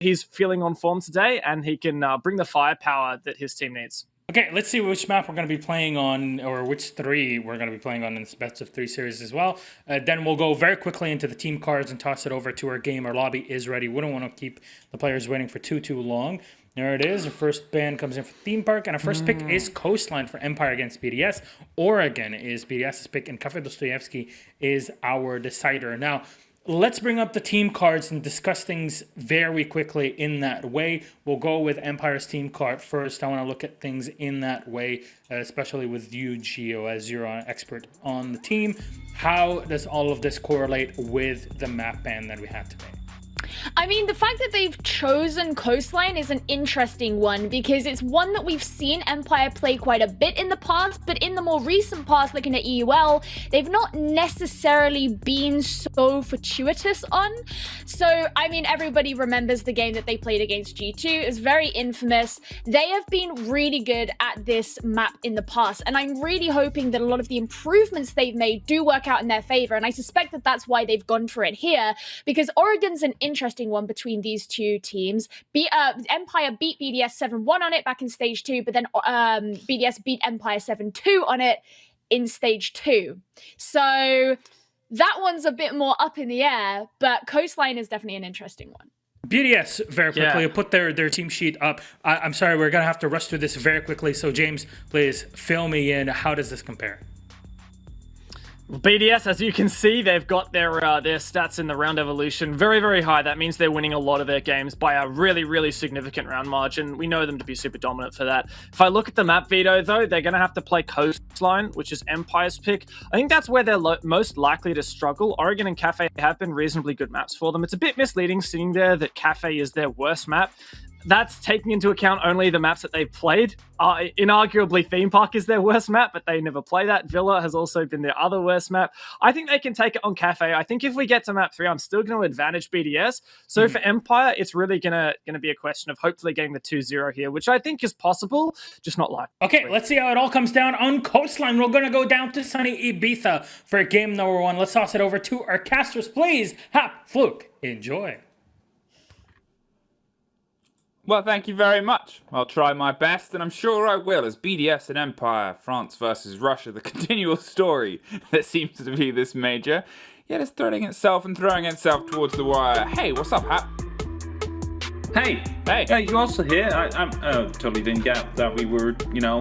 he's feeling on form today, and he can bring the firepower that his team needs. Okay, let's see which map we're going to be playing on, or which three we're going to be playing on in this best of 3 series as well. Then we'll go very quickly into the team cards and toss it over to our game. Our lobby is ready. We don't want to keep the players waiting for too long. There it is. Our first band comes in for Theme Park, and our first pick is Coastline for Empire against BDS. Oregon is BDS's pick, and Cafe Dostoyevsky is our decider. Now, let's bring up the team cards and discuss things very quickly in that way. We'll go with Empire's team card first. I want to look at things in that way, especially with you, Gio, as you're an expert on the team. How does all of this correlate with the map ban that we had today? I mean, the fact that they've chosen Coastline is an interesting one because it's one that we've seen Empire play quite a bit in the past, but in the more recent past, looking at EUL, they've not necessarily been so fortuitous on. So, I mean, everybody remembers the game that they played against G2. It's very infamous. They have been really good at this map in the past, and I'm really hoping that a lot of the improvements they've made do work out in their favor, and I suspect that that's why they've gone for it here, because Oregon's an interesting one between these two teams. Empire beat BDS 7-1 on it back in stage 2, but then BDS beat Empire 7-2 on it in stage 2. So that one's a bit more up in the air, but Coastline is definitely an interesting one. BDS, very quickly, put their team sheet up. I'm sorry, we're going to have to rush through this very quickly. So, James, please fill me in. How does this compare? BDS, as you can see, they've got their stats in the round evolution very, very high. That means they're winning a lot of their games by a really, really significant round margin. We know them to be super dominant for that. If I look at the map veto, though, they're going to have to play Coastline, which is Empire's pick. I think that's where they're most likely to struggle. Oregon and Cafe have been reasonably good maps for them. It's a bit misleading seeing there that Cafe is their worst map. That's taking into account only the maps that they've played. Inarguably, Theme Park is their worst map, but they never play that. Villa has also been their other worst map. I think they can take it on Cafe. I think if we get to map 3, I'm still going to advantage BDS. So for Empire, it's really going to be a question of hopefully getting the 2-0 here, which I think is possible, just not likely. Okay, let's see how it all comes down on Coastline. We're going to go down to sunny Ibiza for game number 1. Let's toss it over to our casters, please. Hap, Fluke, enjoy. Well, thank you very much. I'll try my best, and I'm sure I will, as BDS and Empire, France versus Russia, the continual story that seems to be this major, yet it's threading itself and throwing itself towards the wire. Hey, what's up, Hap? Hey. Yeah, you also here? I totally didn't get that we were,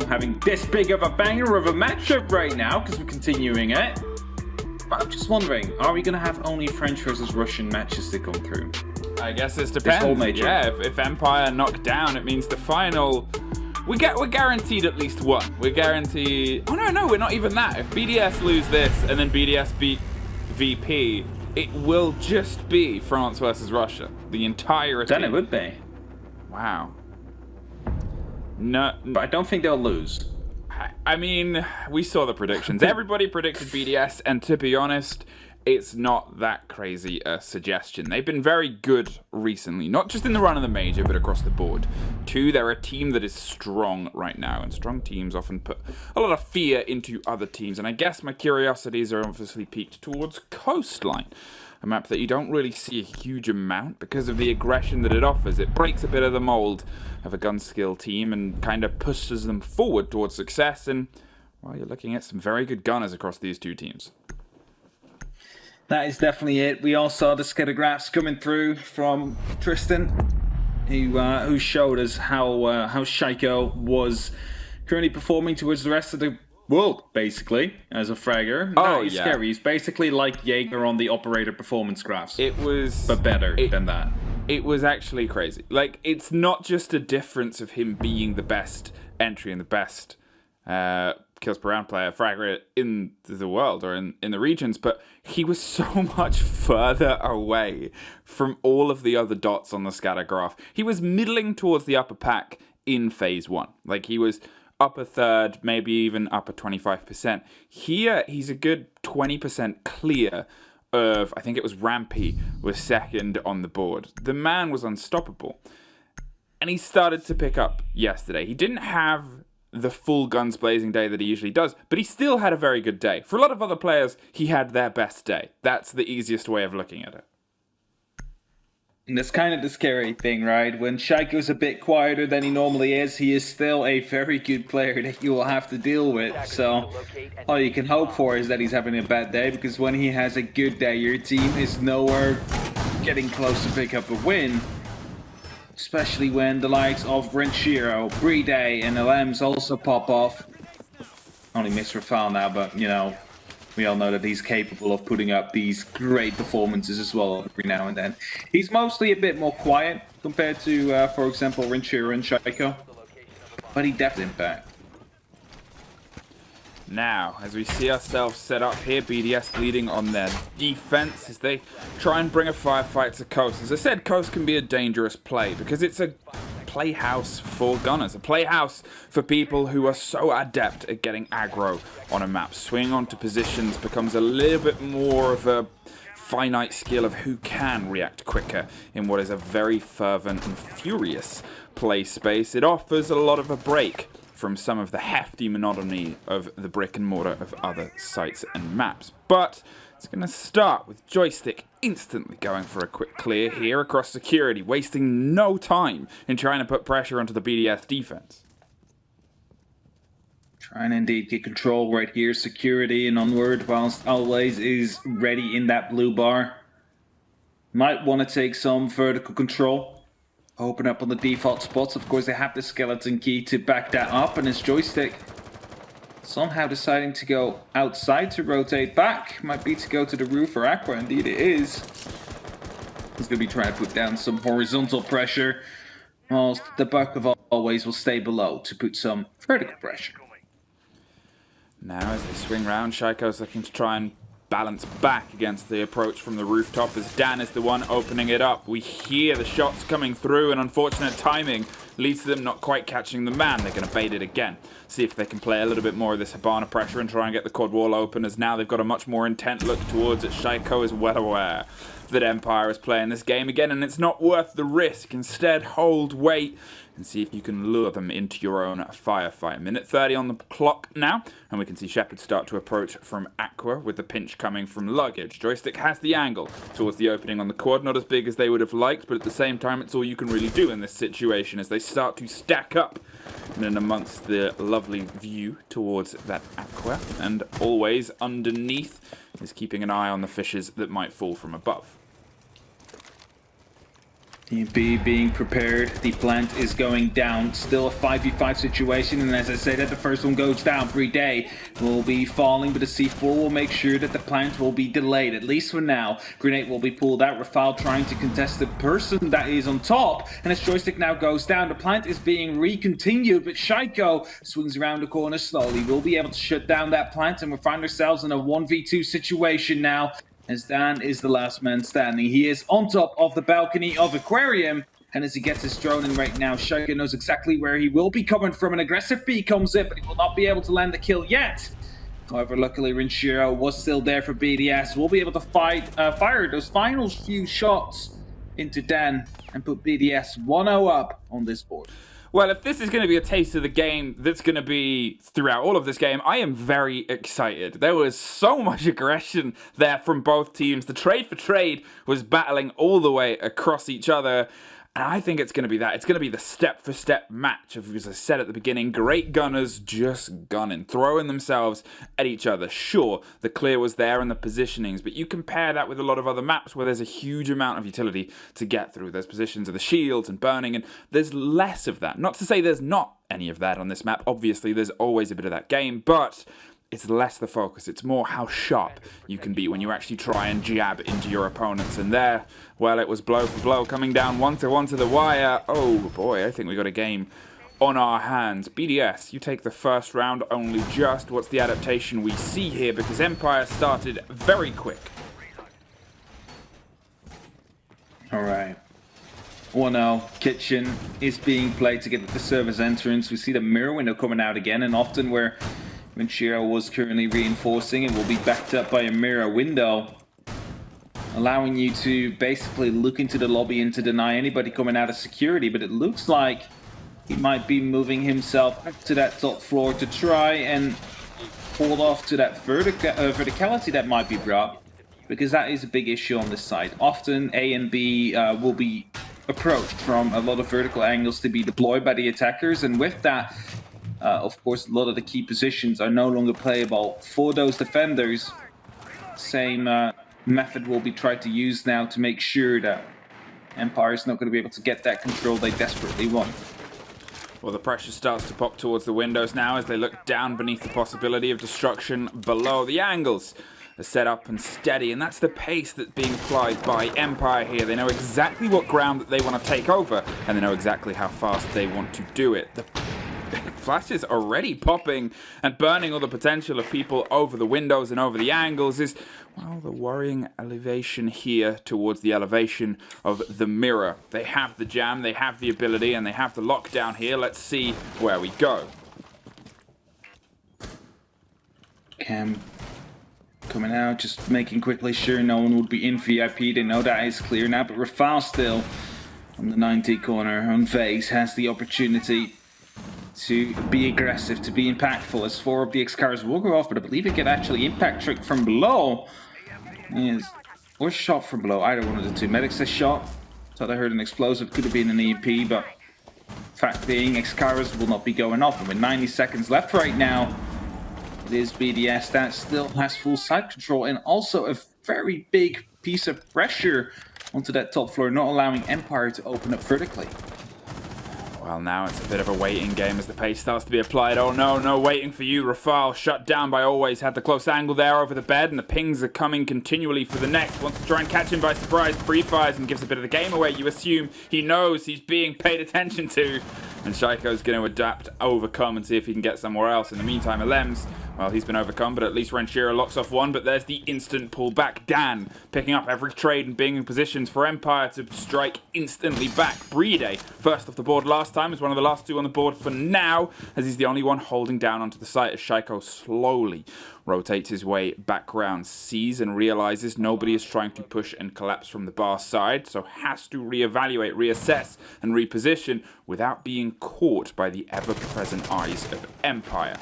having this big of a banger of a matchup right now, because we're continuing it. But I'm just wondering, are we going to have only French versus Russian matches to come through? I guess it depends. Yeah, if Empire knock down, it means the final. We're guaranteed at least one. We're guaranteed. Oh no, we're not even that. If BDS lose this and then BDS beat VP, it will just be France versus Russia. The entirety. Then it would be. Wow. No, but I don't think they'll lose. I mean, we saw the predictions. Everybody predicted BDS, and to be honest, it's not that crazy a suggestion. They've been very good recently, not just in the run of the major, but across the board. 2, they're a team that is strong right now, and strong teams often put a lot of fear into other teams, and I guess my curiosities are obviously peaked towards Coastline, a map that you don't really see a huge amount because of the aggression that it offers. It breaks a bit of the mold of a gun skill team and kind of pushes them forward towards success, and, well, you're looking at some very good gunners across these two teams. That is definitely it. We all saw the skidographs coming through from Tristan, who showed us how Shaiko was currently performing towards the rest of the world, basically, as a fragger. Oh, he's yeah. Scary. He's basically like Jaeger on the operator performance graphs. It was... But better than that. It was actually crazy. Like, it's not just a difference of him being the best entry and the best kills per round player, fragger in the world or in the regions, but he was so much further away from all of the other dots on the scatter graph. He was middling towards the upper pack in phase 1. Like, he was upper third, maybe even upper 25%. Here, he's a good 20% clear of, I think it was Rampy was second on the board. The man was unstoppable. And he started to pick up yesterday. He didn't have the full guns blazing day that he usually does, but he still had a very good day. For a lot of other players, he had their best day. That's the easiest way of looking at it. And that's kind of the scary thing, right? When Shaiko's a bit quieter than he normally is, he is still a very good player that you will have to deal with. So all you can hope for is that he's having a bad day, because when he has a good day, your team is nowhere getting close to pick up a win. Especially when the likes of Renshiro, Bride, and LMs also pop off. Only missed Rafale now, but you know, we all know that he's capable of putting up these great performances as well every now and then. He's mostly a bit more quiet compared to, for example, Renshiro and Shaiko. But he definitely impact. Now, as we see ourselves set up here, BDS leading on their defense as they try and bring a firefight to Coast. As I said, Coast can be a dangerous play because it's a playhouse for gunners, a playhouse for people who are so adept at getting aggro on a map. Swinging onto positions becomes a little bit more of a finite skill of who can react quicker in what is a very fervent and furious play space. It offers a lot of a break from some of the hefty monotony of the brick and mortar of other sites and maps. But it's going to start with Joystick instantly going for a quick clear here across security, wasting no time in trying to put pressure onto the BDS defense. Trying to indeed get control right here, security and onward, whilst Always is ready in that blue bar. Might want to take some vertical control. Open up on the default spots. Of course, they have the skeleton key to back that up, and it's Joystick somehow deciding to go outside to rotate back. Might be to go to the roof or Aqua. Indeed it is. He's going to be trying to put down some horizontal pressure, whilst the buck of Always will stay below to put some vertical pressure. Now as they swing round, Shaiko's looking to try and balance back against the approach from the rooftop as Dan is the one opening it up. We hear the shots coming through, and unfortunate timing leads to them not quite catching the man. They're going to bait it again. See if they can play a little bit more of this Hibana pressure and try and get the quad wall open, as now they've got a much more intent look towards it. Shaiko is well aware that Empire is playing this game again, and it's not worth the risk. Instead, hold, wait, and see if you can lure them into your own firefight. Minute 30 on the clock now, and we can see Shepard start to approach from Aqua with the pinch coming from Luggage. Joystick has the angle towards the opening on the quad, not as big as they would have liked, but at the same time it's all you can really do in this situation as they start to stack up and in amongst the lovely view towards that Aqua, and Always underneath is keeping an eye on the fishes that might fall from above. Team B being prepared. The plant is going down. Still a 5v5 situation, and as I say that the first one goes down, Bride will be falling, but the C4 will make sure that the plant will be delayed, at least for now. Grenade will be pulled out. Rafale trying to contest the person that is on top, and as Joystick now goes down, the plant is being recontinued, but Shaiko swings around the corner slowly. We'll be able to shut down that plant, and we'll find ourselves in a 1v2 situation now, as Dan is the last man standing. He is on top of the balcony of Aquarium, and as he gets his drone in right now, Shaiko knows exactly where he will be coming from. An aggressive B comes in, but he will not be able to land the kill yet. However, luckily Renshiro was still there for BDS. We'll be able to fire those final few shots into Dan and put BDS 1-0 up on this board. Well, if this is going to be a taste of the game that's going to be throughout all of this game, I am very excited. There was so much aggression there from both teams. The trade for trade was battling all the way across each other. And I think it's going to be that. It's going to be the step-for-step match of, as I said at the beginning, great gunners just gunning, throwing themselves at each other. Sure, the clear was there and the positionings, but you compare that with a lot of other maps where there's a huge amount of utility to get through. There's positions of the shields and burning, and there's less of that. Not to say there's not any of that on this map. Obviously, there's always a bit of that game, but it's less the focus. It's more how sharp you can be when you actually try and jab into your opponents. And there, well, it was blow for blow, coming down one to the wire. Oh boy, I think we got a game on our hands. BDS, you take the first round only just. What's the adaptation we see here? Because Empire started very quick. All right. 1-0. Kitchen is being played to get the service entrance. We see the mirror window coming out again, and often where Renshiro was currently reinforcing, it will be backed up by a mirror window, allowing you to basically look into the lobby and to deny anybody coming out of security. But it looks like he might be moving himself up to that top floor to try and hold off to that verticality that might be brought. because that is a big issue on this side. Often A and B will be approached from a lot of vertical angles to be deployed by the attackers, and with that, of course, a lot of the key positions are no longer playable for those defenders. Same method will be tried to use now to make sure that Empire is not going to be able to get that control they desperately want. Well, the pressure starts to pop towards the windows now as they look down beneath the possibility of destruction below. The angles are set up and steady, and that's the pace that's being applied by Empire here. They know exactly what ground that they want to take over, and they know exactly how fast they want to do it. The flashes already popping and burning all the potential of people over the windows and over the angles is, well, the worrying elevation here towards the elevation of the mirror. They have the jam, they have the ability, and they have the lockdown here. Let's see where we go. Cam coming out, just making quickly sure no one would be in VIP. They know that is clear now, but Rafal still on the 90 corner on Vase has the opportunity to be aggressive, to be impactful, as 4 of the X-Cars will go off, but I believe it can actually impact trick from below. Or shot from below, either one of the two. Medic says shot. Thought I heard an explosive, could have been an EMP, but fact being, X-Cars will not be going off. And with 90 seconds left right now, it is BDS that still has full side control, and also a very big piece of pressure onto that top floor, not allowing Empire to open up vertically. Well, now it's a bit of a waiting game as the pace starts to be applied. Oh no, no waiting for you. Rafal shut down by Always. Had the close angle there over the bed, and the pings are coming continually for the next. Wants to try and catch him by surprise. Pre-fires and gives a bit of the game away. You assume he knows he's being paid attention to. And Shaiko's going to adapt, overcome, and see if he can get somewhere else. In the meantime, Alems, well, he's been overcome, but at least Renshiro locks off one. But there's the instant pullback. Dan picking up every trade and being in positions for Empire to strike instantly back. Brede, first off the board last time, is one of the last 2 on the board for now, as he's the only one holding down onto the site as Shaiko slowly rotates his way back round, sees and realizes nobody is trying to push and collapse from the bar side, so has to reevaluate, reassess, and reposition without being caught by the ever-present eyes of Empire.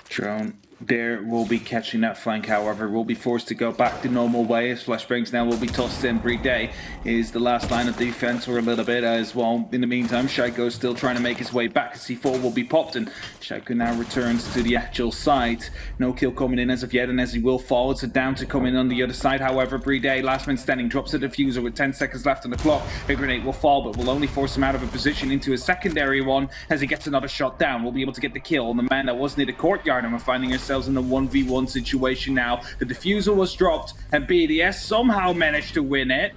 Drone there will be catching that flank, however, will be forced to go back the normal way as flashbangs now will be tossed in. Brede is the last line of defense for a little bit as well. In the meantime, Shaiko is still trying to make his way back. C4 will be popped, and Shaiko now returns to the actual site. No kill coming in as of yet, and as he will fall, it's a down to come in on the other side. However, Brede, last man standing, drops the diffuser with 10 seconds left on the clock. A grenade will fall, but will only force him out of a position into a secondary one as he gets another shot down. We'll be able to get the kill on the man that was near the courtyard, and we're finding ourselves in a 1v1 situation now. The diffuser was dropped, and BDS somehow managed to win it,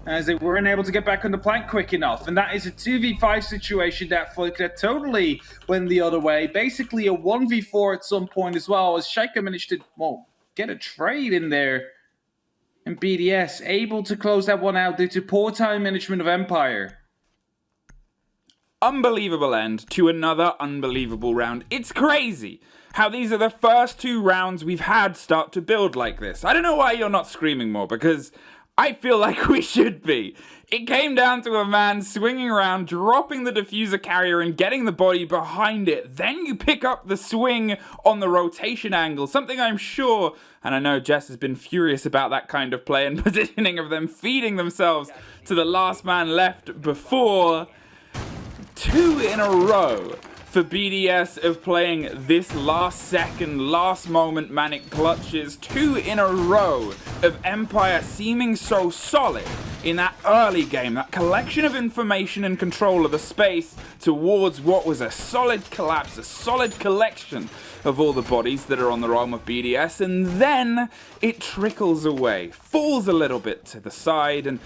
as they weren't able to get back on the plank quick enough. And that is a 2v5 situation that totally went the other way. Basically a 1v4 at some point as well, as Shaiko managed to, well, get a trade in there. And BDS able to close that one out due to poor time management of Empire. Unbelievable end to another unbelievable round. It's crazy how these are the first 2 rounds we've had start to build like this. I don't know why you're not screaming more, because I feel like we should be. It came down to a man swinging around, dropping the diffuser carrier and getting the body behind it. Then you pick up the swing on the rotation angle, something I'm sure, and I know Jess has been furious about that kind of play and positioning of them feeding themselves to the last man left before. 2 in a row for BDS of playing this last second, last moment manic clutches. 2 in a row of Empire seeming so solid in that early game, that collection of information and control of the space towards what was a solid collapse, a solid collection of all the bodies that are on the realm of BDS, and then it trickles away, falls a little bit to the side, and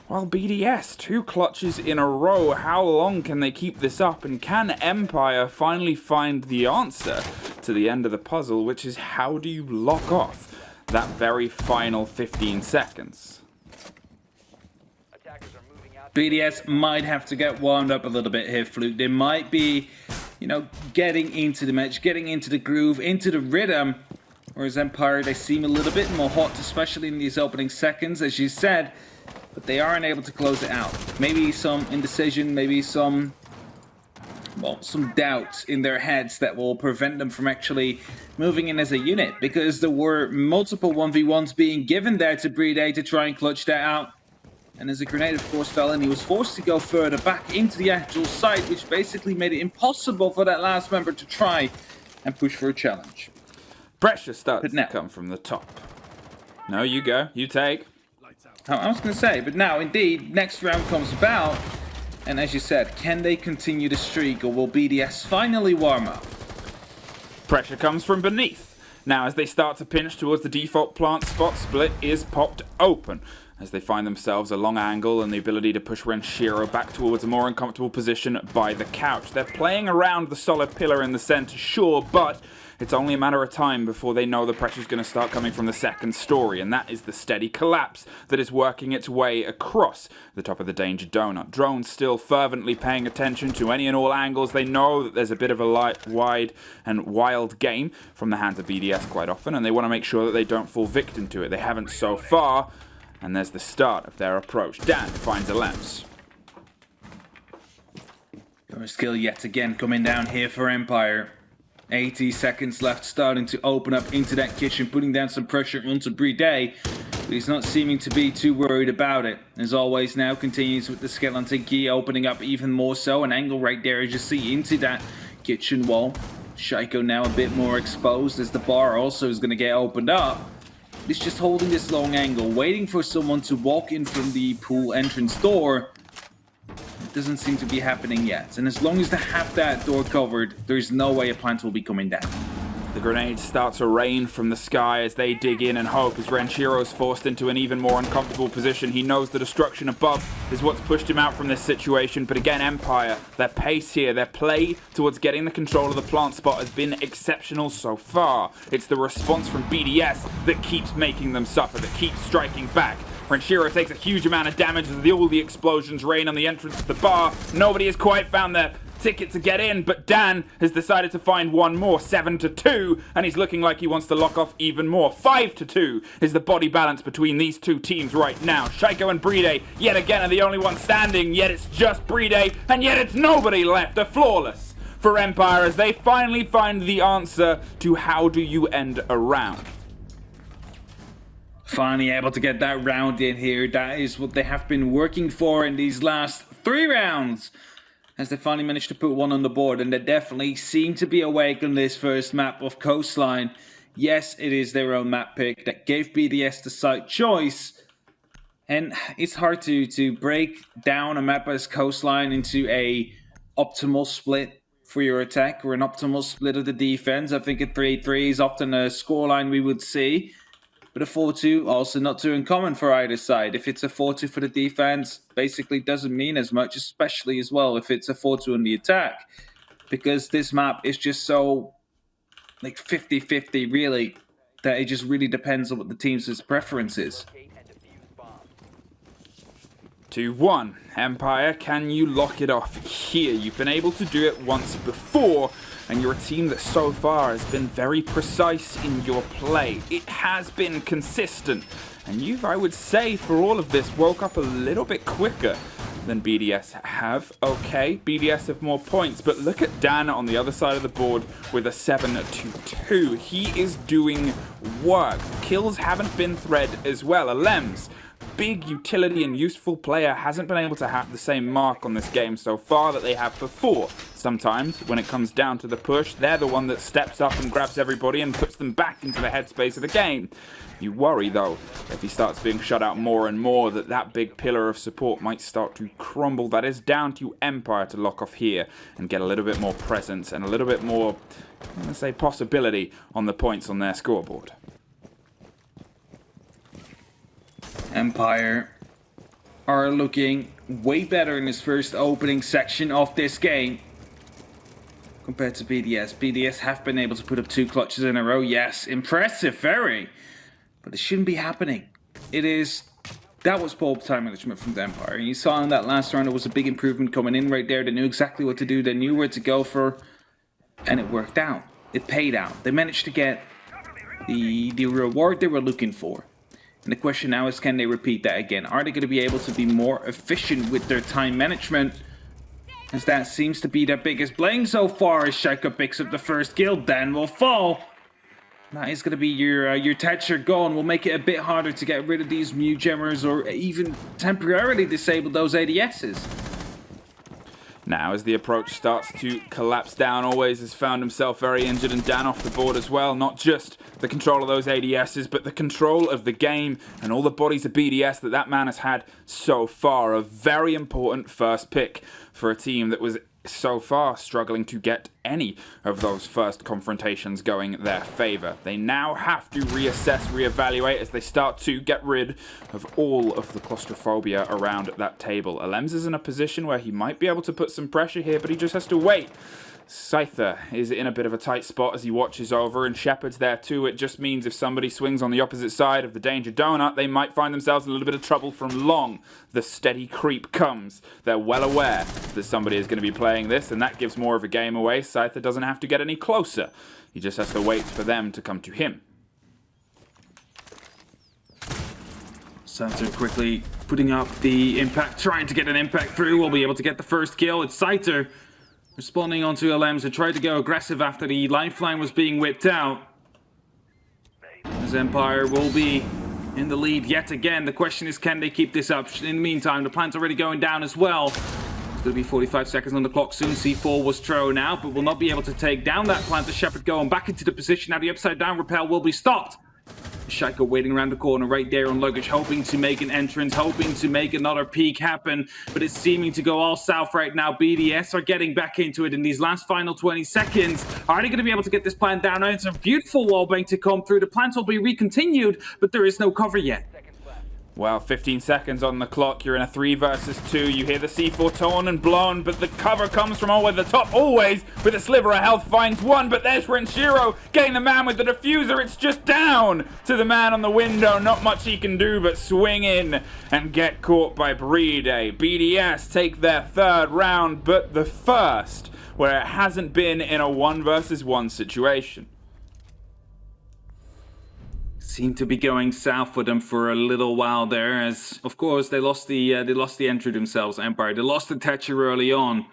well, BDS, 2 clutches in a row. How long can they keep this up? And can Empire finally find the answer to the end of the puzzle, which is how do you lock off that very final 15 seconds? BDS might have to get warmed up a little bit here, Fluke. They might be, getting into the match, getting into the groove, into the rhythm. Whereas Empire, they seem a little bit more hot, especially in these opening seconds, as you said. But they aren't able to close it out. Maybe some indecision, maybe some well, some doubts in their heads that will prevent them from actually moving in as a unit, because there were multiple 1v1s being given there to BDS to try and clutch that out. And as a grenade, of course, fell in, he was forced to go further back into the actual site, which basically made it impossible for that last member to try and push for a challenge. Pressure starts to come from the top. No, you go. You take. I was going to say, but now, indeed, next round comes about. And as you said, can they continue the streak, or will BDS finally warm up? Pressure comes from beneath. Now, as they start to pinch towards the default plant spot, split is popped open, as they find themselves a long angle and the ability to push Renshiro back towards a more uncomfortable position by the couch. They're playing around the solid pillar in the center, sure, but it's only a matter of time before they know the pressure's going to start coming from the second story, and that is the steady collapse that is working its way across the top of the danger donut. Drones still fervently paying attention to any and all angles. They know that there's a bit of a wide and wild game from the hands of BDS quite often, and they want to make sure that they don't fall victim to it. They haven't so far, and there's the start of their approach. Dan finds a lens. Your skill yet again coming down here for Empire. 80 seconds left, starting to open up into that kitchen, putting down some pressure onto BDS, but he's not seeming to be too worried about it. As always now, continues with the skeleton key, opening up even more so. An angle right there, as you see, into that kitchen wall. Shaiko now a bit more exposed, as the bar also is going to get opened up. He's just holding this long angle, waiting for someone to walk in from the pool entrance door. Doesn't seem to be happening yet, and as long as they have that door covered, there's no way a plant will be coming down. The grenades start to rain from the sky as they dig in and hope, as Renshiro's forced into an even more uncomfortable position. He knows the destruction above is what's pushed him out from this situation, but again, Empire, their pace here, their play towards getting the control of the plant spot has been exceptional so far. It's the response from BDS that keeps making them suffer, that keeps striking back. Renshiro takes a huge amount of damage as all the explosions rain on the entrance to the bar. Nobody has quite found their ticket to get in, but Dan has decided to find one more, 7-2, and he's looking like he wants to lock off even more. 5-2 is the body balance between these two teams right now. Shaiko and BDS yet again are the only ones standing, yet it's just BDS, and yet it's nobody left. They're flawless for Empire as they finally find the answer to how do you end a round. Finally able to get that round in here. That is what they have been working for in these last 3 rounds. As they finally managed to put one on the board. And they definitely seem to be awake on this first map of Coastline. Yes, it is their own map pick that gave BDS the site choice. And it's hard to break down a map as Coastline into a optimal split for your attack. Or an optimal split of the defense. I think a 3-3 is often a scoreline we would see. But a 4-2 also not too uncommon for either side. If it's a 4-2 for the defense, basically doesn't mean as much, especially as well if it's a 4-2 on the attack. Because this map is just so like 50-50 really, that it just really depends on what the team's preference is. 2-1. Empire, can you lock it off here? You've been able to do it once before, and you're a team that so far has been very precise in your play. It has been consistent, and you've, I would say, for all of this, woke up a little bit quicker than BDS have. Okay, BDS have more points, but look at Dan on the other side of the board with a 7-2. He is doing work. Kills haven't been thread as well. A Lems, big utility and useful player, hasn't been able to have the same mark on this game so far that they have before. Sometimes, when it comes down to the push, they're the one that steps up and grabs everybody and puts them back into the headspace of the game. You worry, though, if he starts being shut out more and more, that big pillar of support might start to crumble. That is down to Empire to lock off here and get a little bit more presence and a little bit more, I'm going to say, possibility on the points on their scoreboard. Empire are looking way better in this first opening section of this game compared to BDS. BDS have been able to put up 2 clutches in a row. Yes, impressive, very. But it shouldn't be happening. That was poor time management from the Empire. And you saw in that last round, there was a big improvement coming in right there. They knew exactly what to do. They knew where to go for. And it worked out. It paid out. They managed to get the reward they were looking for. And the question now is, can they repeat that again? Are they going to be able to be more efficient with their time management? as that seems to be their biggest blame so far, as Shaiko picks up the first kill, then will fall. That is going to be your Thatcher gone. Will make it a bit harder to get rid of these Mew Gemmers or even temporarily disable those ADSs. Now, as the approach starts to collapse down, Always has found himself very injured and down off the board as well. Not just the control of those ADSs, but the control of the game and all the bodies of BDS that man has had so far. A very important first pick for a team that was so far struggling to get any of those first confrontations going their favor. They now have to reassess, reevaluate as they start to get rid of all of the claustrophobia around that table. Alems is in a position where he might be able to put some pressure here, but he just has to wait. Scyther is in a bit of a tight spot as he watches over, and Shepard's there too. It just means if somebody swings on the opposite side of the danger donut, they might find themselves in a little bit of trouble from long. The steady creep comes. They're well aware that somebody is going to be playing this, and that gives more of a game away. Scyther doesn't have to get any closer. He just has to wait for them to come to him. Scyther quickly putting up the impact, trying to get an impact through. Will be able to get the first kill. It's Scyther responding onto Alems, who tried to go aggressive after the lifeline was being whipped out. As Empire will be in the lead yet again. The question is, can they keep this up? In the meantime, the plant's already going down as well. It's going to be 45 seconds on the clock soon. C4 was thrown out, but will not be able to take down that plant. The Shepherd going back into the position. Now the upside down rappel will be stopped. Shaiko waiting around the corner right there on Luggage, hoping to make an entrance, hoping to make another peak happen, but it's seeming to go all south right now. BDS are getting back into it in these last final 20 seconds. Are they going to be able to get this plant down? It's a beautiful wallbang to come through. The plant will be recontinued, but there is no cover yet. Well, 15 seconds on the clock. You're in a 3 versus 2. You hear the C4 torn and blown, but the cover comes from over the top. Always with a sliver of health finds one, but there's Renshiro getting the man with the diffuser. It's just down to the man on the window. Not much he can do but swing in and get caught by Brede. BDS take their third round, but the first where it hasn't been in a 1 versus 1 situation. Seemed to be going south for them for a little while there, as of course they lost the entry themselves, Empire. They lost the Thatcher early on,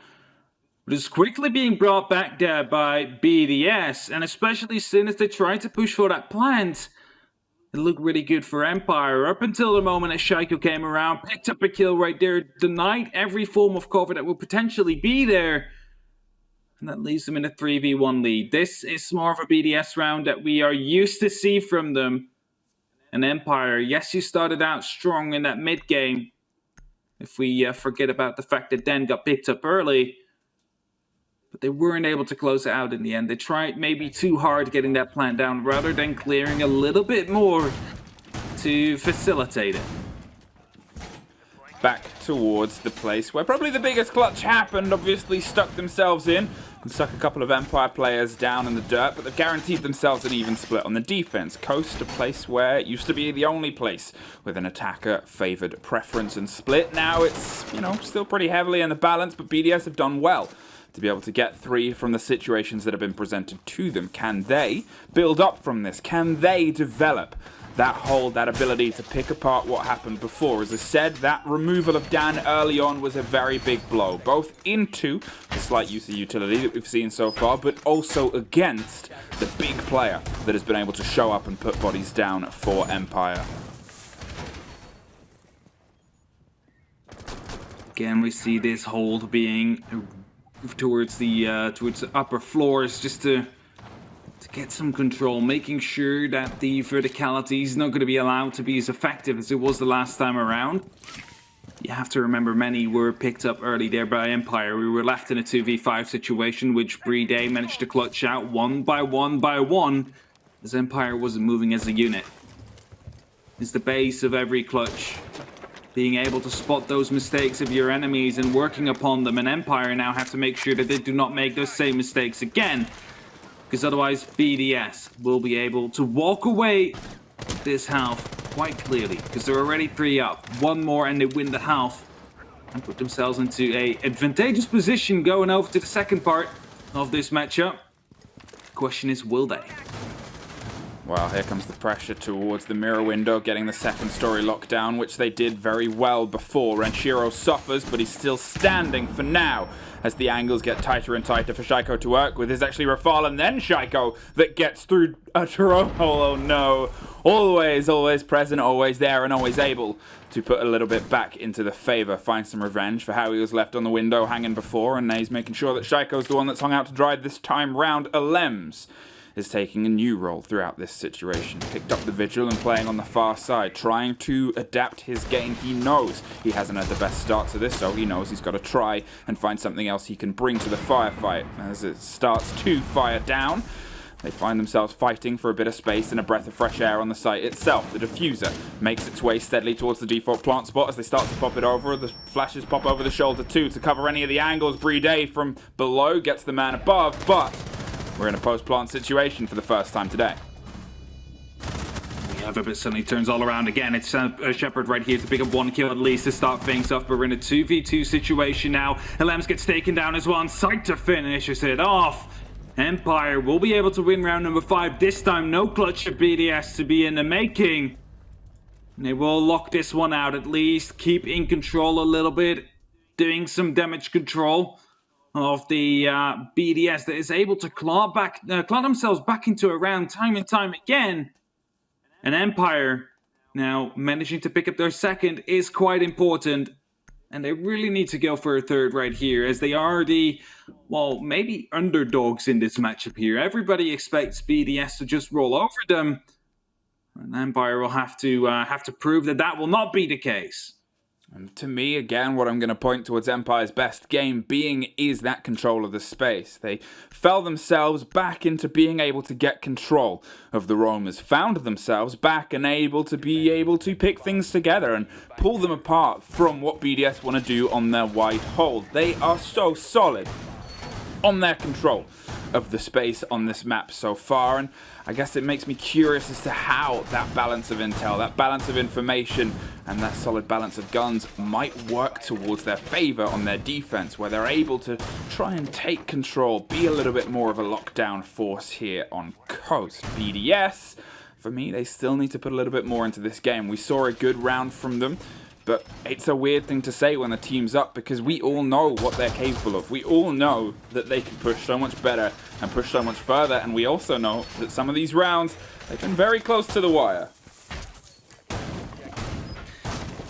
but it's quickly being brought back there by BDS, and especially as soon as they tried to push for that plant, it looked really good for Empire up until the moment that Shaiko came around, picked up a kill right there, denied every form of cover that would potentially be there. And that leaves them in a 3v1 lead. This is more of a BDS round that we are used to see from them. And Empire, yes, you started out strong in that mid game. If we forget about the fact that Den got picked up early. But they weren't able to close it out in the end. They tried maybe too hard getting that plant down rather than clearing a little bit more to facilitate it. Back towards the place where probably the biggest clutch happened. Obviously stuck themselves in and stuck a couple of Empire players down in the dirt, but they've guaranteed themselves an even split on the defense. Coast, a place where it used to be the only place with an attacker favored preference and split. Now it's, still pretty heavily in the balance, but BDS have done well to be able to get 3 from the situations that have been presented to them. Can they build up from this? Can they develop that ability to pick apart what happened before? As I said, that removal of Dan early on was a very big blow, both into the slight use of utility that we've seen so far, but also against the big player that has been able to show up and put bodies down for Empire. Again, we see this hold being towards the upper floors, just to get some control, making sure that the verticality is not going to be allowed to be as effective as it was the last time around. You have to remember, many were picked up early there by Empire. We were left in a 2v5 situation, which Brede managed to clutch out one by one, as Empire wasn't moving as a unit. It's the base of every clutch, being able to spot those mistakes of your enemies and working upon them, and Empire now have to make sure that they do not make those same mistakes again. Because otherwise BDS will be able to walk away with this half quite clearly. Because they're already 3 up. One more and they win the half. And put themselves into a advantageous position going over to the second part of this matchup. The question is, will they? Well, here comes the pressure towards the mirror window, getting the second story locked down, which they did very well before. Renshiro suffers, but he's still standing for now, as the angles get tighter and tighter for Shaiko to work with. Is actually Rafal and then Shaiko that gets through a Turo. Oh no. Always present, always there, and always able to put a little bit back into the favor. Find some revenge for how he was left on the window hanging before, and now he's making sure that Shaiko's the one that's hung out to dry this time round. Alems is taking a new role throughout this situation. Picked up the vigil and playing on the far side, trying to adapt his game. He knows he hasn't had the best start to this, so he knows he's got to try and find something else he can bring to the firefight. As it starts to fire down, they find themselves fighting for a bit of space and a breath of fresh air on the site itself. The diffuser makes its way steadily towards the default plant spot as they start to pop it over. The flashes pop over the shoulder too to cover any of the angles. Brede from below gets the man above, but we're in a post-plant situation for the first time today. Yeah, but suddenly turns all around again. It's Shepard right here to pick up one kill at least to start things off, but we're in a 2v2 situation now. Alems gets taken down as well, and sight to finish it off. Empire will be able to win round number 5. This time, no clutch for BDS to be in the making. They will lock this one out at least, keep in control a little bit, doing some damage control of the BDS that is able to claw themselves back into a round time and time again. And Empire now managing to pick up their second is quite important. And they really need to go for a third right here, as they are the, well, maybe underdogs in this matchup here. Everybody expects BDS to just roll over them. And Empire will have to prove that that will not be the case. And to me, again, what I'm going to point towards Empire's best game being is that control of the space. They fell themselves back into being able to get control of the roamers, found themselves back and able to pick things together and pull them apart from what BDS want to do on their wide hold. They are so solid on their control of the space on this map so far, and I guess it makes me curious as to how that balance of intel, that balance of information, and that solid balance of guns might work towards their favor on their defense, where they're able to try and take control, be a little bit more of a lockdown force here on Coast. BDS, for me, they still need to put a little bit more into this game. We saw a good round from them, but it's a weird thing to say when the team's up, because we all know what they're capable of. We all know that they can push so much better and push so much further, and we also know that some of these rounds, they've been very close to the wire.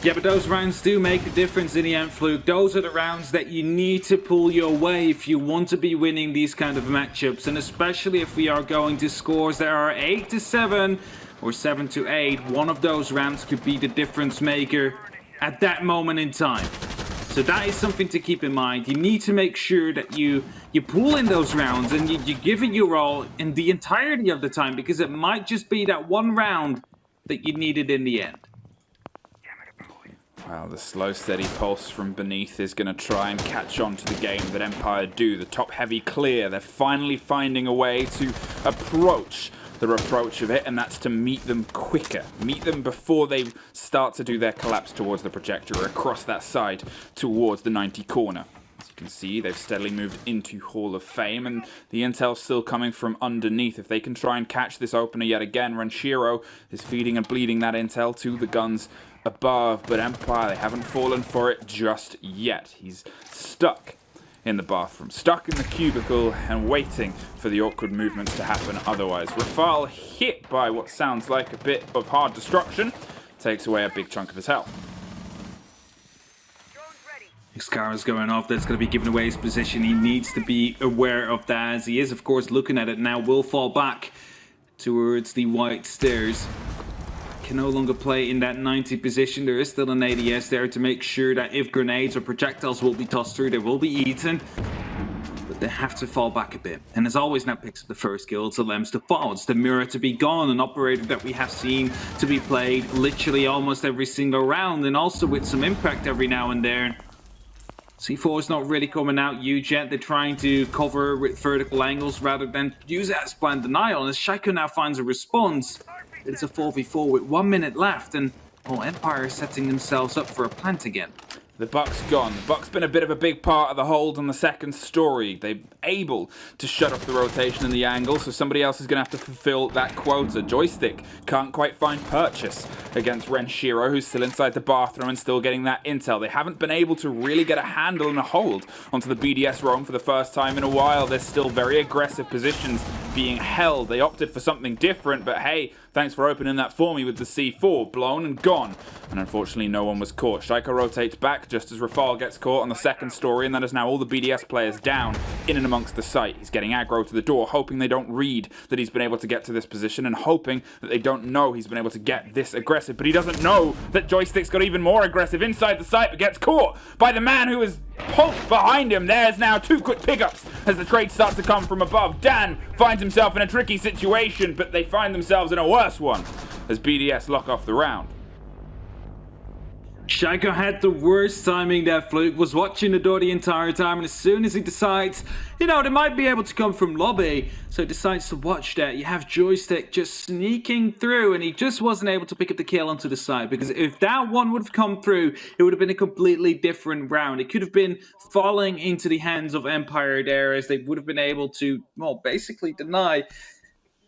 Yeah, but those rounds do make a difference in the end, Fluke. Those are the rounds that you need to pull your way if you want to be winning these kind of matchups, and especially if we are going to scores that are 8-7 or 7-8, one of those rounds could be the difference maker at that moment in time. So that is something to keep in mind. You need to make sure that you pull in those rounds and you give it your all in the entirety of the time, because it might just be that one round that you needed in the end. Well, the slow, steady pulse from beneath is going to try and catch on to the game that Empire do. The top heavy clear. They're finally finding a way to approach the reproach of it, and that's to meet them quicker. Meet them before they start to do their collapse towards the projector or across that side towards the 90 corner. As you can see, they've steadily moved into Hall of Fame, and the intel's still coming from underneath. If they can try and catch this opener yet again, Renshiro is feeding and bleeding that intel to the guns above, but Empire, they haven't fallen for it just yet. He's stuck in the bathroom, stuck in the cubicle and waiting for the awkward movements to happen otherwise. Rafal, hit by what sounds like a bit of hard destruction, takes away a big chunk of his health. Xcara's going off. That's going to be giving away his position. He needs to be aware of that, as he is, of course, looking at it now. Will fall back towards the white stairs. Can no longer play in that 90 position. There is still an ADS there to make sure that if grenades or projectiles will be tossed through, they will be eaten. But they have to fall back a bit. And as always, now picks up the first kill. It's Alems to fall. It's the mirror to be gone. An operator that we have seen to be played literally almost every single round, and also with some impact every now and then. C4 is not really coming out huge yet. They're trying to cover with vertical angles rather than use it as plant denial. And as Shaiko now finds a response, it's a 4v4 with 1 minute left, and Empire is setting themselves up for a plant again. The Buck's gone. The Buck's been a bit of a big part of the hold on the second story. They've able to shut off the rotation and the angle, so somebody else is going to have to fulfill that quota. Joystick can't quite find purchase against Renshiro, who's still inside the bathroom and still getting that intel. They haven't been able to really get a handle and a hold onto the BDS roam for the first time in a while. There's still very aggressive positions being held. They opted for something different, but hey, thanks for opening that for me with the C4. Blown and gone. And unfortunately, no one was caught. Shaiko rotates back just as Rafal gets caught on the second story, and that is now all the BDS players down in and amongst the site. He's getting aggro to the door, hoping they don't read that he's been able to get to this position, and hoping that they don't know he's been able to get this aggressive. But he doesn't know that Joystick's got even more aggressive inside the site, but gets caught by the man who is pulsed behind him. There's now 2 quick pickups as the trade starts to come from above. Dan finds himself in a tricky situation, but they find themselves in a worse one as BDS lock off the round. Shaiko had the worst timing there. Fluke was watching the door the entire time, and as soon as he decides, you know, they might be able to come from lobby, so he decides to watch that. You have Joystick just sneaking through, and he just wasn't able to pick up the kill onto the side, because if that one would have come through, it would have been a completely different round. It could have been falling into the hands of Empire there, as they would have been able to, well, basically deny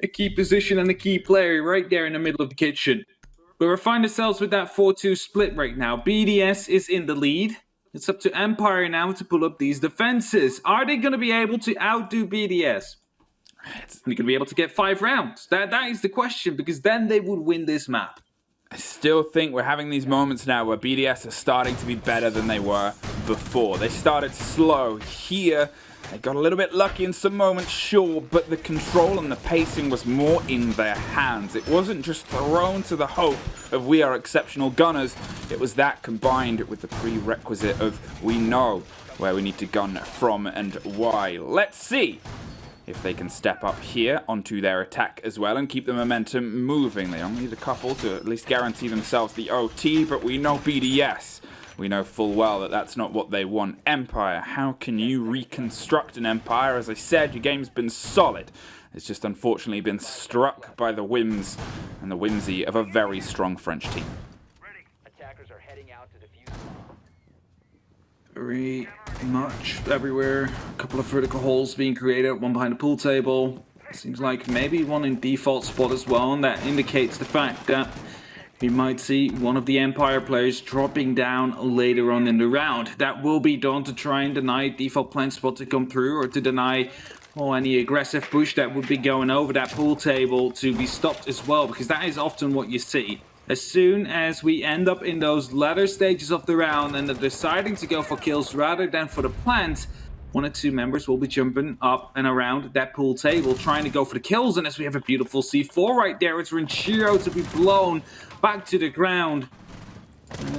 a key position and a key player right there in the middle of the kitchen. But we find ourselves with that 4-2 split right now. BDS is in the lead. It's up to Empire now to pull up these defenses. Are they going to be able to outdo BDS? Are they going to be able to get 5 rounds? That is the question, because then they would win this map. I still think we're having these moments now where BDS are starting to be better than they were before. They started slow here. They got a little bit lucky in some moments, sure, but the control and the pacing was more in their hands. It wasn't just thrown to the hope of we are exceptional gunners. It was that combined with the prerequisite of we know where we need to gun from and why. Let's see if they can step up here onto their attack as well and keep the momentum moving. They only need a couple to at least guarantee themselves the OT, but we know BDS. We know full well that that's not what they want. Empire, how can you reconstruct an Empire? As I said, your game's been solid. It's just unfortunately been struck by the whims and the whimsy of a very strong French team. Attackers are heading out to defuse. Very much everywhere. A couple of vertical holes being created, one behind the pool table. Seems like maybe one in default spot as well, and that indicates the fact that we might see one of the Empire players dropping down later on in the round. That will be done to try and deny default plant spot to come through, or to deny any aggressive push that would be going over that pool table to be stopped as well, because that is often what you see. As soon as we end up in those latter stages of the round and they're deciding to go for kills rather than for the plant, 1 or 2 members will be jumping up and around that pool table trying to go for the kills. And as we have a beautiful C4 right there, it's Renshiro to be blown back to the ground.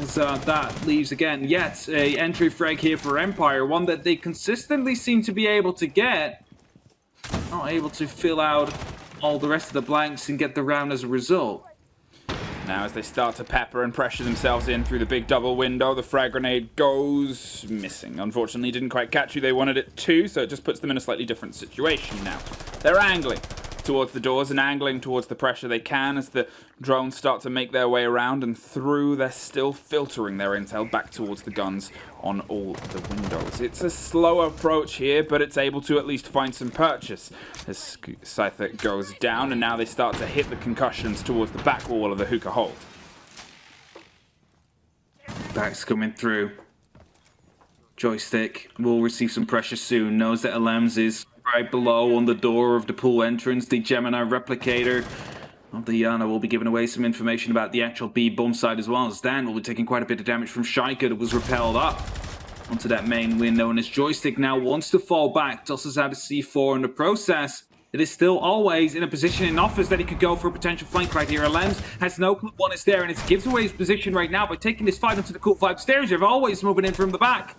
As that leaves again yet a entry frag here for Empire, one that they consistently seem to be able to get. Not able to fill out all the rest of the blanks and get the round as a result. Now as they start to pepper and pressure themselves in through the big double window, the frag grenade goes missing. Unfortunately, didn't quite catch who they wanted it to, so it just puts them in a slightly different situation now. They're angling towards the doors and angling towards the pressure they can as the drones start to make their way around and through. They're still filtering their intel back towards the guns on all the windows. It's a slow approach here, but it's able to at least find some purchase as Scyther goes down, and now they start to hit the concussions towards the back wall of the hookah hold. Back's coming through. Joystick will receive some pressure soon. Knows that Alems is right below on the door of the pool entrance. The Gemini replicator of the Yana will be giving away some information about the actual B bomb side as well. Stan will be taking quite a bit of damage from Shaiko that was repelled up onto that main window. And as Joystick now wants to fall back, tosses out a C4 in the process. It is still always in a position in office that he could go for a potential flank right here. Alems has no clue one is there, and it gives away his position right now by taking this fight onto the cool 5 stairs. They're always moving in from the back.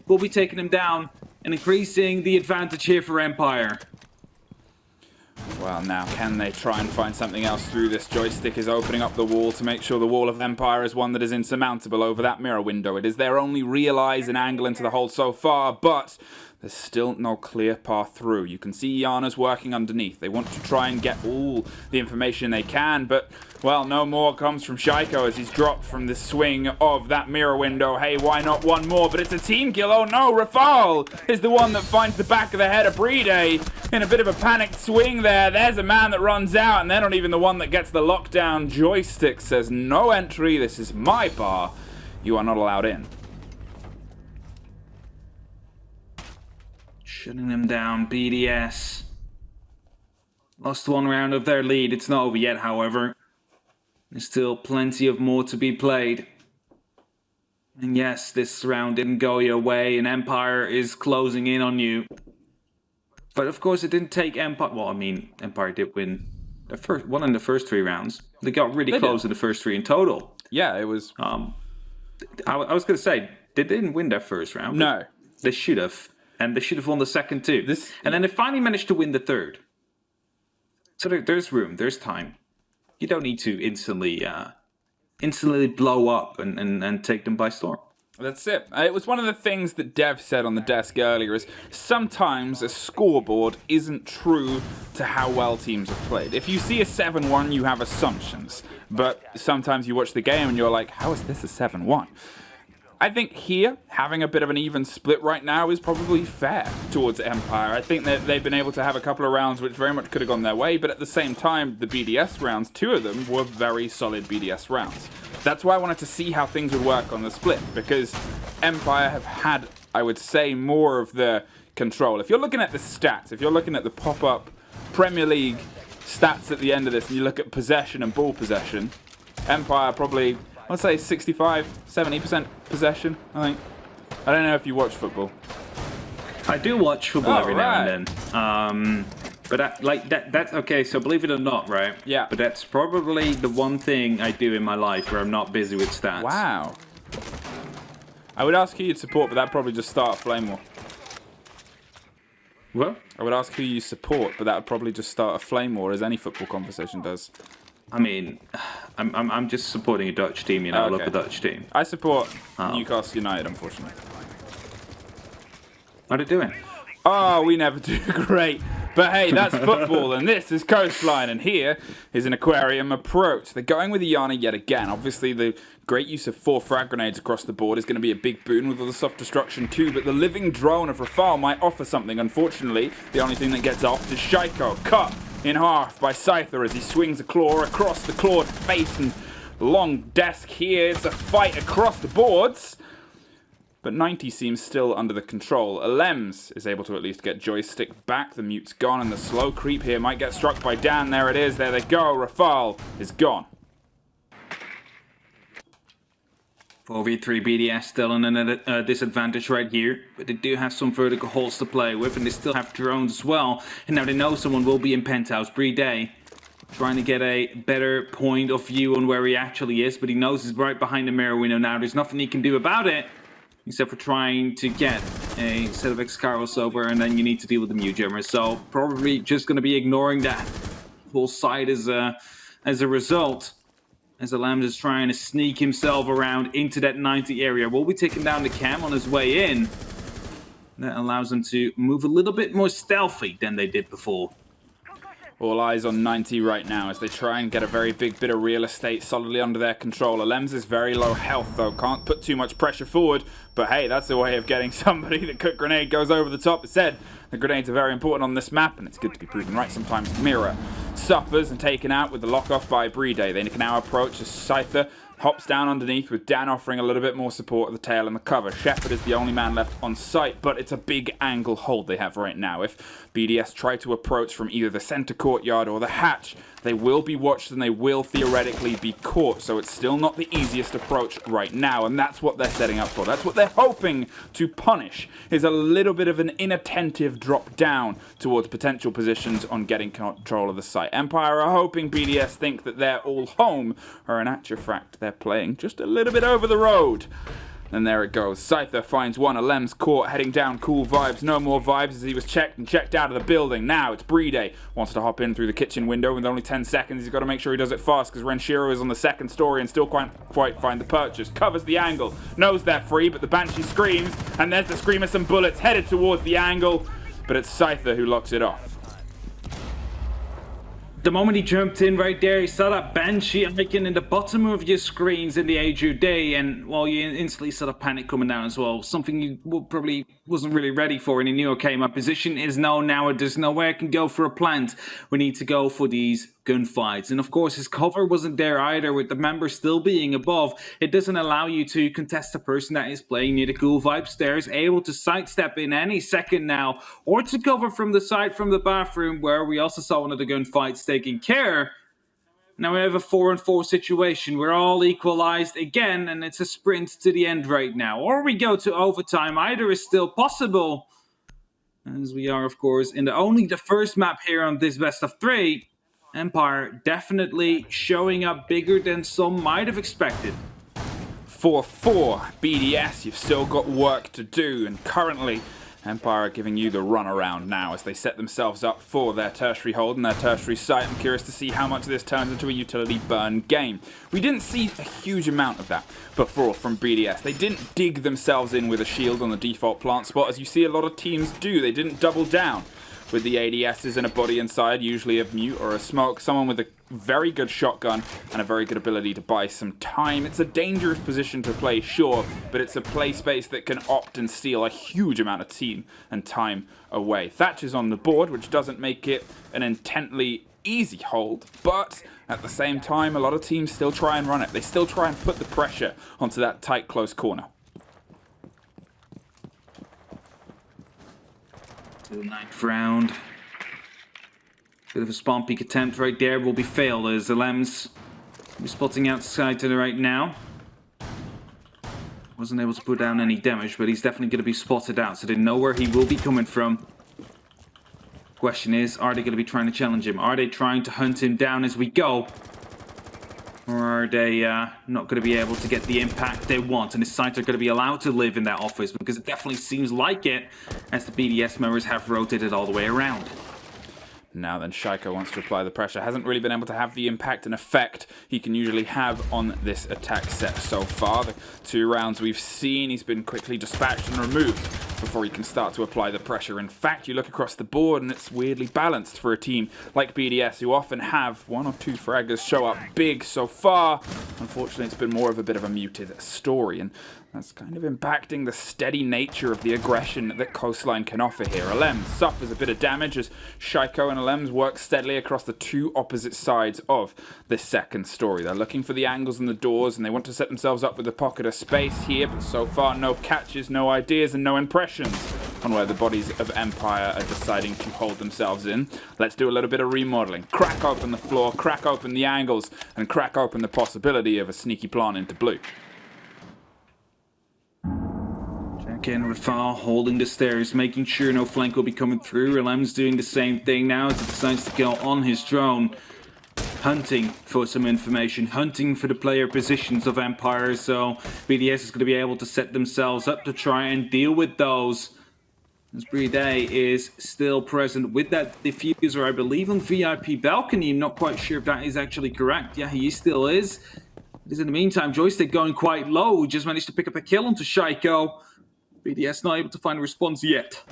Will be taking him down and increasing the advantage here for Empire. Well, now, can they try and find something else through this? Joystick is opening up the wall to make sure the wall of Empire is one that is insurmountable over that mirror window. It is their only real eyes and angle into the hold so far, but there's still no clear path through. You can see Iana's working underneath. They want to try and get all the information they can, but, well, no more comes from Shaiko as he's dropped from the swing of that mirror window. Hey, why not one more? But it's a team kill. Oh no, Rafal is the one that finds the back of the head of Brede in a bit of a panicked swing there. There's a man that runs out, and they're not even the one that gets the lockdown. Joystick says, no entry. This is my bar. You are not allowed in. Shutting them down, BDS. Lost one round of their lead. It's not over yet, however. There's still plenty of more to be played. And yes, this round didn't go your way, and Empire is closing in on you. But of course, it didn't take Empire... Well, I mean, Empire did win the first one in the first 3 rounds. They got really close in the first 3 in total. Yeah, it was... I was going to say, they didn't win their first round. No. They should have. And they should have won the second too. And then they finally managed to win the third. So there's room, there's time. You don't need to instantly blow up and take them by storm. That's it. It was one of the things that Dev said on the desk earlier is sometimes a scoreboard isn't true to how well teams have played. If you see a 7-1, you have assumptions. But sometimes you watch the game and you're like, how is this a 7-1? I think here, having a bit of an even split right now is probably fair towards Empire. I think that they've been able to have a couple of rounds which very much could have gone their way, but at the same time, the BDS rounds, 2 of them were very solid BDS rounds. That's why I wanted to see how things would work on the split, because Empire have had, I would say, more of the control. If you're looking at the stats, if you're looking at the pop-up Premier League stats at the end of this, and you look at possession and ball possession, Empire probably... I'd say 65, 70% possession, I think. I don't know if you watch football. I do watch football every now and then. But that's okay, so believe it or not, right? Yeah. But that's probably the one thing I do in my life where I'm not busy with stats. Wow. I would ask who you'd support, but that'd probably just start a flame war. What? I would ask who you support, but that would probably just start a flame war, as any football conversation does. I mean, I'm just supporting a Dutch team, you know, Okay. I love the Dutch team. I support Newcastle United, unfortunately. What are they doing? Oh, we never do great. But hey, that's football, and this is Coastline, and here is an aquarium approach. They're going with Iana yet again. Obviously, the great use of 4 frag grenades across the board is going to be a big boon with all the soft destruction too, but the living drone of Rafal might offer something. Unfortunately, the only thing that gets off is Shaiko, cut in half by Scyther as he swings a claw across the clawed face and long desk here. It's a fight across the boards. But 90 seems still under the control. Alems is able to at least get Joystick back. The mute's gone, and the slow creep here might get struck by Dan. There it is. There they go. Rafal is gone. 4v3 BDS still in a disadvantage right here, but they do have some vertical holes to play with, and they still have drones as well. And now they know someone will be in penthouse. Brede trying to get a better point of view on where he actually is, but he knows he's right behind the mirror window now. There's nothing he can do about it, except for trying to get a set of X-Carls over, and then you need to deal with the mute jammer. So probably just going to be ignoring that whole side as a result. As Alems is trying to sneak himself around into that 90 area. Will be taking down the cam on his way in. That allows them to move a little bit more stealthy than they did before. All eyes on 90 right now as they try and get a very big bit of real estate solidly under their control. Alems is very low health though, can't put too much pressure forward, but hey, that's a way of getting somebody. The cook grenade goes over the top. It said the grenades are very important on this map, and it's good to be proven right sometimes. Mirror suffers and taken out with the lock off by Brede. They can now approach as Scyther hops down underneath with Dan offering a little bit more support at the tail and the cover. Shepard is the only man left on site, but it's a big angle hold they have right now. If BDS try to approach from either the center courtyard or the hatch, they will be watched and they will theoretically be caught, so it's still not the easiest approach right now, and that's what they're setting up for. That's what they're hoping to punish, is a little bit of an inattentive drop down towards potential positions on getting control of the site. Empire are hoping BDS think that they're all home, or in actual fact, they're playing just a little bit over the road. And there it goes. Scyther finds one. Alem's caught, heading down. Cool vibes. No more vibes as he was checked out of the building. Now it's Brede. Wants to hop in through the kitchen window with only 10 seconds. He's got to make sure he does it fast because Renshiro is on the second story and still can't quite find the purchase. Covers the angle. Knows they're free, but the Banshee screams. And there's the scream of some bullets headed towards the angle. But it's Scyther who locks it off. The moment he jumped in right there, he saw that Banshee icon in the bottom of your screens in the Age Day, and well, you instantly saw the panic coming down as well. Something you probably wasn't really ready for, and he knew, okay, my position is known now, there's nowhere I can go for a plant. We need to go for these gunfights. And of course, his cover wasn't there either, with the members still being above. It doesn't allow you to contest the person that is playing near the cool vibe stairs, able to sidestep in any second now, or to cover from the side from the bathroom, where we also saw one of the gunfights taking care. Now we have a 4-on-4 situation. We're all equalized again, and it's a sprint to the end right now. Or we go to overtime. Either is still possible. As we are, of course, in only the first map here on this best of 3. Empire definitely showing up bigger than some might have expected. 4-4 BDS, you've still got work to do, and currently Empire are giving you the runaround now as they set themselves up for their tertiary hold and their tertiary site. I'm curious to see how much of this turns into a utility burn game. We didn't see a huge amount of that before from BDS. They didn't dig themselves in with a shield on the default plant spot as you see a lot of teams do. They didn't double down with the ADSs and a body inside, usually a mute or a smoke, someone with a very good shotgun and a very good ability to buy some time. It's a dangerous position to play, sure, but it's a play space that can opt and steal a huge amount of team and time away. Thatcher's on the board, which doesn't make it an intently easy hold, but at the same time, a lot of teams still try and run it. They still try and put the pressure onto that tight, close corner. To the 9th round. Bit of a spawn peek attempt right there will be failed as the Lems will be spotting outside to the right now. Wasn't able to put down any damage, but he's definitely going to be spotted out, so they know where he will be coming from. Question is, are they going to be trying to challenge him? Are they trying to hunt him down as we go? Or are they not going to be able to get the impact they want? And the sites are going to be allowed to live in that office, because it definitely seems like it, as the BDS members have rotated all the way around. Now then, Shaiko wants to apply the pressure. Hasn't really been able to have the impact and effect he can usually have on this attack set so far. The 2 rounds we've seen, he's been quickly dispatched and removed before he can start to apply the pressure. In fact, you look across the board and it's weirdly balanced for a team like BDS, who often have 1 or 2 fraggers show up big so far. Unfortunately, it's been more of a bit of a muted story, and that's kind of impacting the steady nature of the aggression that Coastline can offer here. Alem suffers a bit of damage as Shaiko and Alem's work steadily across the 2 opposite sides of this second story. They're looking for the angles and the doors, and they want to set themselves up with a pocket of space here, but so far no catches, no ideas, and no impressions on where the bodies of Empire are deciding to hold themselves in. Let's do a little bit of remodeling. Crack open the floor, crack open the angles, and crack open the possibility of a sneaky plant into blue. Again, Rafal holding the stairs, making sure no flank will be coming through. Alem's doing the same thing now as he decides to go on his drone, hunting for some information, hunting for the player positions of Empire, so BDS is going to be able to set themselves up to try and deal with those. As Brede is still present with that diffuser, I believe, on VIP balcony. I'm not quite sure if that is actually correct. Yeah, he still is. Because in the meantime, Joystick going quite low, just managed to pick up a kill onto Shaiko. BDS not able to find a response yet.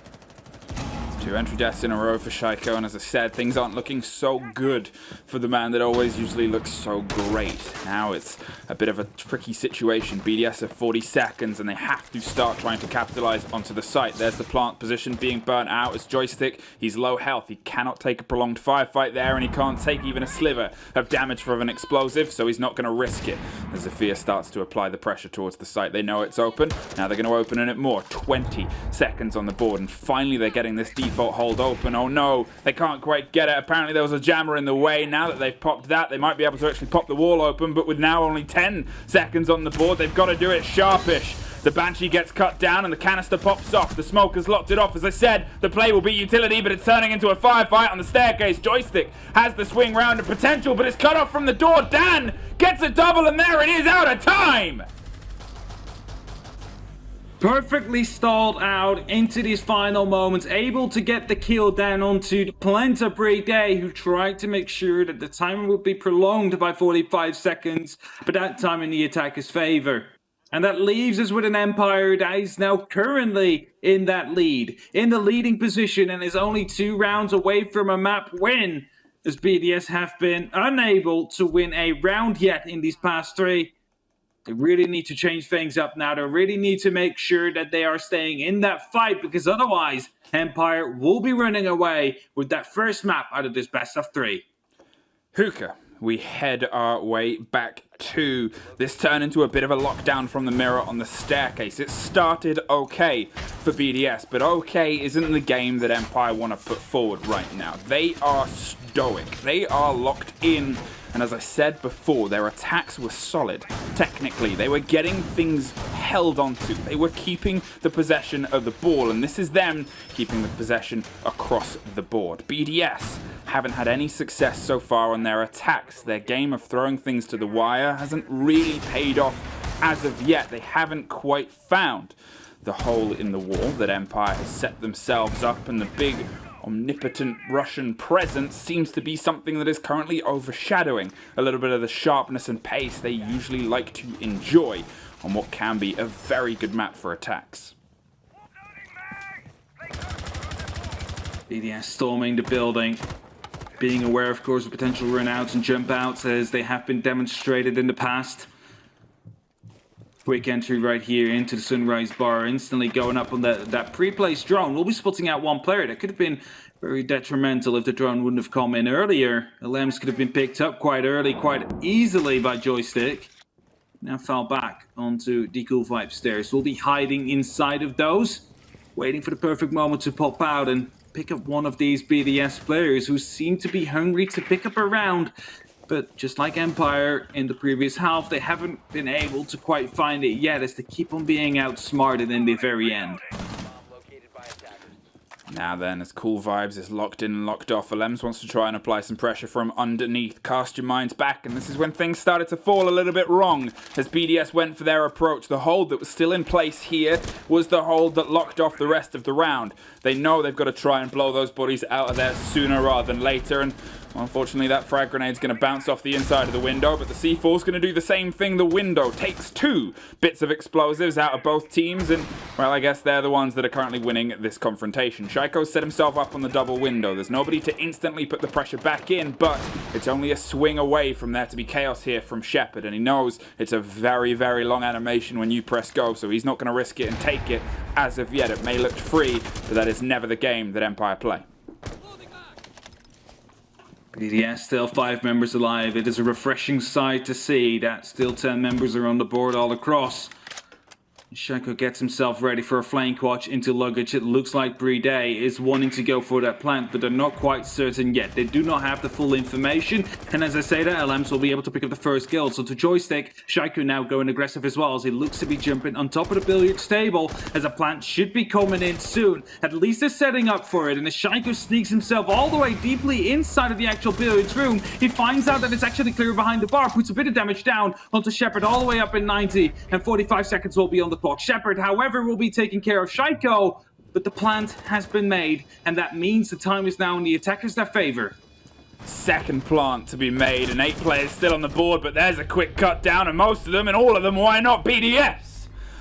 2 entry deaths in a row for Shaiko, and as I said, things aren't looking so good for the man that always usually looks so great. Now it's a bit of a tricky situation. BDS have 40 seconds, and they have to start trying to capitalize onto the site. There's the plant position being burnt out as Joystick. He's low health. He cannot take a prolonged firefight there, and he can't take even a sliver of damage from an explosive, so he's not going to risk it. As Zafir starts to apply the pressure towards the site, they know it's open. Now they're going to open it more. 20 seconds on the board, and finally they're getting this default hold open. Oh no, they can't quite get it. Apparently there was a jammer in the way. Now that they've popped that, they might be able to actually pop the wall open, but with now only 10 seconds on the board, they've got to do it sharpish. The Banshee gets cut down and the canister pops off. The smoke has locked it off. As I said, the play will be utility, but it's turning into a firefight on the staircase. Joystick has the swing round of potential, but it's cut off from the door. Dan gets a double, and there it is, out of time! perfectly stalled out into these final moments, able to get the kill down onto the Planta Brede, who tried to make sure that the time would be prolonged by 45 seconds, but that time in the attacker's favor. And that leaves us with an Empire that is now currently in that lead, in the leading position, and is only 2 rounds away from a map win, as BDS have been unable to win a round yet in these past 3. They really need to change things up now. They really need to make sure that they are staying in that fight, because otherwise Empire will be running away with that first map out of this best of 3. Hookah, we head our way back to this turn into a bit of a lockdown from the mirror on the staircase. It started okay for BDS, but okay isn't the game that Empire want to put forward right now. They are stoic. They are locked in. And as I said before, their attacks were solid. Technically, they were getting things held onto. They were keeping the possession of the ball, and this is them keeping the possession across the board. BDS haven't had any success so far on their attacks. Their game of throwing things to the wire hasn't really paid off as of yet. They haven't quite found the hole in the wall that Empire has set themselves up, and the big omnipotent Russian presence seems to be something that is currently overshadowing a little bit of the sharpness and pace they usually like to enjoy on what can be a very good map for attacks. BDS storming the building, being aware of course of potential run outs and jump outs as they have been demonstrated in the past. Quick entry right here into the Sunrise Bar, instantly going up on that pre-placed drone. We'll be spotting out one player. That could have been very detrimental if the drone wouldn't have come in earlier. The Lems could have been picked up quite early, quite easily by Joystick. Now fell back onto the Cool Vibe stairs. We'll be hiding inside of those, waiting for the perfect moment to pop out and pick up one of these BDS players who seem to be hungry to pick up a round. But just like Empire in the previous half, they haven't been able to quite find it yet as they keep on being outsmarted in the very end. Now then, as Cool Vibes is locked in and locked off, Alems wants to try and apply some pressure from underneath. Cast your minds back, and this is when things started to fall a little bit wrong as BDS went for their approach. The hold that was still in place here was the hold that locked off the rest of the round. They know they've got to try and blow those bodies out of there sooner rather than later, and unfortunately that frag grenade's going to bounce off the inside of the window, but the C4's going to do the same thing. The window takes 2 bits of explosives out of both teams, and well, I guess they're the ones that are currently winning this confrontation. Shaiko set himself up on the double window. There's nobody to instantly put the pressure back in, but it's only a swing away from there to be chaos here from Shepard, and he knows it's a very, very long animation when you press go, so he's not going to risk it and take it as of yet. It may look free, but that is never the game that Empire play. BDS still 5 members alive. It is a refreshing sight to see that still 10 members are on the board all across. Shaiko gets himself ready for a flank watch into luggage. It looks like Brede is wanting to go for that plant, but they're not quite certain yet. They do not have the full information, and as I say that, LMs will be able to pick up the first kill. So to Joystick, Shaiko now going aggressive as well as he looks to be jumping on top of the billiards table as a plant should be coming in soon. At least they're setting up for it, and as Shaiko sneaks himself all the way deeply inside of the actual billiards room, he finds out that it's actually clear behind the bar, puts a bit of damage down onto Shepard all the way up in 90, and 45 seconds will be on the clock. Shepard, however, will be taking care of Shaiko, but the plant has been made, and that means the time is now in the attackers' their favor. Second plant to be made, and 8 players still on the board, but there's a quick cut down, and most of them, and all of them, why not BDS?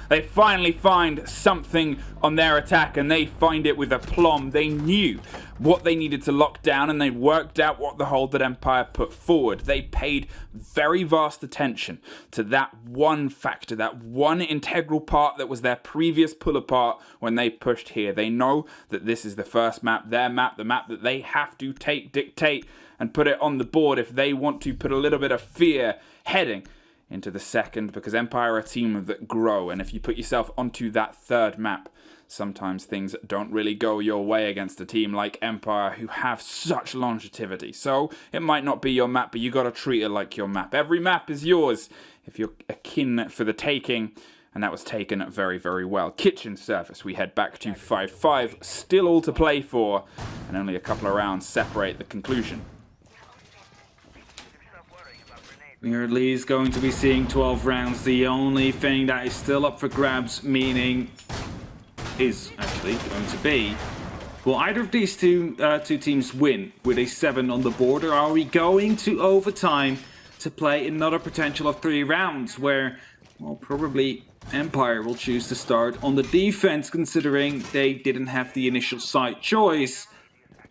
They finally find something on their attack, and they find it with aplomb. They knew what they needed to lock down, and they worked out what the hold that Empire put forward. They paid very vast attention to that one factor, that one integral part that was their previous pull apart when they pushed here. They know that this is the first map, their map, the map that they have to dictate and put it on the board if they want to put a little bit of fear heading into the second, because Empire are a team that grow, and if you put yourself onto that third map, sometimes things don't really go your way against a team like Empire who have such longevity. So it might not be your map, but you got to treat it like your map. Every map is yours if you're akin for the taking, and that was taken very, very well. Kitchen service, we head back to 5-5, still all to play for, and only a couple of rounds separate the conclusion. Lee is going to be seeing 12 rounds. The only thing that is still up for grabs, meaning is actually going to be, will either of these two teams win with a 7 on the board, or are we going to overtime to play another potential of 3 rounds where, well, probably Empire will choose to start on the defense, considering they didn't have the initial side choice,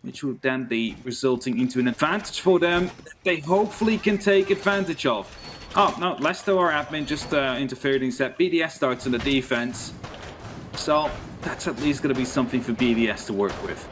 which would then be resulting into an advantage for them that they hopefully can take advantage of. Oh, no, Lesto, our admin, just interfered and said BDS starts on the defense. So that's at least going to be something for BDS to work with.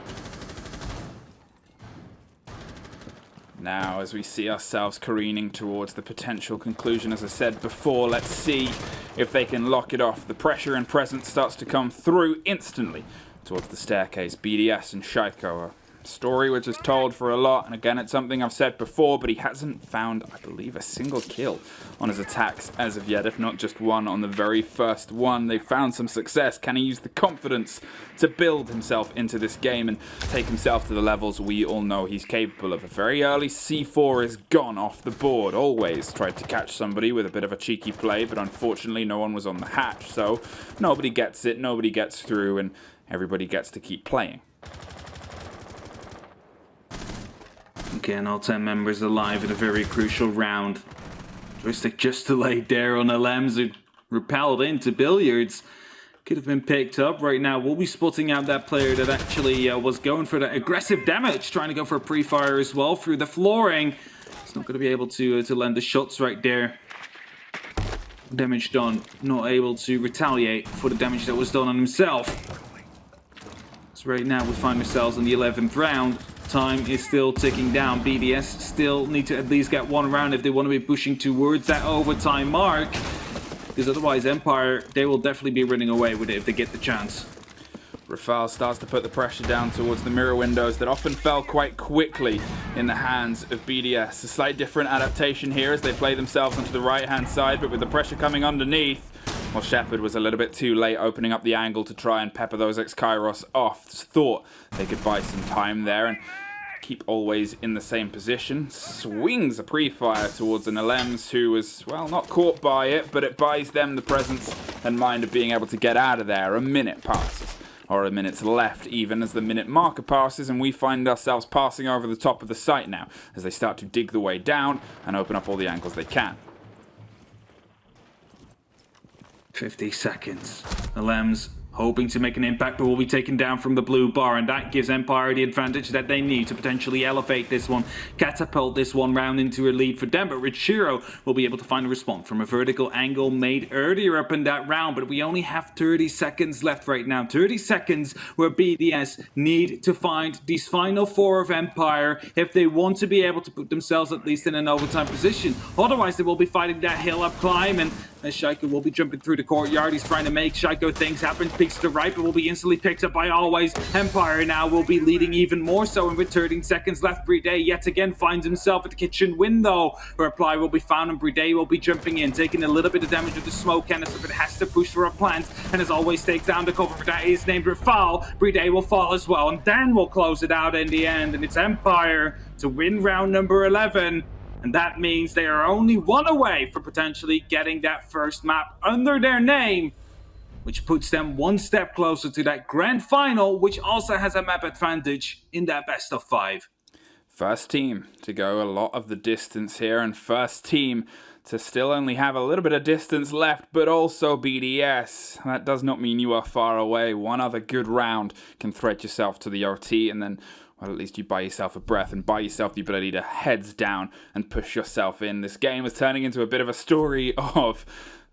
Now, as we see ourselves careening towards the potential conclusion, as I said before, let's see if they can lock it off. The pressure and presence starts to come through instantly towards the staircase. BDS and Shaiko, a story which is told for a lot, and again, it's something I've said before, but he hasn't found, I believe, a single kill on his attacks as of yet, if not just one on the very first one. They found some success. Can he use the confidence to build himself into this game and take himself to the levels we all know he's capable of? A very early C4 is gone off the board. Always tried to catch somebody with a bit of a cheeky play, but unfortunately no one was on the hatch, so nobody gets it, nobody gets through, and everybody gets to keep playing. Again, all 10 members alive in a very crucial round. Joystick just delayed there on LMs who repelled into billiards. Could have been picked up. Right now, we'll be spotting out that player that actually was going for that aggressive damage, trying to go for a pre-fire as well through the flooring. He's not going to be able to land the shots right there. Damage done. Not able to retaliate for the damage that was done on himself. So right now, we find ourselves in the 11th round. Time is still ticking down. BDS still need to at least get 1 round if they want to be pushing towards that overtime mark. Because otherwise, Empire, they will definitely be running away with it if they get the chance. Rafal starts to put the pressure down towards the mirror windows that often fell quite quickly in the hands of BDS. A slight different adaptation here as they play themselves onto the right-hand side, but with the pressure coming underneath, well, Shepard was a little bit too late opening up the angle to try and pepper those ex-Kairos off. Just thought they could buy some time there and keep always in the same position. Swings a pre-fire towards an LMs who was, well, not caught by it, but it buys them the presence and mind of being able to get out of there. A minute passes, or a minute's left even as the minute marker passes, and we find ourselves passing over the top of the site now as they start to dig the way down and open up all the angles they can. 50 seconds. LMs hoping to make an impact, but will be taken down from the blue bar, and that gives Empire the advantage that they need to potentially elevate this one, catapult this one round into a lead for them. But Richiro will be able to find a response from a vertical angle made earlier up in that round, but we only have 30 seconds left right now. 30 seconds where BDS need to find these final 4 of Empire if they want to be able to put themselves at least in an overtime position. Otherwise, they will be fighting that hill up climb, and as Shaiko will be jumping through the courtyard, he's trying to make Shaiko things happen. Peeks to the right, but will be instantly picked up by Always. Empire now will be leading even more so, and with 13 seconds left, Bride yet again finds himself at the kitchen window. A reply will be found, and Bride will be jumping in, taking a little bit of damage with the smoke canister, but has to push for a plant, and as Always takes down the cover for that is named Rafal. Bride will fall as well, and then we'll close it out in the end, and it's Empire to win round number 11. And that means they are only 1 away from potentially getting that first map under their name, which puts them 1 step closer to that grand final, which also has a map advantage in that best of 5. First team to go a lot of the distance here, and first team to still only have a little bit of distance left, but also BDS. That does not mean you are far away. 1 other good round can thread yourself to the OT, and then, well, at least you buy yourself a breath and buy yourself the ability to heads down and push yourself in. This game is turning into a bit of a story of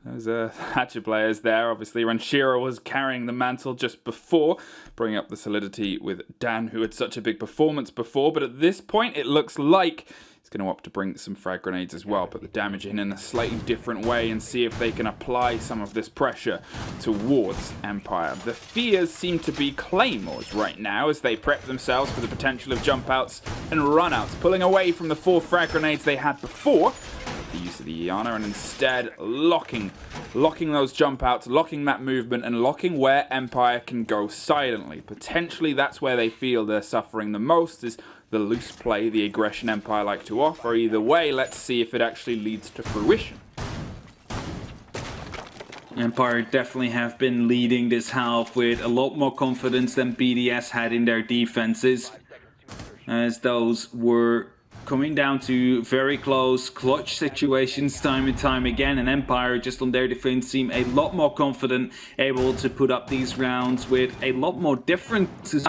those Hatcher players there. Obviously, Ranshiro was carrying the mantle just before, bringing up the solidity with Dan, who had such a big performance before. But at this point, it looks like he's going to opt to bring some frag grenades as well, put the damage in a slightly different way and see if they can apply some of this pressure towards Empire. The fears seem to be Claymores right now as they prep themselves for the potential of jump outs and run outs, pulling away from the 4 frag grenades they had before the use of the Iana, and instead locking those jump outs, locking that movement, and locking where Empire can go silently. Potentially that's where they feel they're suffering the most, is the loose play, the aggression Empire like to offer. Either way, let's see if it actually leads to fruition. Empire definitely have been leading this half with a lot more confidence than BDS had in their defenses, as those were coming down to very close clutch situations time and time again, and Empire just on their defense seem a lot more confident, able to put up these rounds with a lot more differences.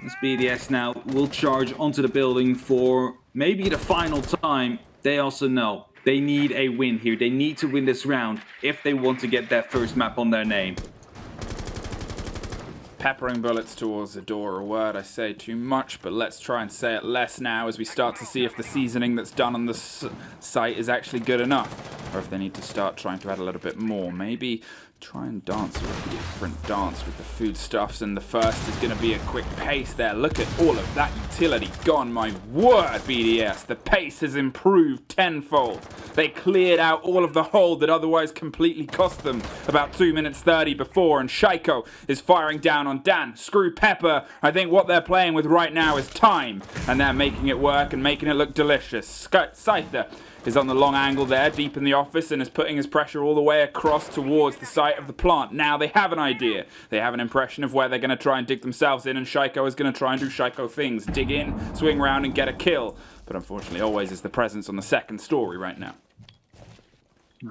As BDS now will charge onto the building for maybe the final time. They also know they need a win here. They need to win this round if they want to get that first map on their name. Peppering bullets towards the door, a word I say too much, but let's try and say it less now as we start to see if the seasoning that's done on the site is actually good enough, or if they need to start trying to add a little bit more. Maybe try and dance a different dance with the foodstuffs, and the first is going to be a quick pace there. Look at all of that utility gone, my word, BDS. The pace has improved tenfold. They cleared out all of the hold that otherwise completely cost them about 2 minutes 30 before, and Shaiko is firing down on Dan. Screw Pepper. I think what they're playing with right now is time, and they're making it work and making it look delicious. Scyther is on the long angle there, deep in the office, and is putting his pressure all the way across towards the site of the plant. Now they have an idea. They have an impression of where they're going to try and dig themselves in, and Shaiko is going to try and do Shaiko things. Dig in, swing round, and get a kill. But unfortunately, always is the presence on the second story right now.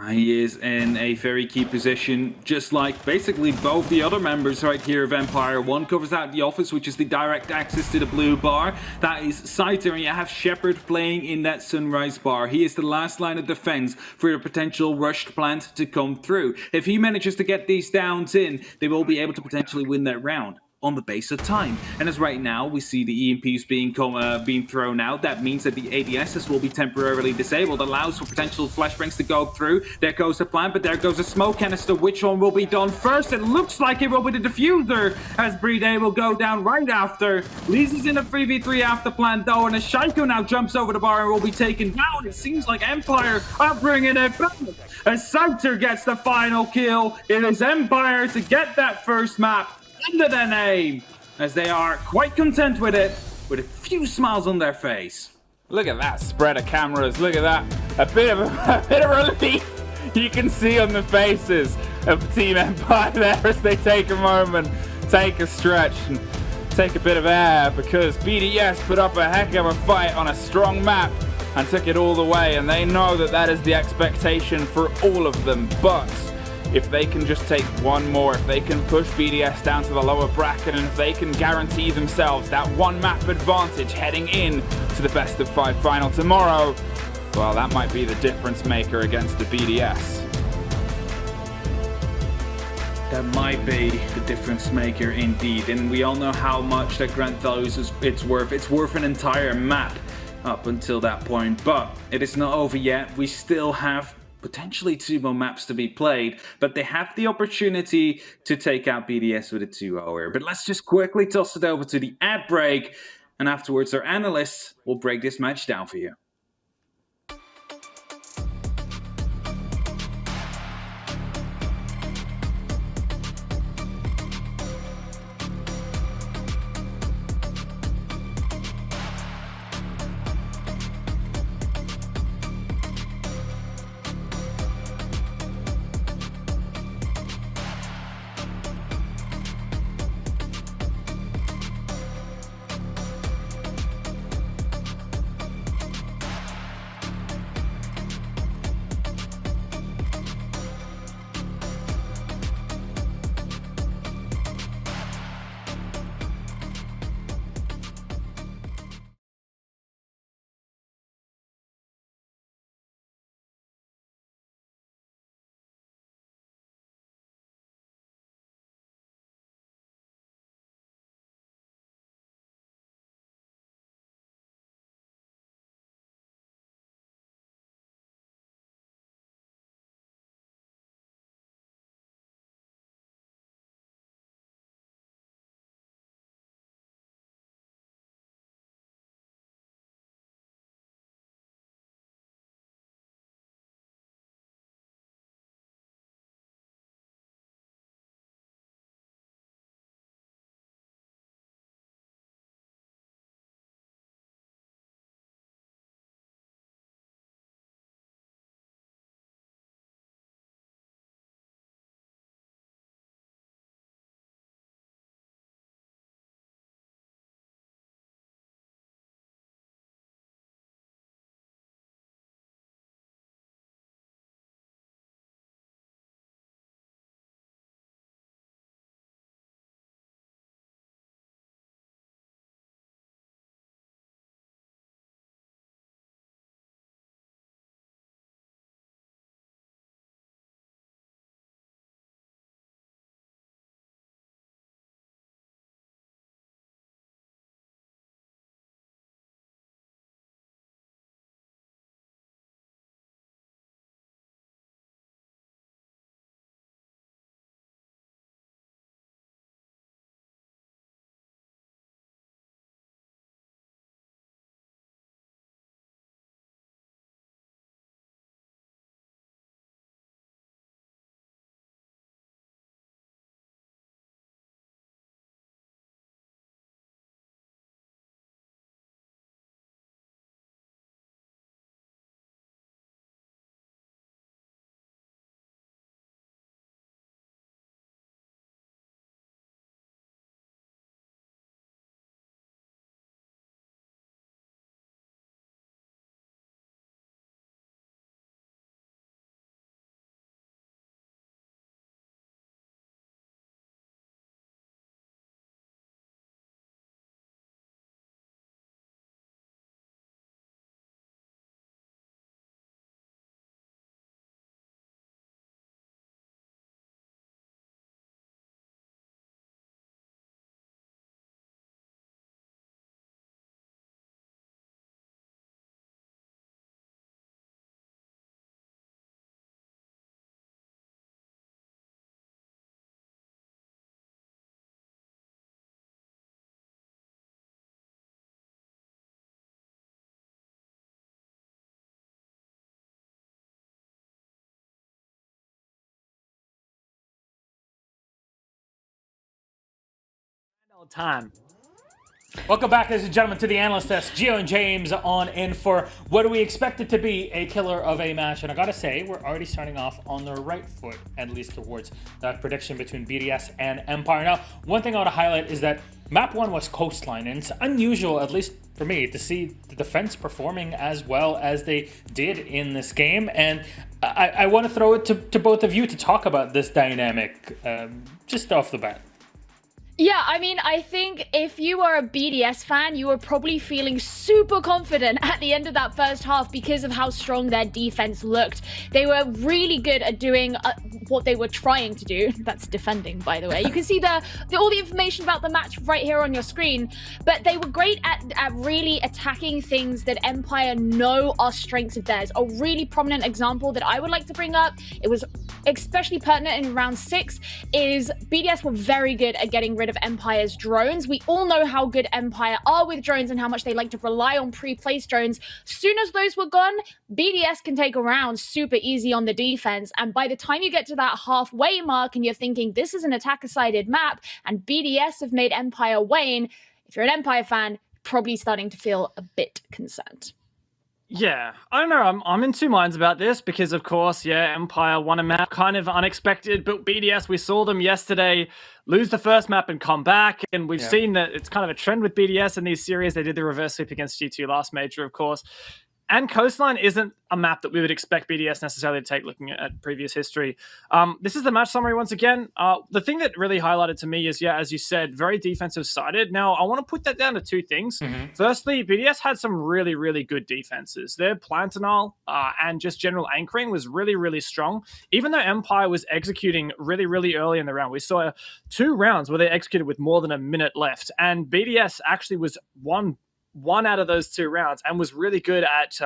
He is in a very key position, just like basically both the other members right here of Empire. One covers out the office, which is the direct access to the blue bar. That is Scyther, and you have Shepard playing in that sunrise bar. He is the last line of defense for a potential rushed plant to come through. If he manages to get these downs in, they will be able to potentially win that round on the base of time. And as right now we see the EMPs being thrown out, that means that the ADSs will be temporarily disabled, allows for potential flashbangs to go through. There goes the plant, but there goes a smoke canister. Which one will be done first? It looks like it will be the diffuser, as Brede will go down right after. Lees is in a 3v3 after plant though, and as Shaiko now jumps over the bar and will be taken down. It seems like Empire are bringing it back, as Scyther gets the final kill. It is Empire to get that first map under their name, as they are quite content with it, with a few smiles on their face. Look at that spread of cameras. Look at that. A bit of relief you can see on the faces of Team Empire there as they take a moment, take a stretch, and take a bit of air, because BDS put up a heck of a fight on a strong map and took it all the way, and they know that that is the expectation for all of them. But if they can just take one more, if they can push BDS down to the lower bracket, and if they can guarantee themselves that one map advantage heading in to the best of 5 final tomorrow, well, that might be the difference maker against the BDS. That might be the difference maker indeed, and we all know how much that Grand Values it's worth. It's worth an entire map up until that point, but it is not over yet. We still have potentially 2 more maps to be played, but they have the opportunity to take out BDS with a 2-0. But let's just quickly toss it over to the ad break, and afterwards our analysts will break this match down for you. Time. Welcome back, ladies and gentlemen, to the Analyst Desk. Gio and James on in for what do we expect it to be a killer of a match. And I gotta say, we're already starting off on the right foot, at least towards that prediction between BDS and Empire. Now, one thing I want to highlight is that map 1 was coastline, and it's unusual, at least for me, to see the defense performing as well as they did in this game. And I want to throw it to both of you to talk about this dynamic just off the bat. Yeah, I mean, I think if you are a BDS fan, you were probably feeling super confident at the end of that first half because of how strong their defense looked. They were really good at doing what they were trying to do. That's defending, by the way. You can see all the information about the match right here on your screen. But they were great at really attacking things that Empire know are strengths of theirs. A really prominent example that I would like to bring up, it was especially pertinent in round 6, is BDS were very good at getting rid of Empire's drones. We all know how good Empire are with drones and how much they like to rely on pre-placed drones. Soon as those were gone, BDS can take a round super easy on the defense. And by the time you get to that halfway mark and you're thinking this is an attacker-sided map and BDS have made Empire wane, if you're an Empire fan, probably starting to feel a bit concerned. Yeah, I don't know. I'm in two minds about this because, of course, yeah, Empire won a map, kind of unexpected, but BDS, we saw them yesterday lose the first map and come back, and we've seen that it's kind of a trend with BDS in these series. They did the reverse sweep against G2 last major, of course. And Coastline isn't a map that we would expect BDS necessarily to take looking at previous history. This is the match summary once again. The thing that really highlighted to me is, yeah, as you said, very defensive sided. Now, I want to put that down to two things. Firstly, BDS had some really, really good defenses. Their Plantanal and just general anchoring was really, really strong. Even though Empire was executing really, really early in the round, we saw 2 rounds where they executed with more than a minute left. And BDS actually was one out of those 2 rounds and was really good at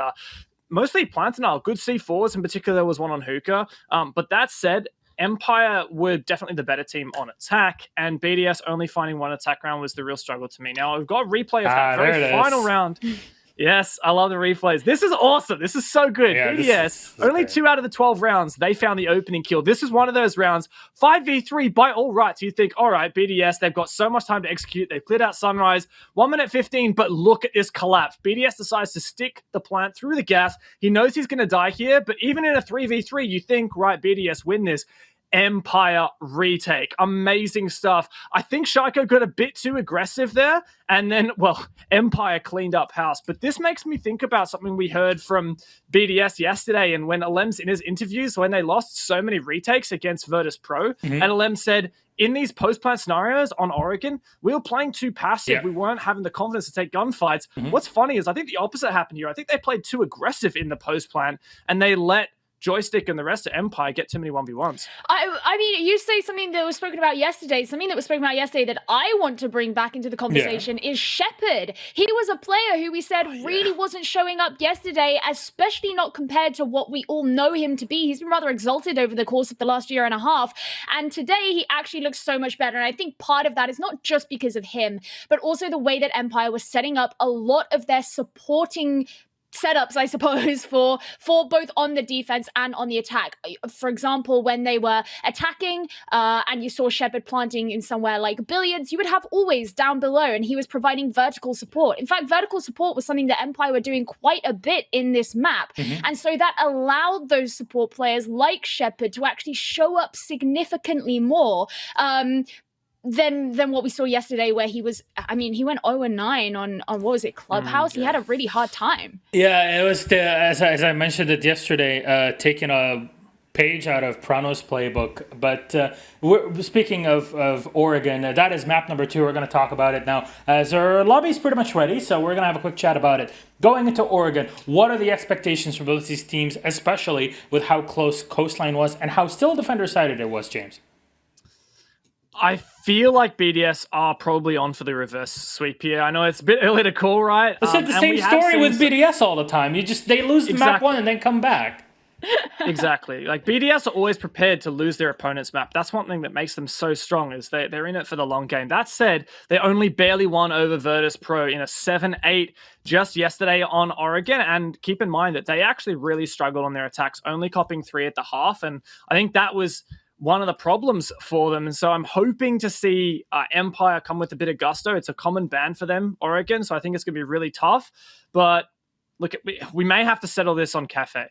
mostly Plantanal. Good C4s in particular. There was one on Hookah. But that said, Empire were definitely the better team on attack, and BDS only finding 1 attack round was the real struggle to me. Now, I've got a replay of that very final round. Yes, I love the replays. This is awesome. This is so good. Yeah, BDS, this is only great. 2 out of the 12 rounds, they found the opening kill. This is one of those rounds, 5v3 by all rights. You think, all right, BDS, they've got so much time to execute. They've cleared out Sunrise, 1 minute 15, but look at this collapse. BDS decides to stick the plant through the gas. He knows he's going to die here, but even in a 3v3, you think, right, BDS win this. Empire retake. Amazing stuff. I think Shaiko got a bit too aggressive there, and then, well, Empire cleaned up house. But this makes me think about something we heard from BDS yesterday, and when Alem's in his interviews, when they lost so many retakes against Virtus Pro, and Alem said, in these post-plant scenarios on Oregon, we were playing too passive. Yeah. We weren't having the confidence to take gunfights. What's funny is I think the opposite happened here. I think they played too aggressive in the post-plant, and they let Joystick and the rest of Empire get too many 1v1s. I mean, you say something that was spoken about yesterday. Something that was spoken about yesterday that I want to bring back into the conversation is Shepard. He was a player who we said really wasn't showing up yesterday, especially not compared to what we all know him to be. He's been rather exalted over the course of the last year and a half. And today he actually looks so much better. And I think part of that is not just because of him, but also the way that Empire was setting up a lot of their supporting setups, I suppose, for both on the defense and on the attack. For example, when they were attacking and you saw Shepard planting in somewhere like Billiards, you would have always down below, and he was providing vertical support. In fact, vertical support was something that Empire were doing quite a bit in this map. And so that allowed those support players like Shepard to actually show up significantly more. Than what we saw yesterday, where he was, I mean, he went 0-9 on what was it, Clubhouse? He had a really hard time. Yeah, it was, as I mentioned it yesterday, taking a page out of Prano's playbook. But we're speaking of Oregon, that is map number 2. We're going to talk about it now, as our lobby's pretty much ready, so we're going to have a quick chat about it. Going into Oregon, what are the expectations for both these teams, especially with how close Coastline was and how still defender-sided it was, James? I feel like BDS are probably on for the reverse sweep here. I know it's a bit early to call, right? It's the same story with BDS all the time. They lose map 1 and then come back. Exactly. Like, BDS are always prepared to lose their opponent's map. That's one thing that makes them so strong, is they're in it for the long game. That said, they only barely won over Virtus Pro in a 7-8 just yesterday on Oregon. And keep in mind that they actually really struggled on their attacks, only copying 3 at the half. And I think that was one of the problems for them. And so I'm hoping to see Empire come with a bit of gusto. It's a common ban for them, Oregon, so I think it's going to be really tough. But look, we may have to settle this on Cafe.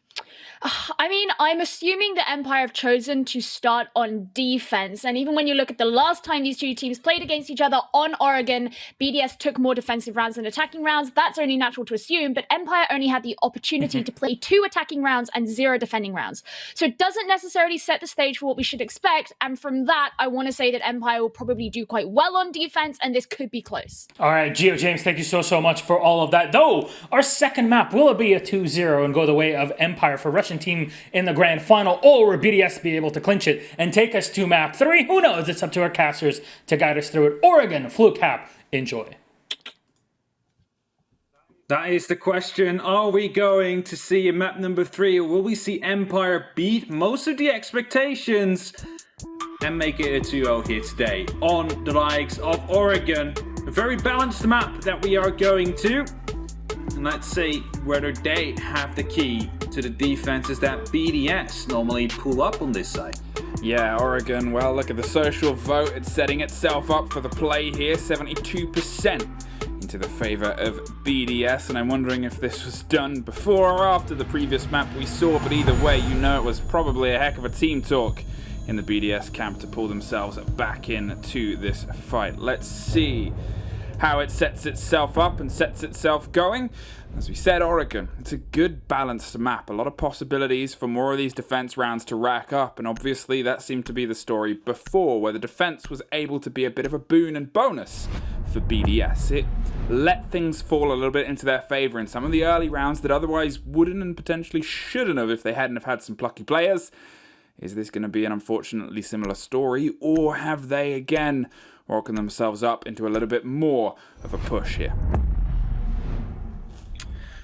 I mean, I'm assuming the Empire have chosen to start on defense. And even when you look at the last time these two teams played against each other on Oregon, BDS took more defensive rounds than attacking rounds. That's only natural to assume, but Empire only had the opportunity to play 2 attacking rounds and 0 defending rounds. So it doesn't necessarily set the stage for what we should expect. And from that, I want to say that Empire will probably do quite well on defense, and this could be close. All right, Gio James, thank you so much for all of that. Though, our second map, will it be a 2-0 and go the way of Empire for Russian team in the grand final, or will BDS be able to clinch it and take us to map 3? Who knows? It's up to our casters to guide us through it. Oregon, Fluke Cap, enjoy. That is the question. Are we going to see a map number 3, or will we see Empire beat most of the expectations and make it a 2-0 here today on the likes of Oregon? A very balanced map that we are going to. And let's see whether they have the key to the defenses that BDS normally pull up on this side. Yeah, Oregon, well, look at the social vote. It's setting itself up for the play here. 72% into the favor of BDS. And I'm wondering if this was done before or after the previous map we saw. But either way, you know it was probably a heck of a team talk in the BDS camp to pull themselves back into this fight. Let's see how it sets itself up and sets itself going. As we said, Oregon, it's a good balanced map. A lot of possibilities for more of these defense rounds to rack up, and obviously that seemed to be the story before, where the defense was able to be a bit of a boon and bonus for BDS. It let things fall a little bit into their favor in some of the early rounds that otherwise wouldn't and potentially shouldn't have if they hadn't have had some plucky players. Is this going to be an unfortunately similar story, or have they again working themselves up into a little bit more of a push here?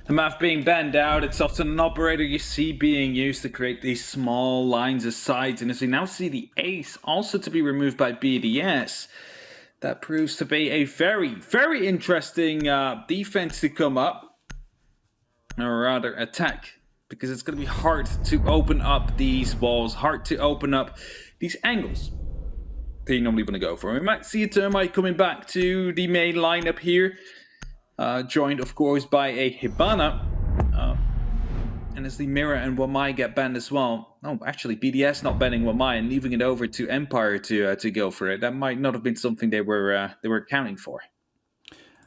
The map being banned out, it's often an operator you see being used to create these small lines of sight. And as we now see the ace also to be removed by BDS, that proves to be a very, very interesting defense to come up. Or rather, attack. Because it's going to be hard to open up these walls, hard to open up these angles that you normally want to go for. We might see a Termite coming back to the main lineup here, joined of course by a Hibana, and as the Mirror and Wamai get banned as well. Oh, actually BDS not banning Wamai and leaving it over to Empire to go for it. That might not have been something they were accounting for.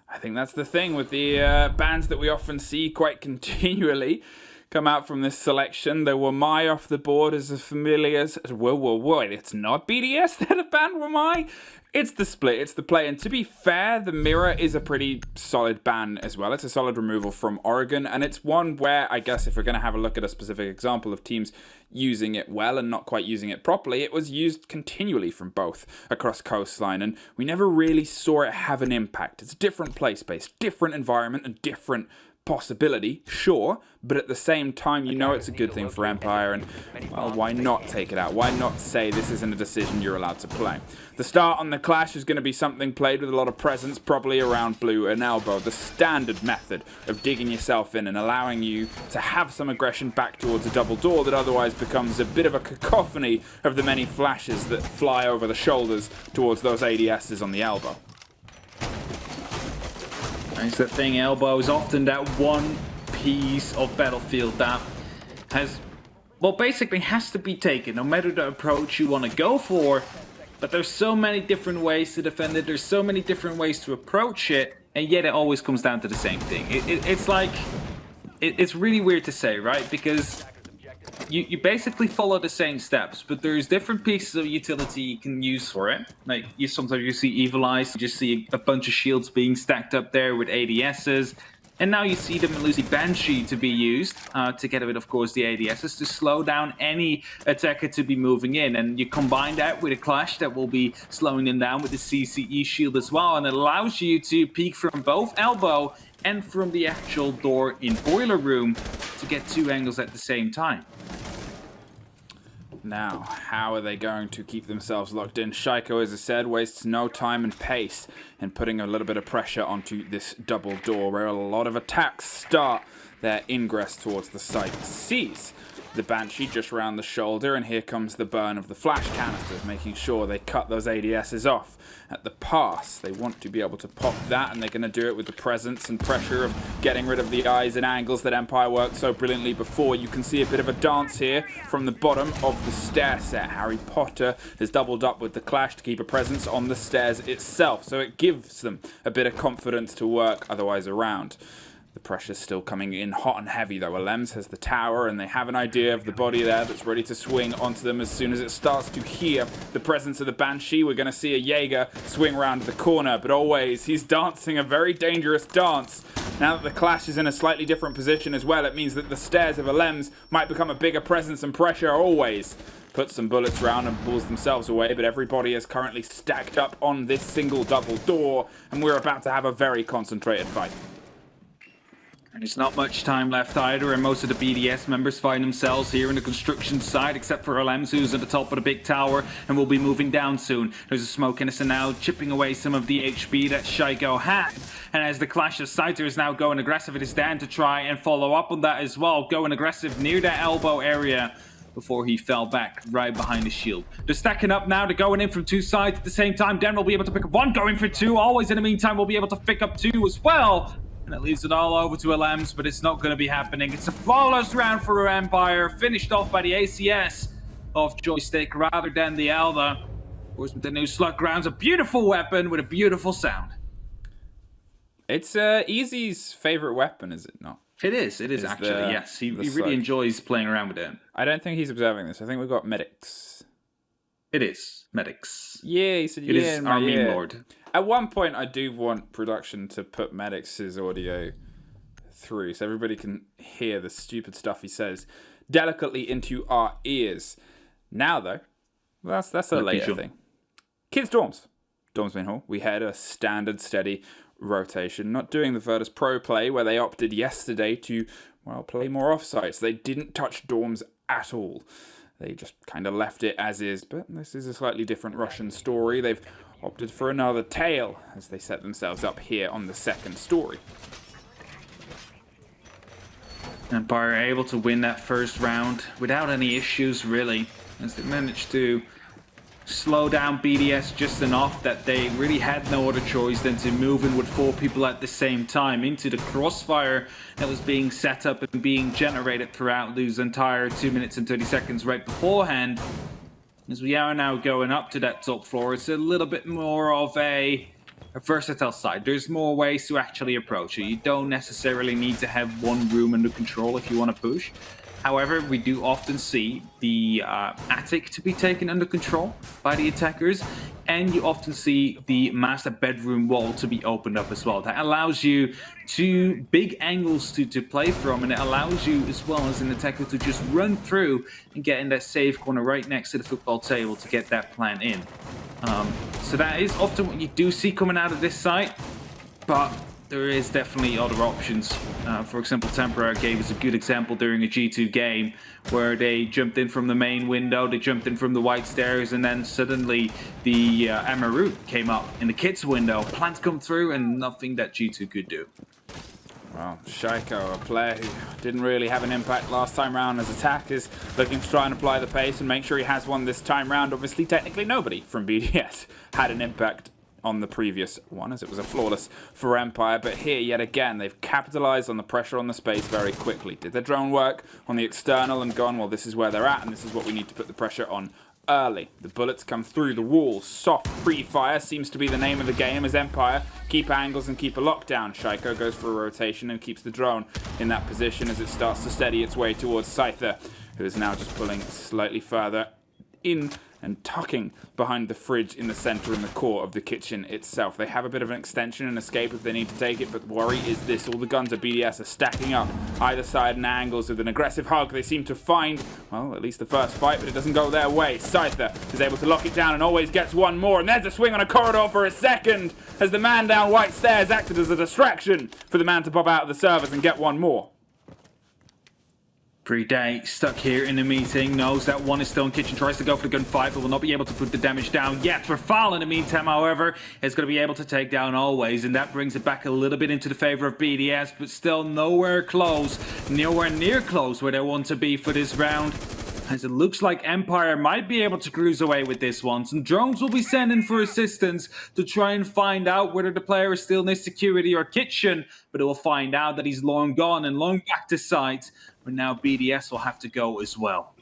I think that's the thing with the bans that we often see quite continually come out from this selection. The Wamai off the board is as familiar as... Whoa, it's not BDS that have banned Wamai? It's the split, it's the play. And to be fair, the Mirror is a pretty solid ban as well. It's a solid removal from Oregon, and it's one where, I guess, if we're going to have a look at a specific example of teams using it well and not quite using it properly, it was used continually from both across Coastline, and we never really saw it have an impact. It's a different play space, different environment, and different possibility, sure, but at the same time, you know it's a good thing for Empire, and, well, why not take it out? Why not say this isn't a decision you're allowed to play? The start on the clash is going to be something played with a lot of presence, probably around blue and elbow, the standard method of digging yourself in and allowing you to have some aggression back towards a double door that otherwise becomes a bit of a cacophony of the many flashes that fly over the shoulders towards those ADSs on the elbow. That's the thing, elbow is often that one piece of battlefield that has, well, basically has to be taken, no matter the approach you want to go for. But there's so many different ways to defend it, there's so many different ways to approach it, and yet it always comes down to the same thing. It's like, it's really weird to say, right? Because you basically follow the same steps, but there's different pieces of utility you can use for it. Like, sometimes you see Evil Eyes, you just see a bunch of shields being stacked up there with ADSs. And now you see the Melusi Banshee to be used, together with, of course, the ADSs, to slow down any attacker to be moving in. And you combine that with a Clash that will be slowing them down with the CCE shield as well. And it allows you to peek from both elbow and from the actual door in Boiler Room to get two angles at the same time. Now, how are they going to keep themselves locked in? Shaiko, as I said, wastes no time and pace in putting a little bit of pressure onto this double door where a lot of attacks start their ingress towards the site. Sees the Banshee just around the shoulder, and here comes the burn of the flash canisters, making sure they cut those ADSs off at the pass. They want to be able to pop that, and they're going to do it with the presence and pressure of getting rid of the eyes and angles that Empire worked so brilliantly before. You can see a bit of a dance here from the bottom of the stair set. Harry Potter has doubled up with the Clash to keep a presence on the stairs itself, so it gives them a bit of confidence to work otherwise around. The pressure's still coming in hot and heavy though. Alems has the tower, and they have an idea of the body there that's ready to swing onto them as soon as it starts to hear the presence of the Banshee. We're going to see a Jaeger swing around the corner, but always he's dancing a very dangerous dance. Now that the Clash is in a slightly different position as well, it means that the stairs of Alems might become a bigger presence and pressure. Always put some bullets round and pulls themselves away, but everybody is currently stacked up on this single double door, and we're about to have a very concentrated fight. And there's not much time left either, and most of the BDS members find themselves here in the construction side, except for Alems, who's at the top of the big tower and will be moving down soon. There's a smoke innocent now, chipping away some of the HP that Shaiko had. And as the Clash of Scyther is now going aggressive, it is Dan to try and follow up on that as well, going aggressive near that elbow area before he fell back right behind the shield. They're stacking up now. They're going in from two sides at the same time. Dan will be able to pick up one, going for two. Always in the meantime will be able to pick up two as well. And it leaves it all over to Alems, but it's not going to be happening. It's a flawless round for Empire, finished off by the ACS of Joystick rather than the Alda. Of course, with the new Slug Grounds, a beautiful weapon with a beautiful sound. It's Easy's favorite weapon, is it not? It is actually, yes. He really enjoys playing around with it. I don't think he's observing this. I think we've got medics. It is. Medics. Yeah, he said, It is our meme lord. At one point, I do want production to put Medics' audio through so everybody can hear the stupid stuff he says delicately into our ears. Now, though, that's a later thing. Kids' dorms. Dorms main hall. We had a standard, steady rotation. Not doing the Virtus Pro play where they opted yesterday to, well, play more offsites. They didn't touch dorms at all. They just kind of left it as is, but this is a slightly different Russian story. They've opted for another tale as they set themselves up here on the second story. Empire are able to win that first round without any issues, really, as they managed to slow down BDS just enough that they really had no other choice than to move in with 4 people at the same time into the crossfire that was being set up and being generated throughout those entire 2 minutes and 30 seconds right beforehand. As we are now going up to that top floor, it's a little bit more of a versatile side. There's more ways to actually approach it. You don't necessarily need to have one room under control if you want to push. However, we do often see the attic to be taken under control by the attackers, and you often see the master bedroom wall to be opened up as well. That allows you 2 big angles to play from, and it allows you as well as an attacker to just run through and get in that safe corner right next to the football table to get that plan in. So that is often what you do see coming out of this site, but there is definitely other options. For example, Tempera gave us a good example during a G2 game where they jumped in from the main window, they jumped in from the white stairs, and then suddenly the Amaru came up in the kids' window. Plants come through, and nothing that G2 could do. Well, Shaiko, a player who didn't really have an impact last time round as attack, is looking to try and apply the pace and make sure he has one this time round. Obviously, technically nobody from BDS had an impact on the previous one, as it was a flawless for Empire, but here yet again they've capitalized on the pressure on the space very quickly. Did their drone work on the external and gone, well, this is where they're at and this is what we need to put the pressure on early. The bullets come through the wall. Soft pre-fire seems to be the name of the game as Empire keep angles and keep a lockdown. Shaiko goes for a rotation and keeps the drone in that position as it starts to steady its way towards Scyther, who is now just pulling slightly further in and tucking behind the fridge in the center and the core of the kitchen itself. They have a bit of an extension and escape if they need to take it, but the worry is this. All the guns of BDS are stacking up either side and angles with an aggressive hug. They seem to find, well, at least the first fight, but it doesn't go their way. Scyther is able to lock it down and always gets one more, and there's a swing on a corridor for a second as the man down white stairs acted as a distraction for the man to pop out of the servers and get one more. Pre-Day stuck here in the meeting, knows that one is still in kitchen, tries to go for the gunfight, but will not be able to put the damage down yet. Rafal in the meantime, however, is going to be able to take down Always, and that brings it back a little bit into the favor of BDS, but still nowhere near close where they want to be for this round. As it looks like Empire might be able to cruise away with this one. Some drones will be sent in for assistance to try and find out whether the player is still in his security or kitchen, but it will find out that he's long gone and long back to site. But now BDS will have to go as well.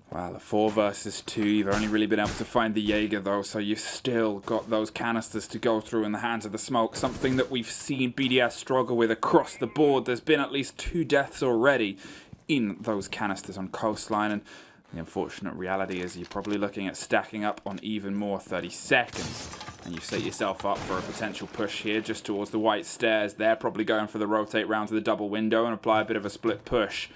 Well, a 4 versus 2, you've only really been able to find the Jaeger though, so you've still got those canisters to go through in the hands of the smoke, something that we've seen BDS struggle with across the board. There's been at least 2 deaths already in those canisters on coastline, and the unfortunate reality is you're probably looking at stacking up on even more 30 seconds, and you set yourself up for a potential push here just towards the white stairs. They're probably going for the rotate round to the double window and apply a bit of a split push.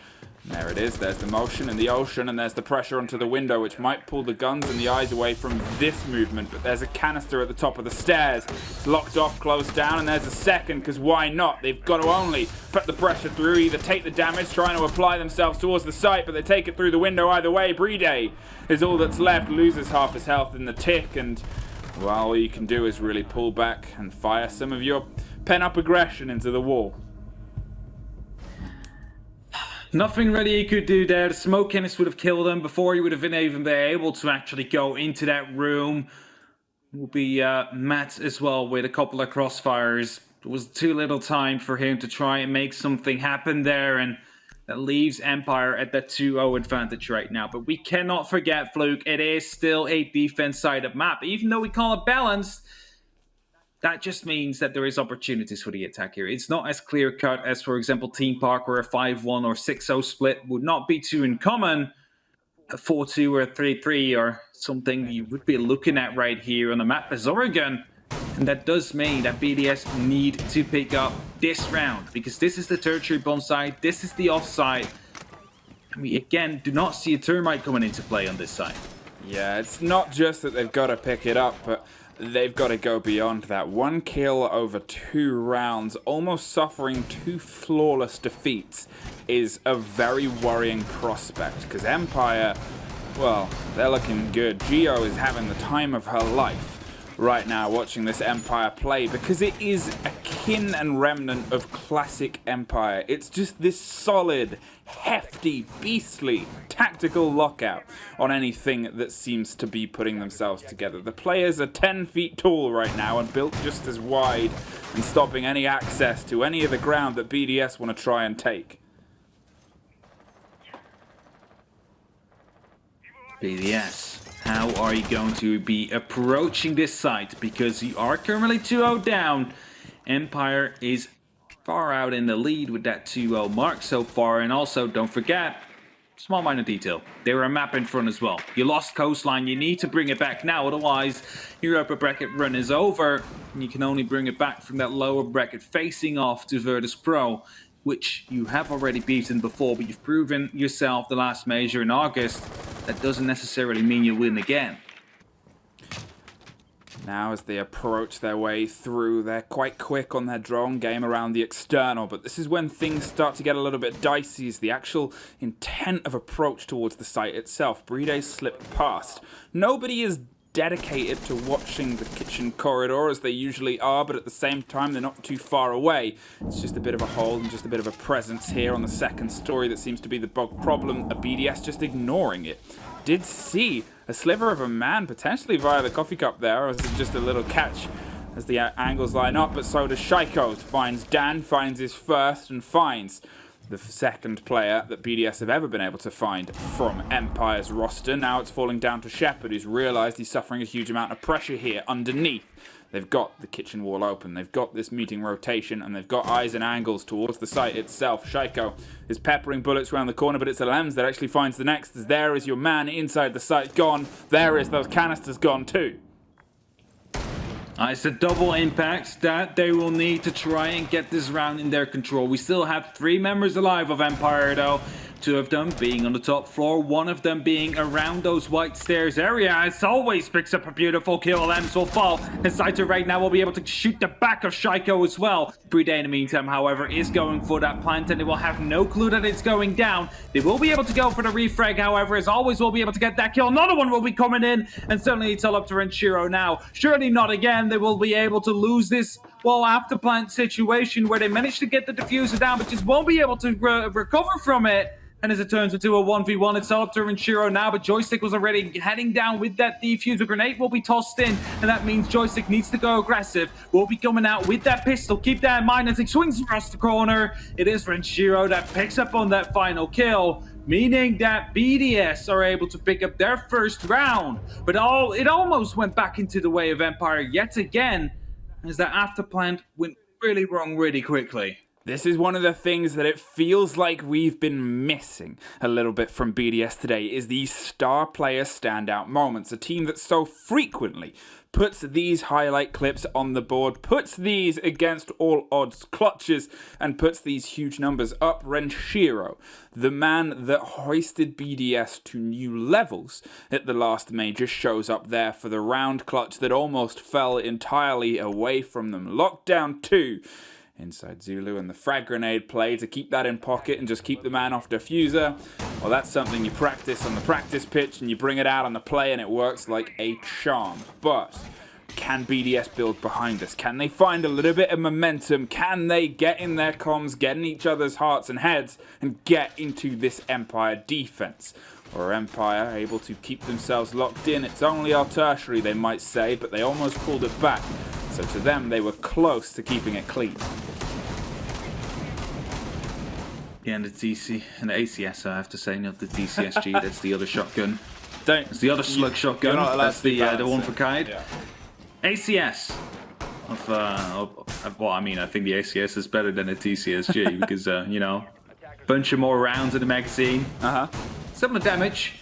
And there it is, there's the motion in the ocean, and there's the pressure onto the window, which might pull the guns and the eyes away from this movement. But there's a canister at the top of the stairs. It's locked off, closed down, and there's a second, because why not? They've got to only put the pressure through, either take the damage, trying to apply themselves towards the site, but they take it through the window either way. Brede is all that's left, loses half his health in the tick, and well, all you can do is really pull back and fire some of your pent-up aggression into the wall. Nothing really he could do there. The smoke canister would have killed him before he would have even been able to actually go into that room. It will be Matt as well with a couple of crossfires. It was too little time for him to try and make something happen there, and that leaves Empire at that 2-0 advantage right now. But we cannot forget, Fluke, it is still a defense-sided map. Even though we call it balanced, that just means that there is opportunities for the attack here. It's not as clear-cut as, for example, Team Park, where a 5-1 or 6-0 split would not be too uncommon. A 4-2 or a 3-3 or something you would be looking at right here on the map as Oregon. And that does mean that BDS need to pick up this round, because this is the tertiary bomb side, this is the offside. And we, again, do not see a termite coming into play on this side. Yeah, it's not just that they've got to pick it up, but they've got to go beyond that. 1 kill over 2 rounds, almost suffering 2 flawless defeats, is a very worrying prospect, because Empire, well, they're looking good. Geo is having the time of her life right now watching this Empire play, because it is a kin and remnant of classic Empire. It's just this solid, hefty, beastly tactical lockout on anything that seems to be putting themselves together. The players are 10 feet tall right now and built just as wide, and stopping any access to any of the ground that BDS want to try and take. BDS, how are you going to be approaching this site? Because you are currently 2-0 down. Empire is far out in the lead with that 2-0 mark so far. And also, don't forget, small minor detail, there were a map in front as well. You lost coastline, you need to bring it back now, otherwise your upper bracket run is over. And you can only bring it back from that lower bracket facing off to Virtus Pro, which you have already beaten before, but you've proven yourself the last major in August. That doesn't necessarily mean you'll win again. Now as they approach their way through, they're quite quick on their drone game around the external, but this is when things start to get a little bit dicey, as the actual intent of approach towards the site itself. Brede slipped past. Nobody is dedicated to watching the kitchen corridor as they usually are, but at the same time they're not too far away. It's just a bit of a hole and just a bit of a presence here on the second story that seems to be the bug problem. A BDS just ignoring it. Did see a sliver of a man potentially via the coffee cup there, or is it just a little catch as the angles line up? But so does Shaiko. Finds Dan, finds his first, and finds the second player that BDS have ever been able to find from Empire's roster. Now it's falling down to Shepard, who's realised he's suffering a huge amount of pressure here underneath. They've got the kitchen wall open, they've got this meeting rotation, and they've got eyes and angles towards the site itself. Shaiko is peppering bullets around the corner, but it's Alems that actually finds the next, as there is your man inside the site gone. There is those canisters gone too. It's a double impact that they will need to try and get this round in their control. We still have 3 members alive of Empire though. 2 of them being on the top floor, 1 of them being around those white stairs area. As always, picks up a beautiful kill. Lems will fall. And Saito right now will be able to shoot the back of Shaiko as well. Bride in the meantime, however, is going for that plant, and they will have no clue that it's going down. They will be able to go for the refrag, however, as always will be able to get that kill. Another one will be coming in, and suddenly it's all up to Renshiro now. Surely not again. They will be able to lose this, well, after plant situation where they managed to get the diffuser down, but just won't be able to recover from it. And as it turns into a 1v1, it's all up to Renshiro now, but Joystick was already heading down with that defuser. Grenade will be tossed in, and that means Joystick needs to go aggressive. Will be coming out with that pistol. Keep that in mind as he swings across the corner. It is Renshiro that picks up on that final kill, meaning that BDS are able to pick up their first round. But it almost went back into the way of Empire yet again, as that after plant went really wrong really quickly. This is one of the things that it feels like we've been missing a little bit from BDS today, is these star player standout moments. A team that so frequently puts these highlight clips on the board, puts these against all odds clutches, and puts these huge numbers up. Renshiro, the man that hoisted BDS to new levels at the last major, shows up there for the round clutch that almost fell entirely away from them. Lockdown 2. Inside Zulu, and the frag grenade play to keep that in pocket and just keep the man off diffuser. Well, that's something you practice on the practice pitch and you bring it out on the play and it works like a charm. But can BDS build behind this? Can they find a little bit of momentum? Can they get in their comms, get in each other's hearts and heads, and get into this Empire defense? Or Empire able to keep themselves locked in? It's only our tertiary, they might say, but they almost pulled it back. So to them, they were close to keeping it clean. Yeah, and the TC and the ACS, I have to say, not the TCSG. That's the other shotgun. That's the other slug shotgun. That's the one for Kaid. Yeah. ACS. Well, I mean, I think the ACS is better than the TCSG because you know, bunch of more rounds in the magazine. Similar damage.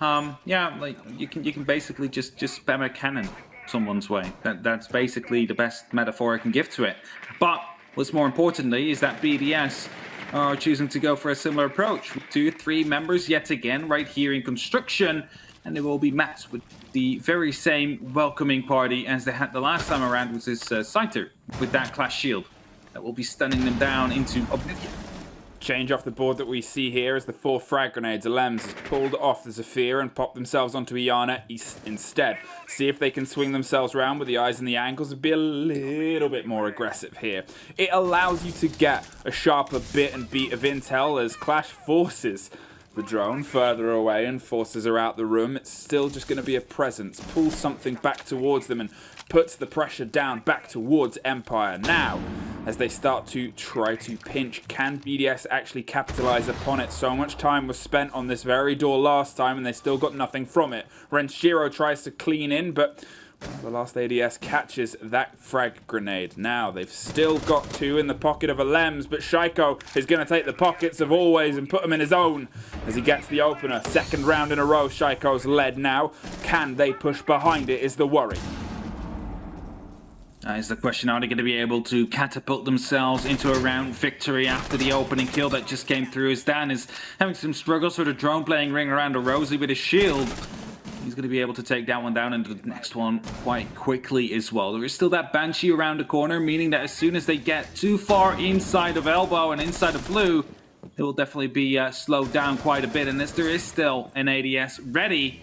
Yeah, like you can basically just spam a cannon someone's way. That's basically the best metaphor I can give to it. But what's more importantly is that BDS are choosing to go for a similar approach. 2-3 members yet again right here in construction, and they will be met with the very same welcoming party as they had the last time around, with this Scyther with that class shield that will be stunning them down into oblivion. Change off the board that we see here as the 4 frag grenades. Lems has pulled off the Zafir and popped themselves onto Iana instead. See if they can swing themselves around with the eyes and the angles and be a little bit more aggressive here. It allows you to get a sharper bit and beat of intel as Clash forces the drone further away and forces her out the room. It's still just going to be a presence. Pulls something back towards them and puts the pressure down back towards Empire. Now, as they start to try to pinch, can BDS actually capitalize upon it? So much time was spent on this very door last time and they still got nothing from it. Renshiro tries to clean in, but the last ADS catches that frag grenade. Now, they've still got 2 in the pocket of a Lems, but Shaiko is going to take the pockets of always and put them in his own as he gets the opener. Second round in a row, Shaiko's led now. Can they push behind it is the worry. Is the question, are they going to be able to catapult themselves into a round victory after the opening kill that just came through, as Dan is having some struggles with the drone playing ring around a Rosie with his shield. He's going to be able to take that one down into the next one quite quickly as well. There is still that Banshee around the corner, meaning that as soon as they get too far inside of Elbow and inside of Blue, it will definitely be slowed down quite a bit. And as there is still an ADS ready,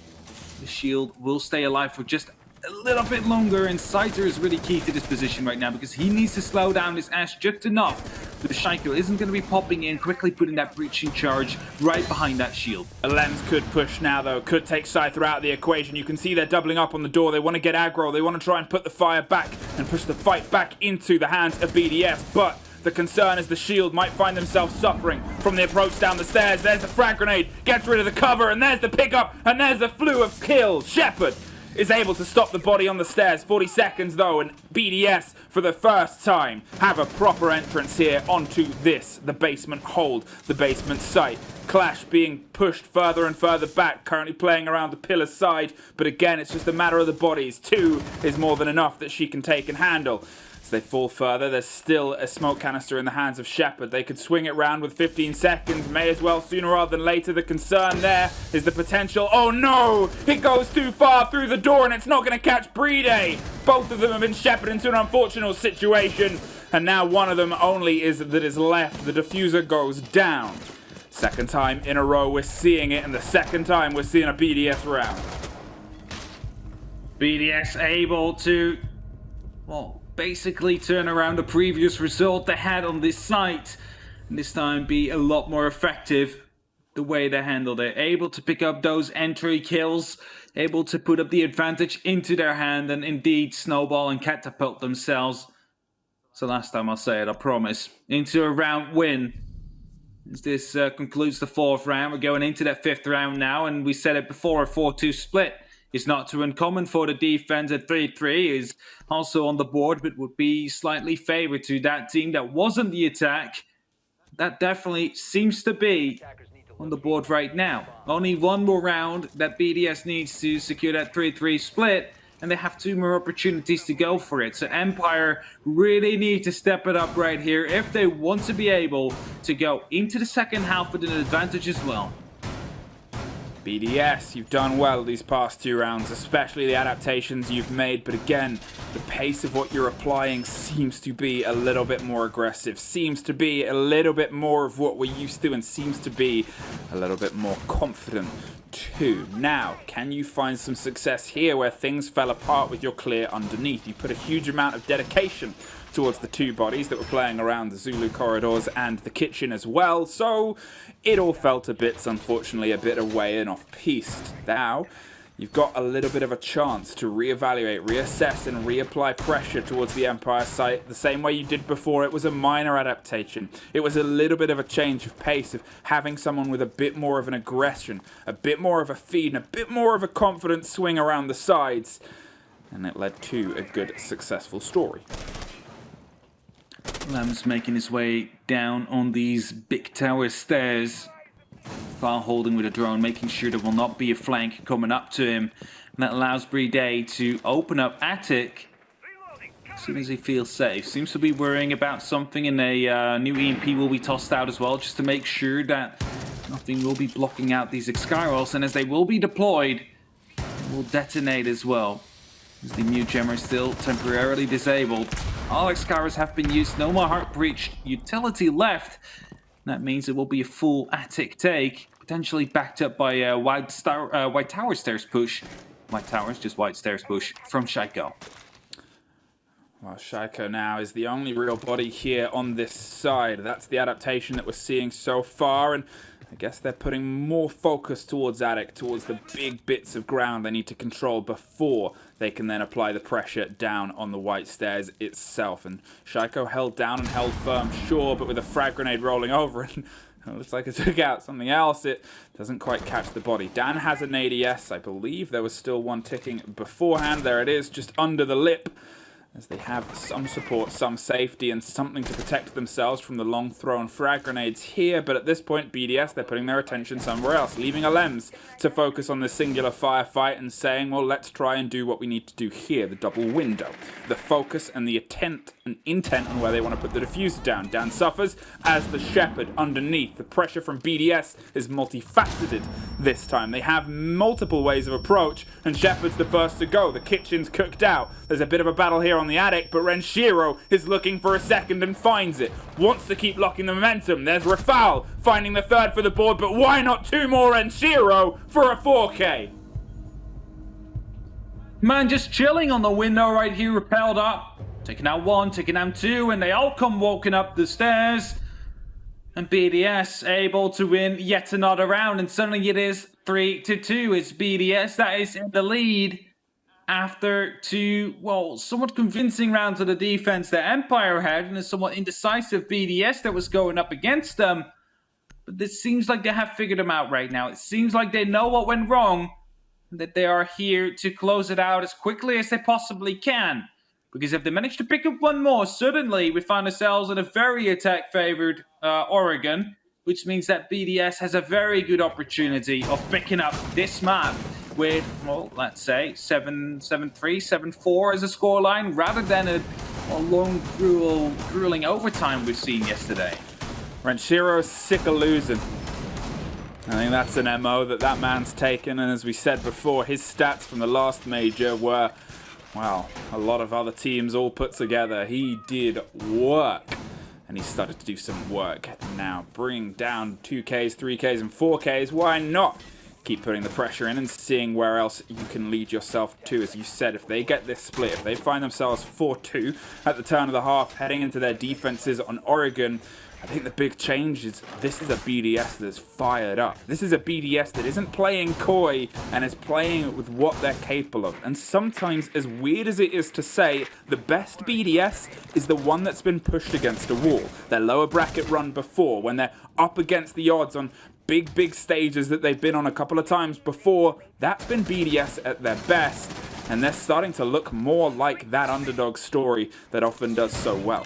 the shield will stay alive for just a little bit longer, and Scyther is really key to this position right now because he needs to slow down his Ash just enough. But the Shaiko isn't going to be popping in, quickly putting that breaching charge right behind that shield. Lems could push now though, could take Scyther out of the equation. You can see they're doubling up on the door. They want to get aggro, they want to try and put the fire back and push the fight back into the hands of BDS, but the concern is the shield might find themselves suffering from the approach down the stairs. There's the frag grenade, gets rid of the cover, and there's the pickup, and there's the flu of kills. Shepard is able to stop the body on the stairs. 40 seconds though, and BDS for the first time have a proper entrance here onto this, the basement hold, the basement site. Clash being pushed further and further back, currently playing around the pillar's side, but again, it's just a matter of the bodies. 2 is more than enough that she can take and handle. As they fall further, there's still a smoke canister in the hands of Shepard. They could swing it round with 15 seconds, may as well sooner rather than later. The concern there is the potential. Oh no! It goes too far through the door and it's not going to catch Brede. Both of them have been shepherded into an unfortunate situation, and now one of them only is left. The diffuser goes down. Second time in a row we're seeing it, and the second time we're seeing a BDS round. BDS able to, well, basically turn around the previous result they had on this site, and this time be a lot more effective the way they handled it. Able to pick up those entry kills, able to put up the advantage into their hand and indeed snowball and catapult themselves. So last time I'll say it, I promise, into a round win. As this concludes the 4th round, we're going into that 5th round now, and we said it before, a 4-2 split is not too uncommon for the defense. At 3-3 is also on the board, but would be slightly favored to that team that wasn't the attack. That definitely seems to be on the board right now. Only one more round that BDS needs to secure that 3-3 split, and they have 2 more opportunities to go for it. So Empire really need to step it up right here if they want to be able to go into the second half with an advantage as well. BDS, you've done well these past 2 rounds, especially the adaptations you've made, but again, the pace of what you're applying seems to be a little bit more aggressive, seems to be a little bit more of what we're used to, and seems to be a little bit more confident too. Now, can you find some success here where things fell apart with your clear underneath? You put a huge amount of dedication towards the 2 bodies that were playing around the Zulu corridors and the kitchen as well, so it all fell to bits, unfortunately, a bit away and off-piste. Now, you've got a little bit of a chance to reevaluate, reassess, and reapply pressure towards the Empire site the same way you did before. It was a minor adaptation. It was a little bit of a change of pace, of having someone with a bit more of an aggression, a bit more of a feed, and a bit more of a confident swing around the sides, and it led to a good, successful story. Lamb's making his way down on these big tower stairs, while holding with a drone, making sure there will not be a flank coming up to him. And that allows Brede to open up attic as soon as he feels safe. Seems to be worrying about something, and a new EMP will be tossed out as well, just to make sure that nothing will be blocking out these Excyrals. And as they will be deployed, will detonate as well. As the mute jammer is still temporarily disabled. All Excyrals have been used, no more Heart Breach utility left. That means it will be a full attic take, potentially backed up by a White Tower Stairs push. White Towers, just White Stairs push from Shaiko. Well, Shaiko now is the only real body here on this side. That's the adaptation that we're seeing so far, and I guess they're putting more focus towards attic, towards the big bits of ground they need to control before they can then apply the pressure down on the White Stairs itself. And Shaiko held down and held firm, sure, but with a frag grenade rolling over it, it looks like it took out something else. It doesn't quite catch the body. Dan has an ADS. I believe there was still one ticking beforehand. There it is, just under the lip, as they have some support, some safety, and something to protect themselves from the long-thrown frag grenades here. But at this point, BDS, they're putting their attention somewhere else, leaving Alems to focus on this singular firefight and saying, well, let's try and do what we need to do here, the double window. The focus and the intent on where they want to put the diffuser down. Dan suffers as the Shepherd underneath. The pressure from BDS is multifaceted this time. They have multiple ways of approach, and Shepherd's the first to go. The kitchen's cooked out. There's a bit of a battle here on the attic, but Renshiro is looking for a second and finds it. Wants to keep locking the momentum. There's Rafal finding the 3rd for the board, but why not 2 more Renshiro for a 4K? Man just chilling on the window right here, repelled up. Taking out 1, taking out 2, and they all come walking up the stairs. And BDS able to win yet another round, and suddenly it is 3-2. It's BDS that is in the lead after 2, well, somewhat convincing rounds of the defense that Empire had, and a somewhat indecisive BDS that was going up against them. But it seems like they have figured them out right now. It seems like they know what went wrong, and that they are here to close it out as quickly as they possibly can. Because if they manage to pick up one more, suddenly we find ourselves in a very attack-favored Oregon. which means that BDS has a very good opportunity of picking up this map with, well, let's say 7-3, 7-4 as a scoreline, rather than a long, grueling overtime we've seen yesterday. Renshiro's sick of losing. I think that's an MO that man's taken, and as we said before, his stats from the last major were, well, a lot of other teams all put together. He did work, and he started to do some work. Now, bring down 2Ks, 3Ks, and 4Ks. Why not? Keep putting the pressure in and seeing where else you can lead yourself to. As you said, if they get this split, if they find themselves 4-2 at the turn of the half, heading into their defenses on Oregon, I think the big change is this is a BDS that's fired up. This is a BDS that isn't playing coy and is playing with what they're capable of. And sometimes, as weird as it is to say, the best BDS is the one that's been pushed against a wall. Their lower bracket run before, when they're up against the odds on big stages that they've been on a couple of times before, that's been BDS at their best. And they're starting to look more like that underdog story that often does so well.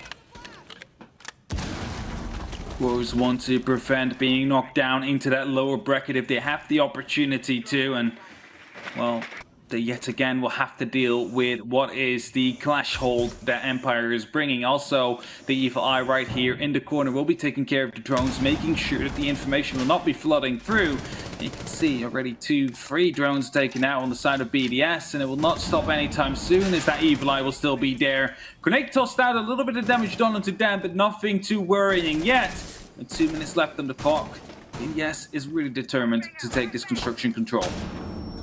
Wolves want to prevent being knocked down into that lower bracket if they have the opportunity to, and, well, they yet again will have to deal with what is the clash hold that Empire is bringing. Also, the Evil Eye right here in the corner will be taking care of the drones, making sure that the information will not be flooding through. You can see already 2-3 drones taken out on the side of BDS, and it will not stop anytime soon as that Evil Eye will still be there. Grenade tossed out, a little bit of damage done onto Dan, but nothing too worrying yet. With 2 minutes left on the clock, BDS is really determined to take this construction control.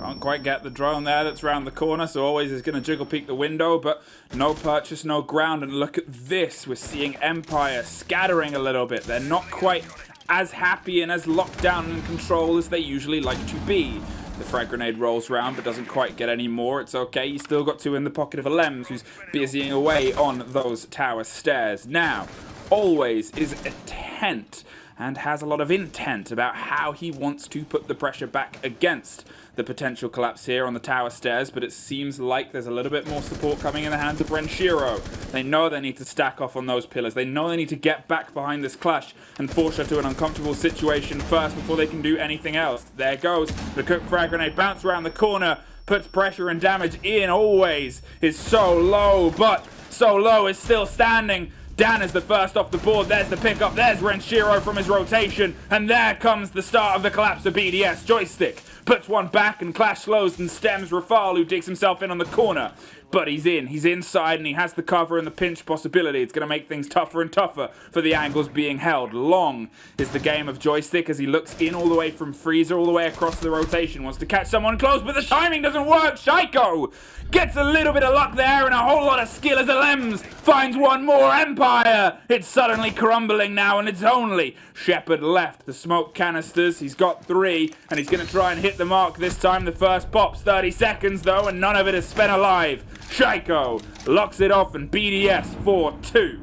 Can't quite get the drone there that's round the corner, so always is going to jiggle peek the window, but no purchase, no ground. And look at this, we're seeing Empire scattering a little bit. They're not quite as happy and as locked down and in control as they usually like to be. The frag grenade rolls round but doesn't quite get any more. It's okay, you still got 2 in the pocket of Alems, who's busying away on those tower stairs. Now, always is attent and has a lot of intent about how he wants to put the pressure back against the potential collapse here on the tower stairs, but it seems like there's a little bit more support coming in the hands of Renshiro. They know they need to stack off on those pillars. They know they need to get back behind this clash and force her to an uncomfortable situation first before they can do anything else. There goes the cooked frag grenade, bounce around the corner, puts pressure and damage in. Always is so low, but so low is still standing. Dan is the first off the board. There's the pickup. There's Renshiro from his rotation. And there comes the start of the collapse of BDS. Joystick puts one back and Clash slows and stems Rafal, who digs himself in on the corner. But he's in. He's inside and he has the cover and the pinch possibility. It's going to make things tougher and tougher for the angles being held. Long is the game of Joystick as he looks in all the way from Freezer all the way across the rotation. Wants to catch someone close, but the timing doesn't work. Shaiko gets a little bit of luck there and a whole lot of skill as Alems finds one more. Empire! It's suddenly crumbling now and it's only Shepard left. The smoke canisters, he's got 3 and he's going to try and hit the mark this time. The first pop's 30 seconds though and none of it is spent alive. Shaiko locks it off and BDS 4-2.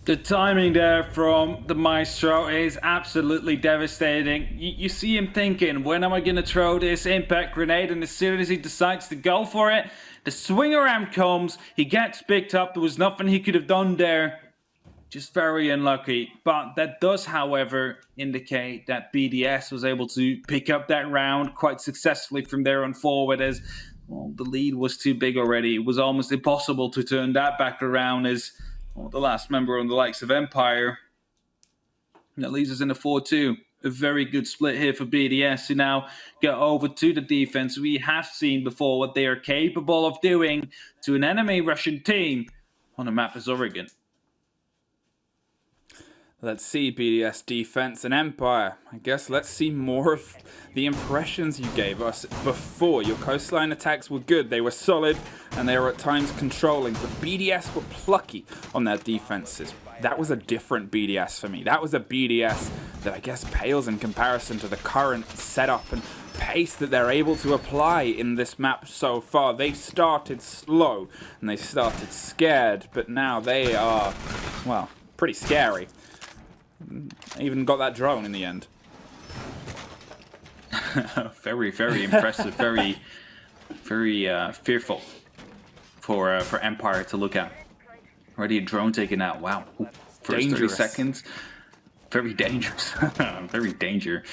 The timing there from the Maestro is absolutely devastating. You see him thinking, when am I going to throw this impact grenade? And as soon as he decides to go for it, the swing around comes, he gets picked up. There was nothing he could have done there. Just very unlucky. But that does, however, indicate that BDS was able to pick up that round quite successfully from there on forward, as well, the lead was too big already. It was almost impossible to turn that back around as, well, the last member on the likes of Empire. And that leaves us in a 4-2. A very good split here for BDS, who now get over to the defense. We have seen before what they are capable of doing to an enemy Russian team on a map as Oregon. Let's see BDS defense and Empire. I guess let's see more of the impressions you gave us before. Your coastline attacks were good. They were solid and they were at times controlling, but BDS were plucky on their defenses. That was a different BDS for me. That was a BDS that I guess pales in comparison to the current setup and pace that they're able to apply in this map so far. They started slow and they started scared, but now they are, well, pretty scary. I even got that drone in the end. Very, very impressive. Very fearful for Empire to look at. Already a drone taken out. Wow. First Dangerous. 30 seconds. very dangerous. Very dangerous.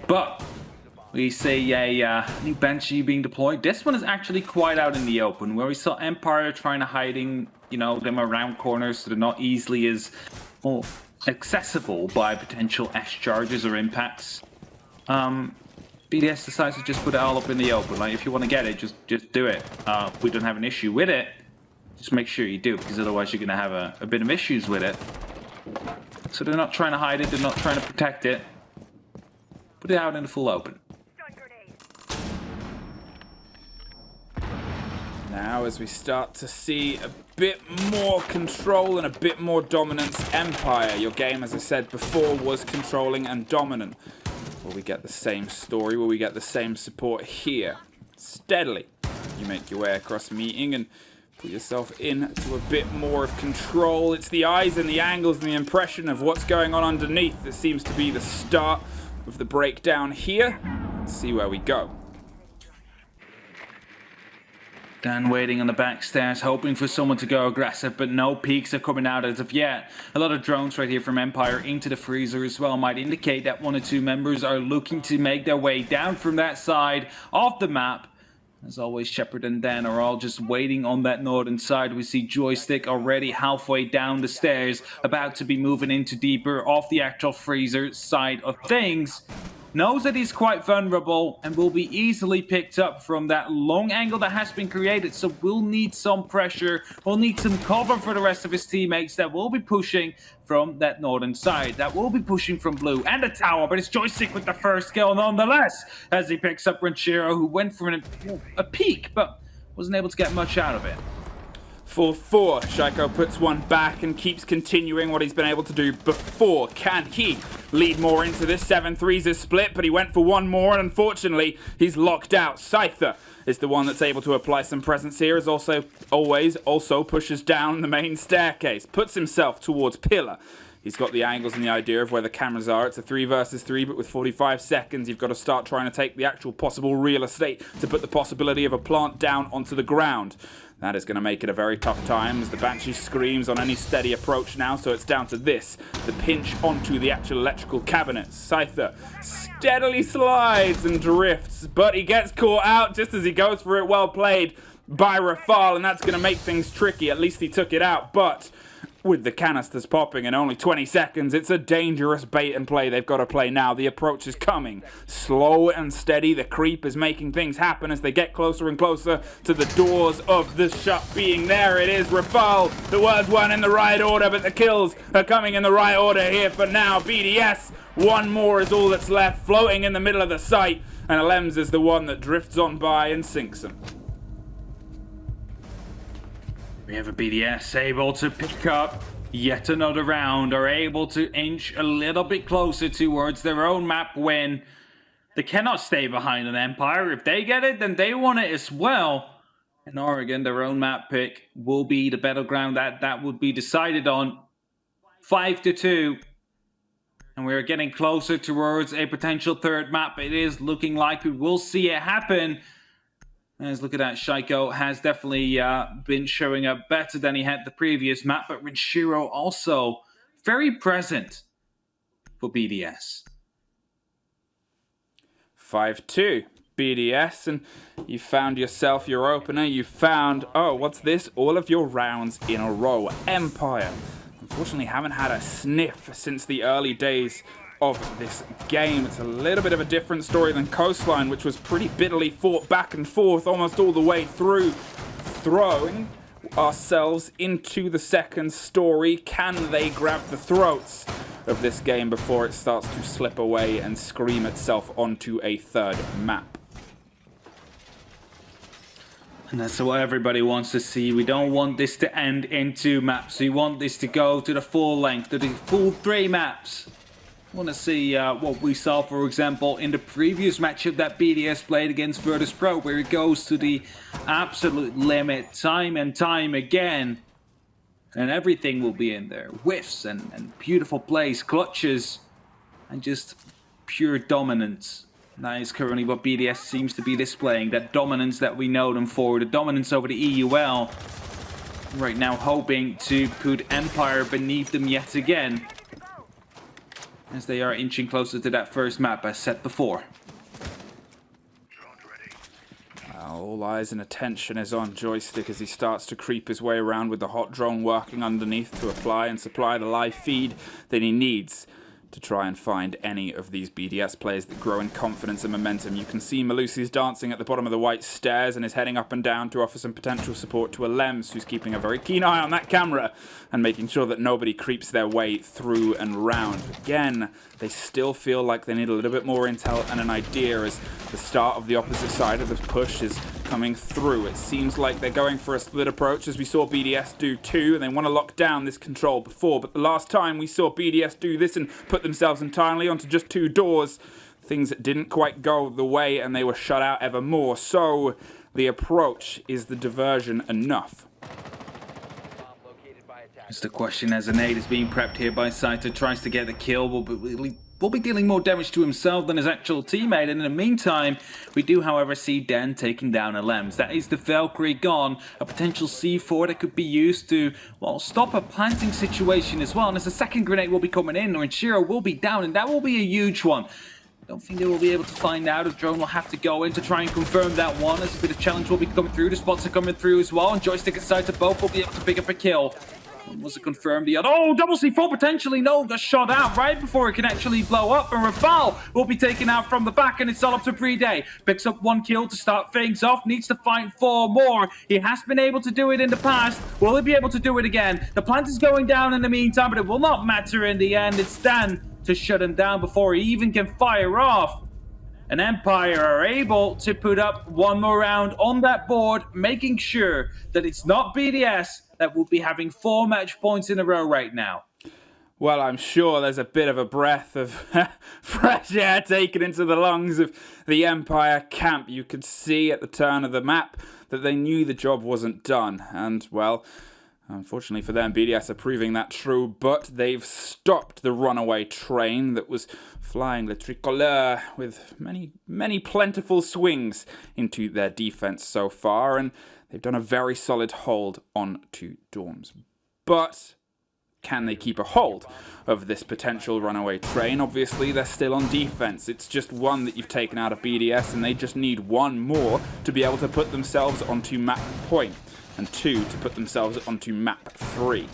But we see a new Banshee being deployed. This one is actually quite out in the open, where we saw Empire trying to hiding, you know, them around corners so they're not easily as accessible by potential S charges or impacts. BDS decides to just put it all up in the open. Like, if you want to get it, just do it. We don't have an issue with it. Just make sure you do, because otherwise you're going to have a bit of issues with it. So they're not trying to hide it, they're not trying to protect it. Put it out in the full open. Now, as we start to see a bit more control and a bit more dominance, Empire, your game, as I said before, was controlling and dominant. Will we get the same story? Will we get the same support here? Steadily, you make your way across meeting and put yourself into a bit more of control. It's the eyes and the angles and the impression of what's going on underneath that seems to be the start of the breakdown here. Let's see where we go. Dan waiting on the back stairs, hoping for someone to go aggressive, but no peaks are coming out as of yet. A lot of drones right here from Empire into the freezer as well might indicate that 1 or 2 members are looking to make their way down from that side of the map. As always, Shepard and Dan are all just waiting on that northern side. We see Joystick already halfway down the stairs, about to be moving into deeper off the actual freezer side of things. Knows that he's quite vulnerable and will be easily picked up from that long angle that has been created. So we'll need some pressure. We'll need some cover for the rest of his teammates that will be pushing from that northern side. That will be pushing from blue and the tower. But it's Joystick with the first kill nonetheless, as he picks up Renshiro, who went for a peek but wasn't able to get much out of it. 4-4. Shaiko puts one back and keeps continuing what he's been able to do before. Can he lead more into this? 7-3's a split, but he went for one more, and unfortunately, he's locked out. Scyther is the one that's able to apply some presence here, as also pushes down the main staircase, puts himself towards Pillar. He's got the angles and the idea of where the cameras are. It's a 3 versus 3, but with 45 seconds, you've got to start trying to take the actual possible real estate to put the possibility of a plant down onto the ground. That is going to make it a very tough time as the Banshee screams on any steady approach now, so it's down to this, the pinch onto the actual electrical cabinet. Scyther steadily slides and drifts, but he gets caught out just as he goes for it. Well played by Rafal, and that's going to make things tricky. At least he took it out, but with the canisters popping in only 20 seconds, it's a dangerous bait and play they've got to play now. The approach is coming. Slow and steady. The creep is making things happen as they get closer and closer to the doors of the shut being. There it is, Rafal. The words weren't in the right order, but the kills are coming in the right order here for now. BDS, one more is all that's left, floating in the middle of the site, and Alems is the one that drifts on by and sinks him. We have a BDS able to pick up yet another round, are able to inch a little bit closer towards their own map win. They cannot stay behind an Empire. If they get it, then they want it as well. In Oregon, their own map pick will be the battleground that would be decided on. 5-2. And we're getting closer towards a potential third map. It is looking like we will see it happen. As look at that, Shaiko has definitely been showing up better than he had the previous map, but Renshiro also very present for BDS. 5-2, BDS, and you found yourself your opener. You found, oh, what's this? All of your rounds in a row. Empire, unfortunately, haven't had a sniff since the early days of this game. It's a little bit of a different story than Coastline, which was pretty bitterly fought back and forth almost all the way through. Throwing ourselves into the second story. Can they grab the throats of this game before it starts to slip away and scream itself onto a third map? And that's what everybody wants to see. We don't want this to end in 2 maps. We want this to go to the full length, to the full 3 maps. I want to see what we saw, for example, in the previous matchup that BDS played against Virtus Pro, where it goes to the absolute limit time and time again. And everything will be in there. Whiffs and beautiful plays, clutches, and just pure dominance. That is currently what BDS seems to be displaying. That dominance that we know them for. The dominance over the EUL. Right now hoping to put Empire beneath them yet again. as they are inching closer to that first map as said before. All eyes and attention is on Joystick as he starts to creep his way around with the hot drone working underneath to apply and supply the live feed that he needs to try and find any of these BDS players that grow in confidence and momentum. You can see Malusi's dancing at the bottom of the white stairs and is heading up and down to offer some potential support to Alems, who's keeping a very keen eye on that camera and making sure that nobody creeps their way through and round. Again, they still feel like they need a little bit more intel and an idea as the start of the opposite side of the push is coming through. It seems like they're going for a split approach, as we saw BDS do too, and they want to lock down this control before, but the last time we saw BDS do this and put themselves entirely onto just 2 doors, things didn't quite go the way and they were shut out ever more. So the approach, is the diversion enough? It's the question as a nade is being prepped here by Saito, tries to get the kill, will be dealing more damage to himself than his actual teammate, and in the meantime, we do however see Den taking down Alems. That is the Valkyrie gone, a potential C4 that could be used to, well, stop a planting situation as well, and as the second grenade will be coming in, or Shiro will be down, and that will be a huge one. I don't think they will be able to find out. A drone will have to go in to try and confirm that one, as a bit of challenge will be coming through, the spots are coming through as well, and Joystick and Saito both will be able to pick up a kill. Was it confirmed? The other, oh, double C4 potentially, no, got shot out right before it can actually blow up, and Rafal will be taken out from the back, and it's all up to Pre-Day. Picks up 1 kill to start things off, needs to find 4 more. He has been able to do it in the past. Will he be able to do it again? The plant is going down in the meantime, but it will not matter in the end. It's Dan to shut him down before he even can fire off. And Empire are able to put up 1 more round on that board, making sure that it's not BDS that will be having 4 match points in a row right now. Well, I'm sure there's a bit of a breath of fresh air taken into the lungs of the Empire camp. You could see at the turn of the map that they knew the job wasn't done. And, well, unfortunately for them, BDS are proving that true, but they've stopped the runaway train that was flying Le Tricolore with many plentiful swings into their defense so far, and they've done a very solid hold on to Dorms. But can they keep a hold of this potential runaway train? Obviously, they're still on defense. It's just 1 that you've taken out of BDS, and they just need 1 more to be able to put themselves onto map point, and 2 to put themselves onto map 3.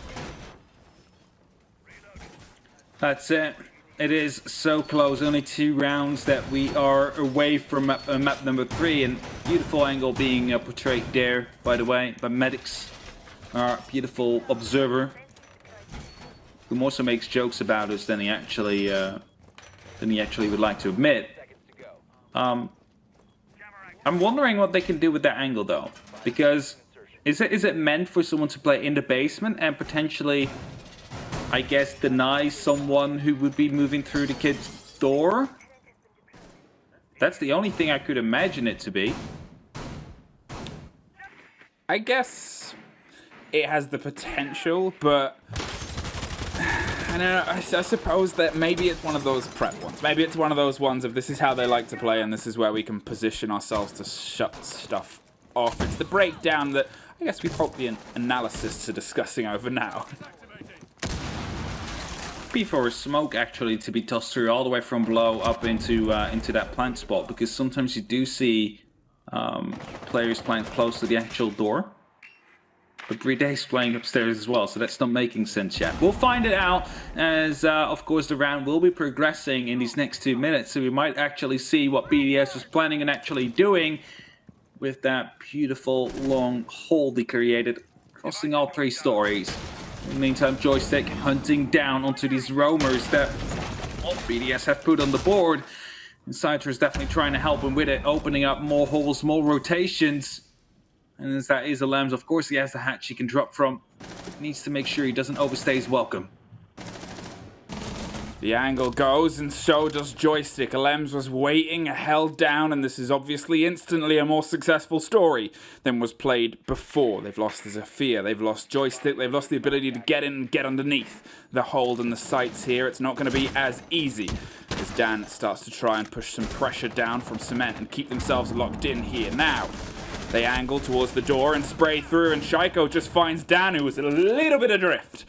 That's it. It is so close. Only 2 rounds that we are away from map number 3, and beautiful angle being portrayed there, by the way, by Medics, our beautiful observer, who also makes jokes about us than he actually would like to admit. I'm wondering what they can do with that angle though, because is it meant for someone to play in the basement and potentially, I guess, deny someone who would be moving through the kid's door? That's the only thing I could imagine it to be. I guess it has the potential, but I don't know, I suppose that maybe it's one of those prep ones. Maybe it's one of those ones of this is how they like to play and this is where we can position ourselves to shut stuff off. It's the breakdown that I guess we hope the analysts are discussing over now. For smoke actually to be tossed through all the way from below up into that plant spot, because sometimes you do see players plant close to the actual door, but Breday's playing upstairs as well, so that's not making sense yet. We'll find it out as of course the round will be progressing in these next 2 minutes, so we might actually see what BDS was planning and actually doing with that beautiful long hole they created, crossing all 3 stories. In the meantime, Joystick hunting down onto these roamers that BDS have put on the board. And Saito is definitely trying to help him with it, opening up more holes, more rotations. And as that is Alems, of course he has the hatch he can drop from. But needs to make sure he doesn't overstay his welcome. The angle goes, and so does Joystick. Alems was waiting, held down, and this is obviously instantly a more successful story than was played before. They've lost Zafir, they've lost Joystick, they've lost the ability to get in and get underneath the hold and the sights here. It's not going to be as easy as Dan starts to try and push some pressure down from Cement and keep themselves locked in here. Now, they angle towards the door and spray through, and Shaiko just finds Dan, who was a little bit adrift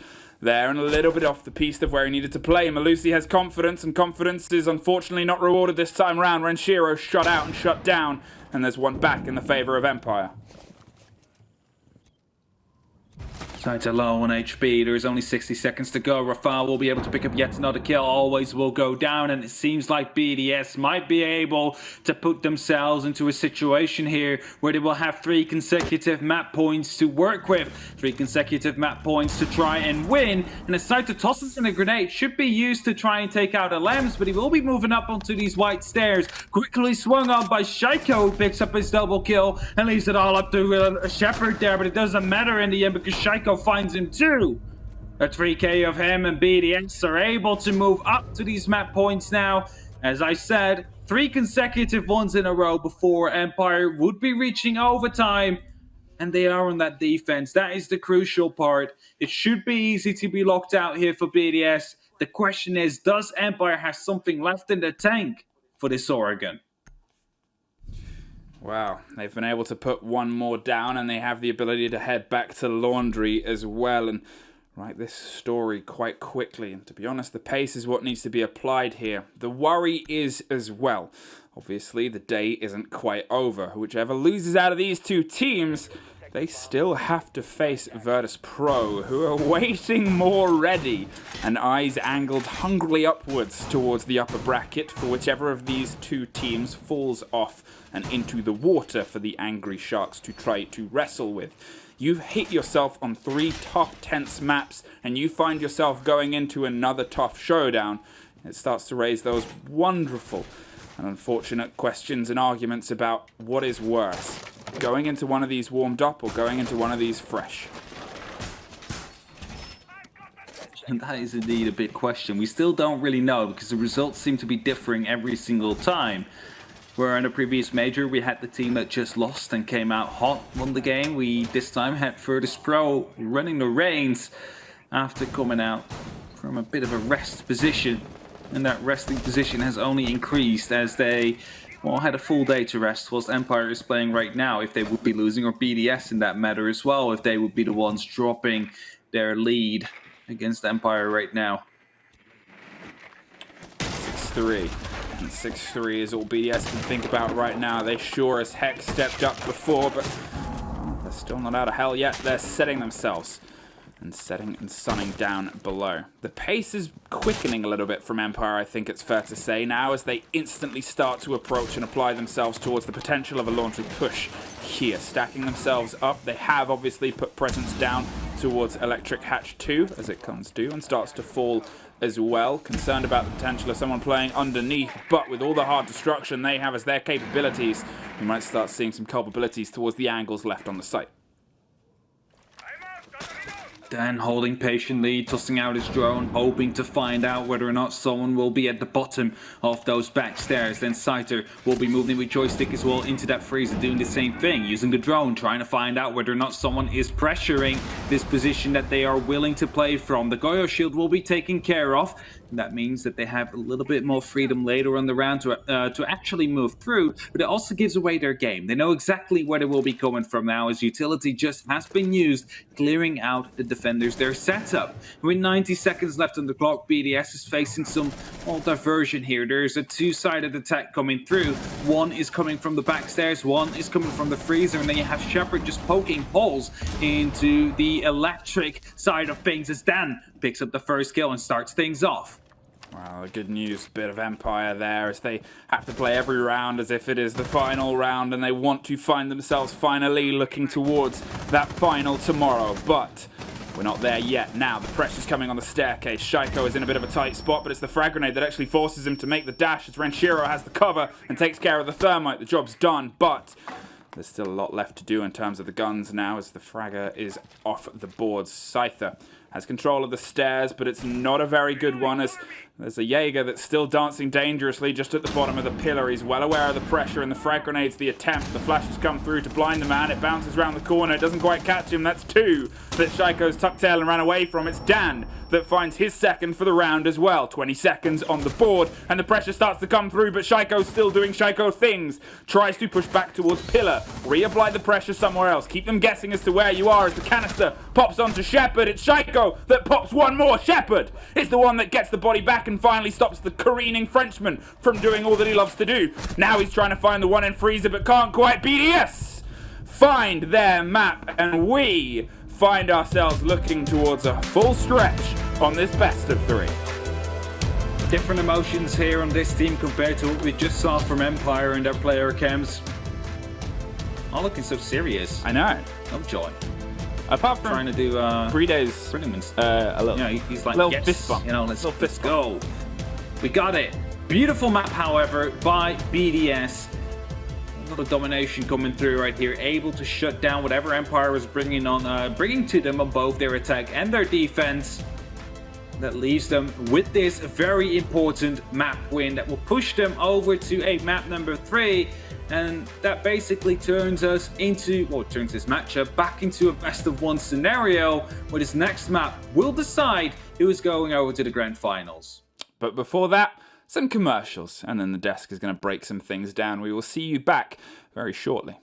there and a little bit off the piece of where he needed to play. Malusi has confidence, and confidence is unfortunately not rewarded this time around. Renshiro shut out and shut down, and there's one back in the favor of Empire. Sides are low on HP. There's only 60 seconds to go. Rafal will be able to pick up yet another kill. Always will go down, and it seems like BDS might be able to put themselves into a situation here where they will have 3 consecutive map points to work with. 3 consecutive map points to try and win. And Saito tosses in a grenade. Should be used to try and take out Alems, but he will be moving up onto these white stairs. Quickly swung on by Shaiko, who picks up his double kill and leaves it all up to Shepard there, but it doesn't matter in the end because Shaiko finds him too. A 3k of him, and BDS are able to move up to these map points now. As I said, 3 consecutive ones in a row before Empire would be reaching overtime, and they are on that defense. That is the crucial part. It should be easy to be locked out here for BDS. The question is, does Empire have something left in the tank for this Oregon? Wow, they've been able to put one more down, and they have the ability to head back to Laundry as well and write this story quite quickly. And to be honest, the pace is what needs to be applied here. The worry is as well. Obviously, the day isn't quite over. Whichever loses out of these 2 teams, they still have to face Virtus Pro, who are waiting more ready, and eyes angled hungrily upwards towards the upper bracket for whichever of these 2 teams falls off and into the water for the angry sharks to try to wrestle with. You've hit yourself on 3 tough, tense maps, and you find yourself going into another tough showdown. It starts to raise those wonderful and unfortunate questions and arguments about what is worse, going into one of these warmed up or going into one of these fresh. And that is indeed a big question. We still don't really know because the results seem to be differing every single time. Where in the previous major we had the team that just lost and came out hot, won the game. We this time had Virtus Pro running the reins after coming out from a bit of a rest position. And that resting position has only increased as they had a full day to rest, whilst Empire is playing right now. If they would be losing, or BDS in that matter as well, if they would be the ones dropping their lead against Empire right now. 6-3. And 6-3 is all BDS can think about right now. They sure as heck stepped up before, but they're still not out of hell yet. They're setting themselves and setting and sunning down below. The pace is quickening a little bit from Empire, I think it's fair to say, now as they instantly start to approach and apply themselves towards the potential of a Laundry push here. Stacking themselves up, they have obviously put presence down towards Electric Hatch 2 as it comes due and starts to fall as well. Concerned about the potential of someone playing underneath, but with all the hard destruction they have as their capabilities, we might start seeing some culpabilities towards the angles left on the site. Dan holding patiently, tossing out his drone, hoping to find out whether or not someone will be at the bottom of those back stairs. Then Scyther will be moving with joystick as well into that freezer, doing the same thing, using the drone, trying to find out whether or not someone is pressuring this position that they are willing to play from. The Goyo shield will be taken care of. That means that they have a little bit more freedom later on the round to actually move through, but it also gives away their game. They know exactly where they will be coming from now, as utility just has been used, clearing out the defenders, their setup. With 90 seconds left on the clock, BDS is facing some diversion here. There's a 2-sided attack coming through. One is coming from the back stairs, one is coming from the freezer, and then you have Shepard just poking holes into the electric side of things as Dan picks up the first kill and starts things off. Well, a good news bit of Empire there as they have to play every round as if it is the final round, and they want to find themselves finally looking towards that final tomorrow. But we're not there yet. Now the pressure's coming on the staircase. Shaiko is in a bit of a tight spot, but it's the frag grenade that actually forces him to make the dash as Renshiro has the cover and takes care of the thermite. The job's done, but there's still a lot left to do in terms of the guns now as the fragger is off the boards. Scyther has control of the stairs, but it's not a very good one as there's a Jaeger that's still dancing dangerously just at the bottom of the pillar. He's well aware of the pressure and the frag grenade's the attempt. The flashes come through to blind the man. It bounces around the corner. It doesn't quite catch him. That's 2 that Shaiko's tucked tail and ran away from. It's Dan that finds his second for the round as well. 20 seconds on the board and the pressure starts to come through, but Shaiko's still doing Shaiko things. Tries to push back towards pillar. Reapply the pressure somewhere else. Keep them guessing as to where you are as the canister pops onto Shepard. It's Shaiko throw that pops one more Shepherd. It's the one that gets the body back and finally stops the careening Frenchman from doing all that he loves to do. Now he's trying to find the one in Freezer but can't quite. BDS find their map, and we find ourselves looking towards a full stretch on this best of 3. Different emotions here on this team compared to what we just saw from Empire and their player cams. All looking so serious. I know. No joy. Apart from Trying to do Breedo's a a little, he's like, little yes, fist bump. you know, let's Little fist go. We got it. Beautiful map, however, by BDS. A lot of domination coming through right here, able to shut down whatever Empire was bringing to them on both their attack and their defense. That leaves them with this very important map win that will push them over to a map number 3, and that basically turns this matchup back into a best of 1 scenario, where this next map will decide who is going over to the grand finals. But before that, some commercials, and then the desk is going to break some things down. We will see you back very shortly.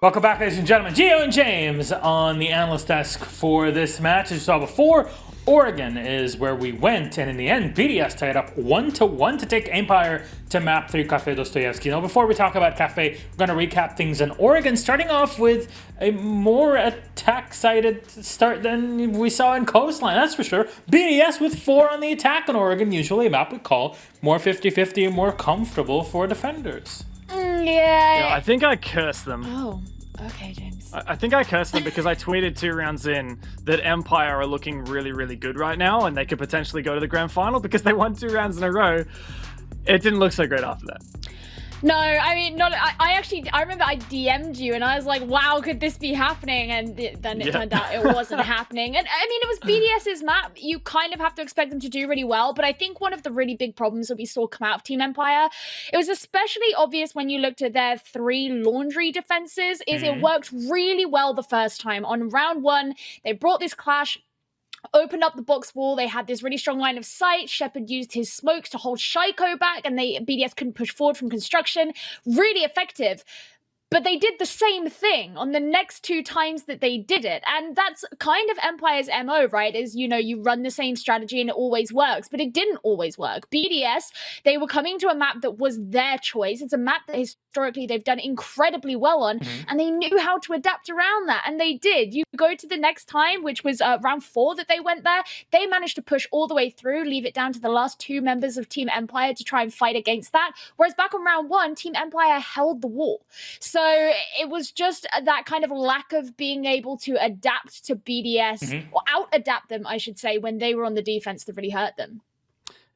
Welcome back, ladies and gentlemen. Gio and James on the analyst desk for this match. As you saw before, Oregon is where we went, and in the end, BDS tied up 1-1 to take Empire to map 3 Cafe Dostoyevsky. Now, before we talk about Cafe, we're going to recap things in Oregon, starting off with a more attack-sided start than we saw in Coastline, that's for sure. BDS with 4 on the attack in Oregon, usually a map we call more 50-50 and more comfortable for defenders. Yeah. I think I cursed them. Oh, okay, James. I think I cursed them because I tweeted 2 rounds in that Empire are looking really, really good right now, and they could potentially go to the grand final because they won 2 rounds in a row. It didn't look so great after that. No, I mean, not. I remember I DM'd you and I was like, wow, could this be happening? And then it turned out it wasn't happening. And I mean, it was BDS's map. You kind of have to expect them to do really well. But I think one of the really big problems that we saw come out of Team Empire, it was especially obvious when you looked at their 3 laundry defenses, is it worked really well the first time. On round 1, they brought this clash, opened up the box wall. They had this really strong line of sight. Shepard used his smokes to hold Shaiko back, and BDS couldn't push forward from construction. Really effective. But they did the same thing on the next 2 times that they did it. And that's kind of Empire's MO, right? Is, you run the same strategy and it always works. But it didn't always work. BDS, they were coming to a map that was their choice. It's a map that historically they've done incredibly well on. And they knew how to adapt around that. And they did. You go to the next time, which was round 4 that they went there. They managed to push all the way through, leave it down to the last 2 members of Team Empire to try and fight against that. Whereas back on round 1, Team Empire held the wall. So it was just that kind of lack of being able to adapt to BDS, or out-adapt them, I should say, when they were on the defense that really hurt them.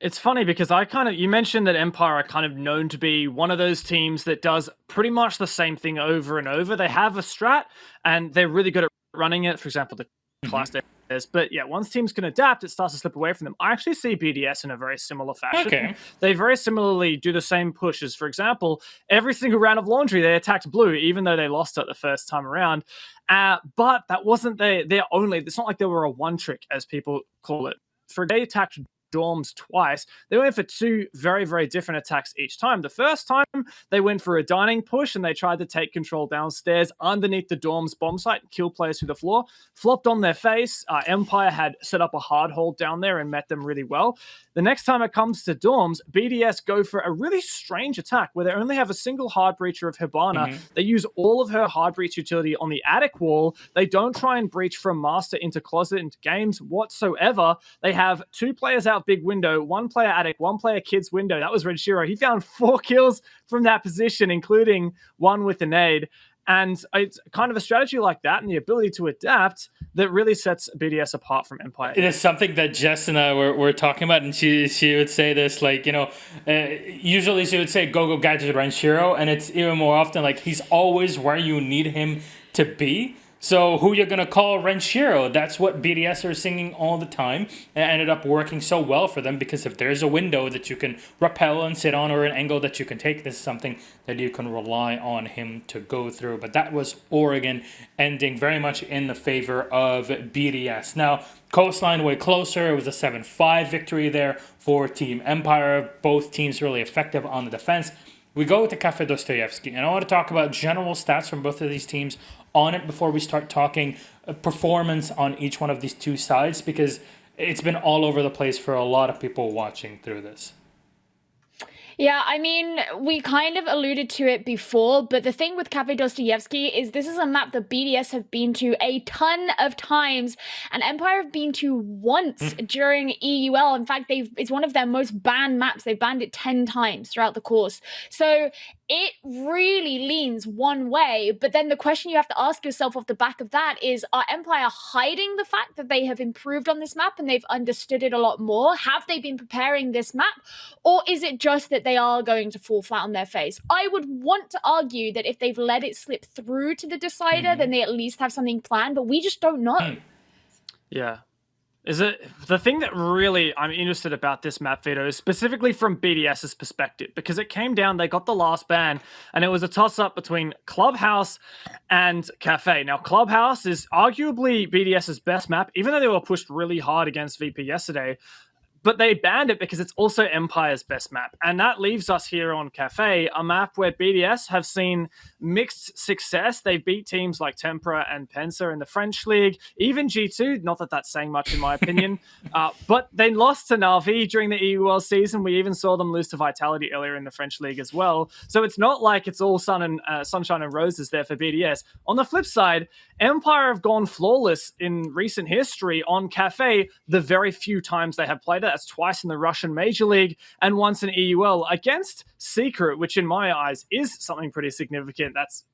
It's funny because you mentioned that Empire are kind of known to be one of those teams that does pretty much the same thing over and over. They have a strat and they're really good at running it. For example, the class is. But yeah, once teams can adapt, it starts to slip away from them. I actually see BDS in a very similar fashion. Okay. They very similarly do the same pushes. For example, every single round of laundry, they attacked blue, even though they lost it the first time around. But that wasn't their only. It's not like they were a one trick, as people call it. They attacked dorms twice. They went for 2 very, very different attacks each time. The first time, they went for a dining push and they tried to take control downstairs underneath the dorms bomb site and kill players through the floor. Flopped on their face. Empire had set up a hard hold down there and met them really well. The next time it comes to dorms, BDS go for a really strange attack where they only have a single hard breacher of Hibana. They use all of her hard breach utility on the attic wall. They don't try and breach from master into closet into games whatsoever. They have 2 players out big window, 1 player attic, 1 player kids window. That was Renshiro. He found 4 kills from that position, including 1 with a nade. And it's kind of a strategy like that and the ability to adapt that really sets BDS apart from Empire. It is something that Jess and I were talking about, and she would say this, like, usually she would say go gadget Renshiro, and it's even more often like he's always where you need him to be. So who you're going to call Renshiro? That's what BDS are singing all the time. And it ended up working so well for them because if there's a window that you can rappel and sit on or an angle that you can take, this is something that you can rely on him to go through. But that was Oregon ending very much in the favor of BDS. Now, Coastline way closer. It was a 7-5 victory there for Team Empire. Both teams really effective on the defense. We go to Cafe Dostoyevsky, and I want to talk about general stats from both of these teams on it before we start talking performance on each one of these 2 sides, because it's been all over the place for a lot of people watching through this. Yeah, I mean, we kind of alluded to it before, but the thing with Cafe Dostoyevsky is this is a map that BDS have been to a ton of times, and Empire have been to once during EUL. In fact, it's one of their most banned maps. They banned it 10 times throughout the course. So it really leans one way, but then the question you have to ask yourself off the back of that is, are Empire hiding the fact that they have improved on this map and they've understood it a lot more? Have they been preparing this map? Or is it just that they are going to fall flat on their face? I would want to argue that if they've let it slip through to the decider, then they at least have something planned, but we just don't know. Yeah. Is it the thing that really I'm interested about this map, Vito, is specifically from BDS's perspective, because it came down, they got the last ban, and it was a toss-up between Clubhouse and Cafe. Now, Clubhouse is arguably BDS's best map, even though they were pushed really hard against VP yesterday. but they banned it because it's also Empire's best map. And that leaves us here on Cafe, a map where BDS have seen mixed success. They've beat teams like Tempera and Pensa in the French League, even G2, not that that's saying much in my opinion, but they lost to Na'Vi during the EUL season. We even saw them lose to Vitality earlier in the French League as well. So it's not like it's all sunshine and roses there for BDS. On the flip side, Empire have gone flawless in recent history on Cafe the very few times they have played it. That's twice in the Russian Major League and once in EUL against Secret, which in my eyes is something pretty significant. That's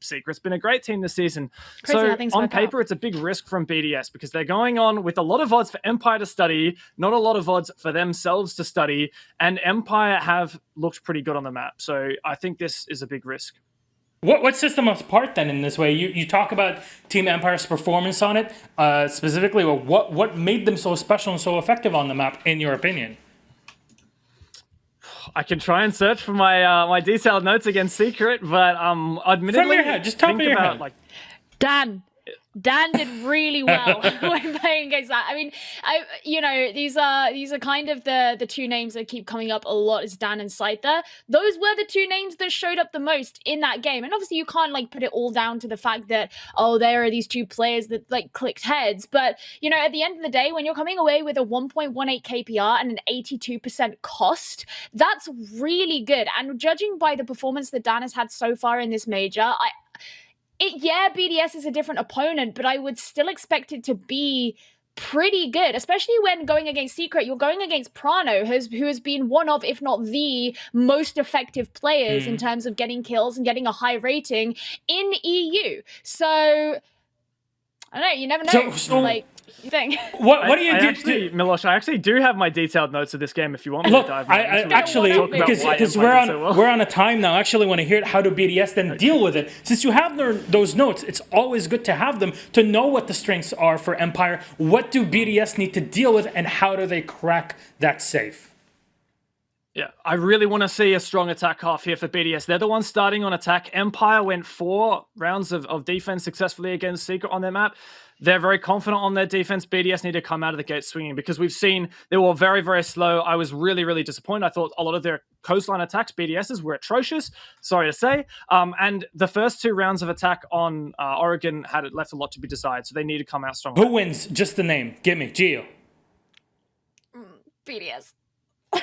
Secret's been a great team this season. Crazy So on paper, it's a big risk from BDS because they're going on with a lot of odds for Empire to study, not a lot of odds for themselves to study, and Empire have looked pretty good on the map. So I think this is a big risk. What sets them apart then in this way? You talk about Team Empire's performance on it, specifically. What made them so special and so effective on the map, in your opinion? I can try and search for my my detailed notes against Secret, but admittedly, from your head, just top of your head. Like Dan did really well when playing against that. I mean, these are kind of the two names that keep coming up a lot, is Dan and Scyther. Those were the two names that showed up the most in that game. And obviously you can't like put it all down to the fact that, oh, there are these two players that like clicked heads. But, at the end of the day, when you're coming away with a 1.18 KPR and an 82% cost, that's really good. And judging by the performance that Dan has had so far in this major, BDS is a different opponent, but I would still expect it to be pretty good, especially when going against Secret. You're going against Prano, who has been one of, if not the most effective players in terms of getting kills and getting a high rating in EU. So, I don't know, you never know. What do you do? Milosh, I actually do have my detailed notes of this game if you want me Look, to dive because we're on a time now. I actually want to hear how do BDS then deal with it. Since you have those notes, it's always good to have them to know what the strengths are for Empire. What do BDS need to deal with, and how do they crack that safe? Yeah, I really want to see a strong attack half here for BDS. They're the ones starting on attack. Empire went 4 rounds of defense successfully against Secret on their map. They're very confident on their defense. BDS need to come out of the gate swinging because we've seen they were very, very slow. I was really, really disappointed. I thought a lot of their coastline attacks, BDS's, were atrocious, sorry to say. And the first 2 rounds of attack on Oregon had left a lot to be desired, so they need to come out strong. Who wins? Just the name. Give me. Gio. BDS.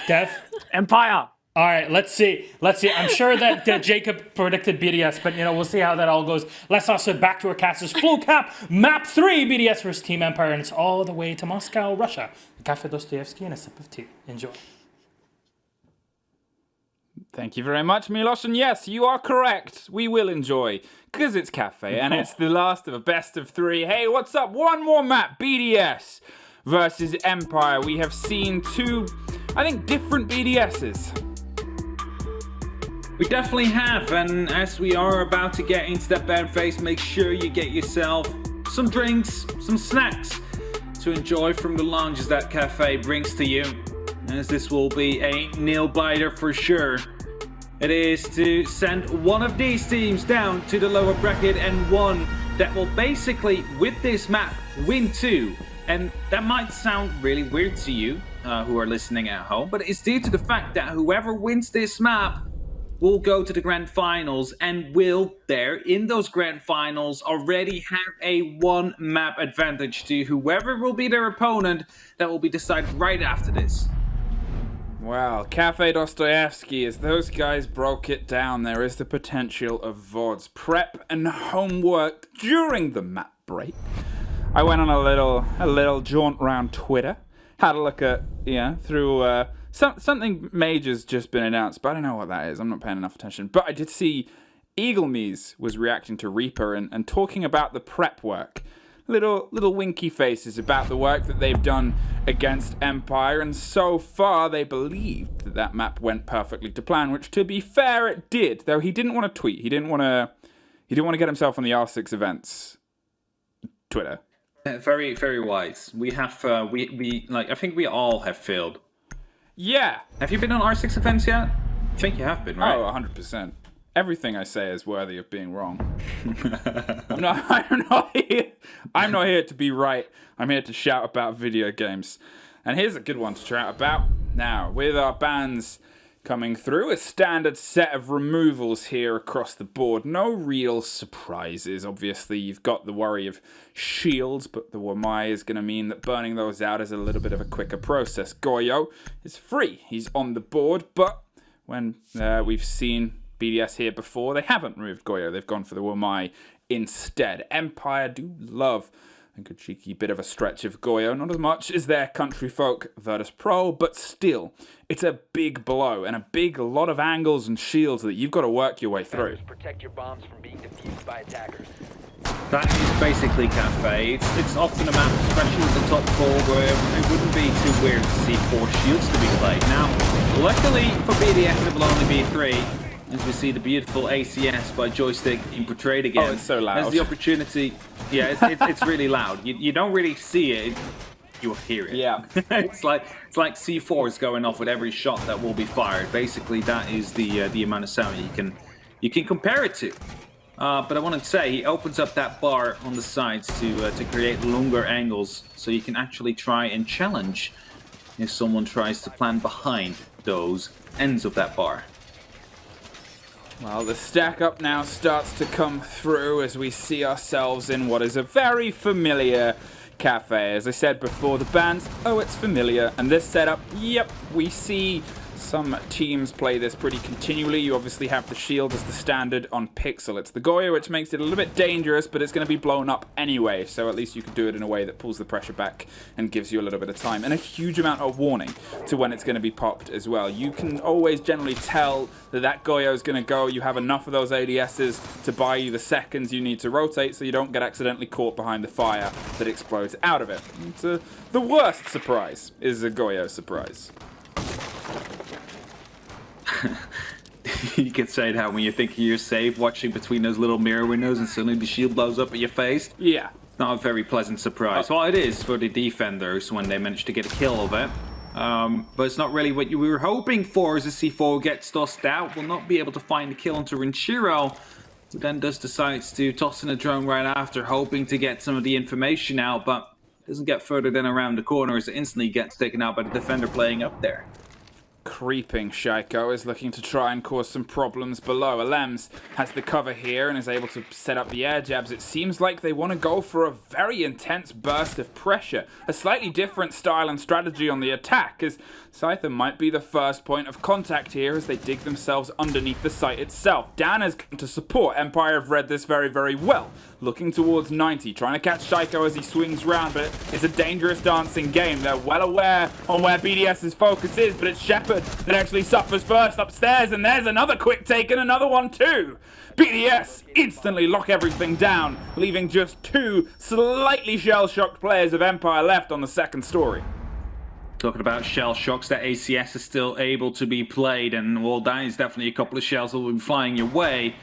Dev? Empire. All right, let's see. I'm sure that Jacob predicted BDS, but we'll see how that all goes. Let's also back to our casters. Full cap, map 3, BDS versus Team Empire, and it's all the way to Moscow, Russia. Cafe Dostoevsky and a sip of tea. Enjoy. Thank you very much, Milos. And yes, you are correct. We will enjoy, because it's Cafe, and it's the last of a best of 3. Hey, what's up? One more map, BDS versus Empire. We have seen 2, I think, different BDSs. We definitely have, and as we are about to get into that bad phase, make sure you get yourself some drinks, some snacks to enjoy from the lounges that Cafe brings to you, as this will be a nail-biter for sure. It is to send one of these teams down to the lower bracket and one that will basically, with this map, win 2. And that might sound really weird to you who are listening at home, but it's due to the fact that whoever wins this map will go to the grand finals and will there in those grand finals already have a 1 map advantage to whoever will be their opponent. That will be decided right after this. Wow, Cafe Dostoevsky, as those guys broke it down, there is the potential of VODs prep and homework during the map break. I went on a little jaunt around Twitter, had a look at, through something major's just been announced, but I don't know what that is. I'm not paying enough attention. But I did see Eaglemees was reacting to Reaper and talking about the prep work. Little winky faces about the work that they've done against Empire, and so far they believed that map went perfectly to plan, which to be fair it did, though he didn't want to tweet. He didn't want to get himself on the R6 events Twitter. Very, very wise. We have I think we all have failed. Yeah. Have you been on R6 events yet? I think you have been, right? Oh, 100%. Everything I say is worthy of being wrong. I'm not here to be right. I'm here to shout about video games. And here's a good one to chat about. Now, with our bans coming through, a standard set of removals here across the board. No real surprises. Obviously, you've got the worry of shields, but the Wamai is going to mean that burning those out is a little bit of a quicker process. Goyo is free. He's on the board, but when we've seen BDS here before, they haven't removed Goyo. They've gone for the Wamai instead. Empire do love a good cheeky bit of a stretch of Goyo, not as much as their country folk Virtus Pro, but still, it's a big blow and a lot of angles and shields that you've got to work your way through. Protect your bombs from being defused by attackers. That is basically Cafe. It's often a map, especially with the top four, where it wouldn't be too weird to see 4 shields to be played. Now, luckily for BDS, it will only be 3. As we see the beautiful ACS by Joystick Infiltrate again. Oh, it's so loud. There's the opportunity. Yeah, it's really loud. You don't really see it. You hear it. Yeah. it's like C4s going off with every shot that will be fired. Basically, that is the amount of sound you can compare it to. But I want to say he opens up that bar on the sides to create longer angles, so you can actually try and challenge if someone tries to plan behind those ends of that bar. Well, the stack up now starts to come through as we see ourselves in what is a very familiar cafe. As I said before, the bans, oh, it's familiar. And this setup, yep, we see some teams play this pretty continually. You obviously have the shield as the standard on Pixel. It's the Goyo, which makes it a little bit dangerous, but it's going to be blown up anyway. So at least you can do it in a way that pulls the pressure back and gives you a little bit of time. And a huge amount of warning to when it's going to be popped as well. You can always generally tell that Goyo is going to go. You have enough of those ADSs to buy you the seconds you need to rotate so you don't get accidentally caught behind the fire that explodes out of it. The worst surprise is a Goyo surprise. You could say that when you're thinking you're safe, watching between those little mirror windows and suddenly the shield blows up at your face. Yeah. Not a very pleasant surprise. Well, it is for the defenders when they manage to get a kill of it. But it's not really what you were hoping for, as the C4 gets tossed out. Will not be able to find the kill onto Rinchiro, who then decides to toss in a drone right after, hoping to get some of the information out, but doesn't get further than around the corner as it instantly gets taken out by the defender playing up there. Creeping Shaiko is looking to try and cause some problems below. Alems has the cover here and is able to set up the air jabs. It seems like they want to go for a very intense burst of pressure. A slightly different style and strategy on the attack, as Scyther might be the first point of contact here as they dig themselves underneath the site itself. Dan has come to support. Empire have read this very, very well. Looking towards 90, trying to catch Shaiko as he swings round, but it's a dangerous dancing game. They're well aware on where BDS's focus is, but it's Shepard that actually suffers first upstairs, and there's another quick take and another one too. BDS instantly lock everything down, leaving just 2 slightly shell-shocked players of Empire left on the second story. Talking about shell shocks, that ACS is still able to be played, and well, that is definitely a couple of shells that will be flying your way.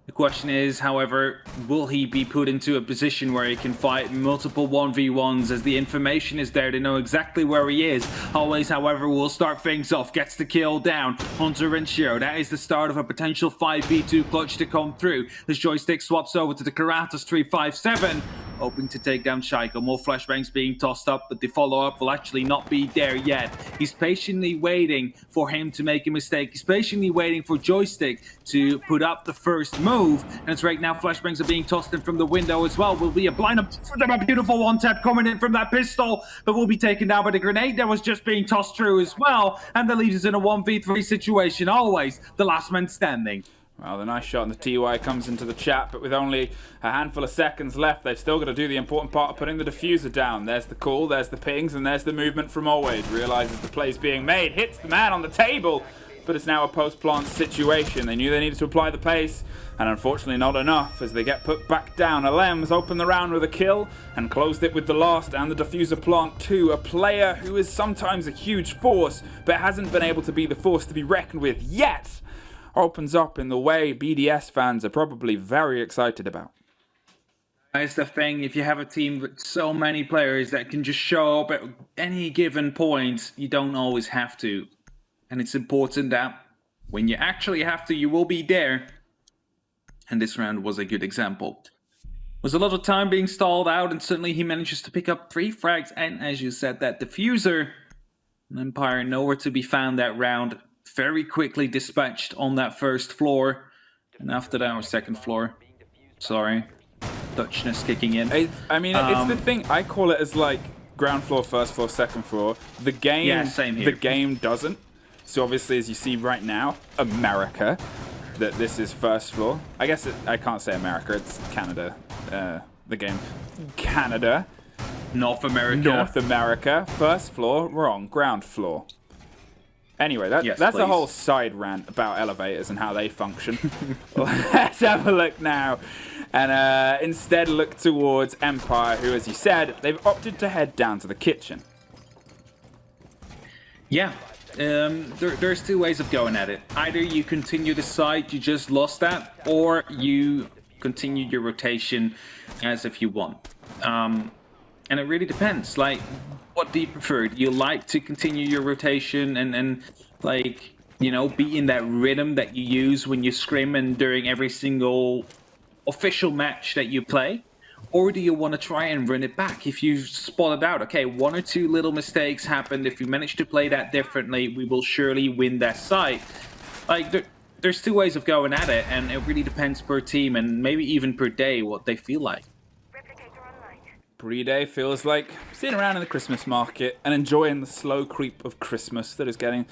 The question is, however, will he be put into a position where he can fight multiple 1v1s, as the information is there to know exactly where he is. Always, however, will start things off, gets the kill down. Hunter Rinchiro, that is the start of a potential 5v2 clutch to come through. The Joystick swaps over to the Karatas 357. Hoping to take down Shaiko. More flashbangs being tossed up, but the follow-up will actually not be there yet. He's patiently waiting for him to make a mistake. He's patiently waiting for Joystick to put up the first move. And it's right now flashbangs are being tossed in from the window as well. Will be a blind up for them. A beautiful one-tap coming in from that pistol, but will be taken down by the grenade that was just being tossed through as well. And that leaves us in a 1v3 situation. Always the last man standing. Well, the nice shot on the TY comes into the chat, but with only a handful of seconds left, they've still got to do the important part of putting the diffuser down. There's the call, there's the pings, and there's the movement from Always. Realizes the play's being made, hits the man on the table, but it's now a post-plant situation. They knew they needed to apply the pace, and unfortunately not enough as they get put back down. Alems opened the round with a kill and closed it with the last and the diffuser plant too. A player who is sometimes a huge force, but hasn't been able to be the force to be reckoned with yet, opens up in the way BDS fans are probably very excited about. That's the thing, if you have a team with so many players that can just show up at any given point, you don't always have to. And it's important that when you actually have to, you will be there. And this round was a good example. was a lot of time being stalled out, and suddenly he manages to pick up 3 frags, and as you said, that diffuser. Empire nowhere to be found that round. Very quickly dispatched on that first floor. And after that, or second floor. Sorry. Dutchness kicking in. I mean, it's the thing. I call it as like ground floor, first floor, second floor. The game, Yeah, same here. The game doesn't. So obviously, as you see right now, America, that this is first floor. I guess I can't say America. It's Canada. The game, Canada. North America. North America. First floor, wrong. Ground floor. Anyway, that's please. a whole side rant about elevators and how they function. Let's have a look now. And instead look towards Empire, who, as you said, they've opted to head down to the kitchen. Yeah. There's 2 ways of going at it. Either you continue the side you just lost at, or you continue your rotation as if you won. And it really depends. Like, what do you prefer? Do you like to continue your rotation and like, you know, be in that rhythm that you use when you scrim and during every single official match that you play? Or do you want to try and run it back? If you spot it out, okay, 1 or 2 little mistakes happened. If you manage to play that differently, we will surely win that side. Like, there's 2 ways of going at it, and it really depends per team and maybe even per day what they feel like. Day feels like sitting around in the Christmas market and enjoying the slow creep of Christmas that is getting,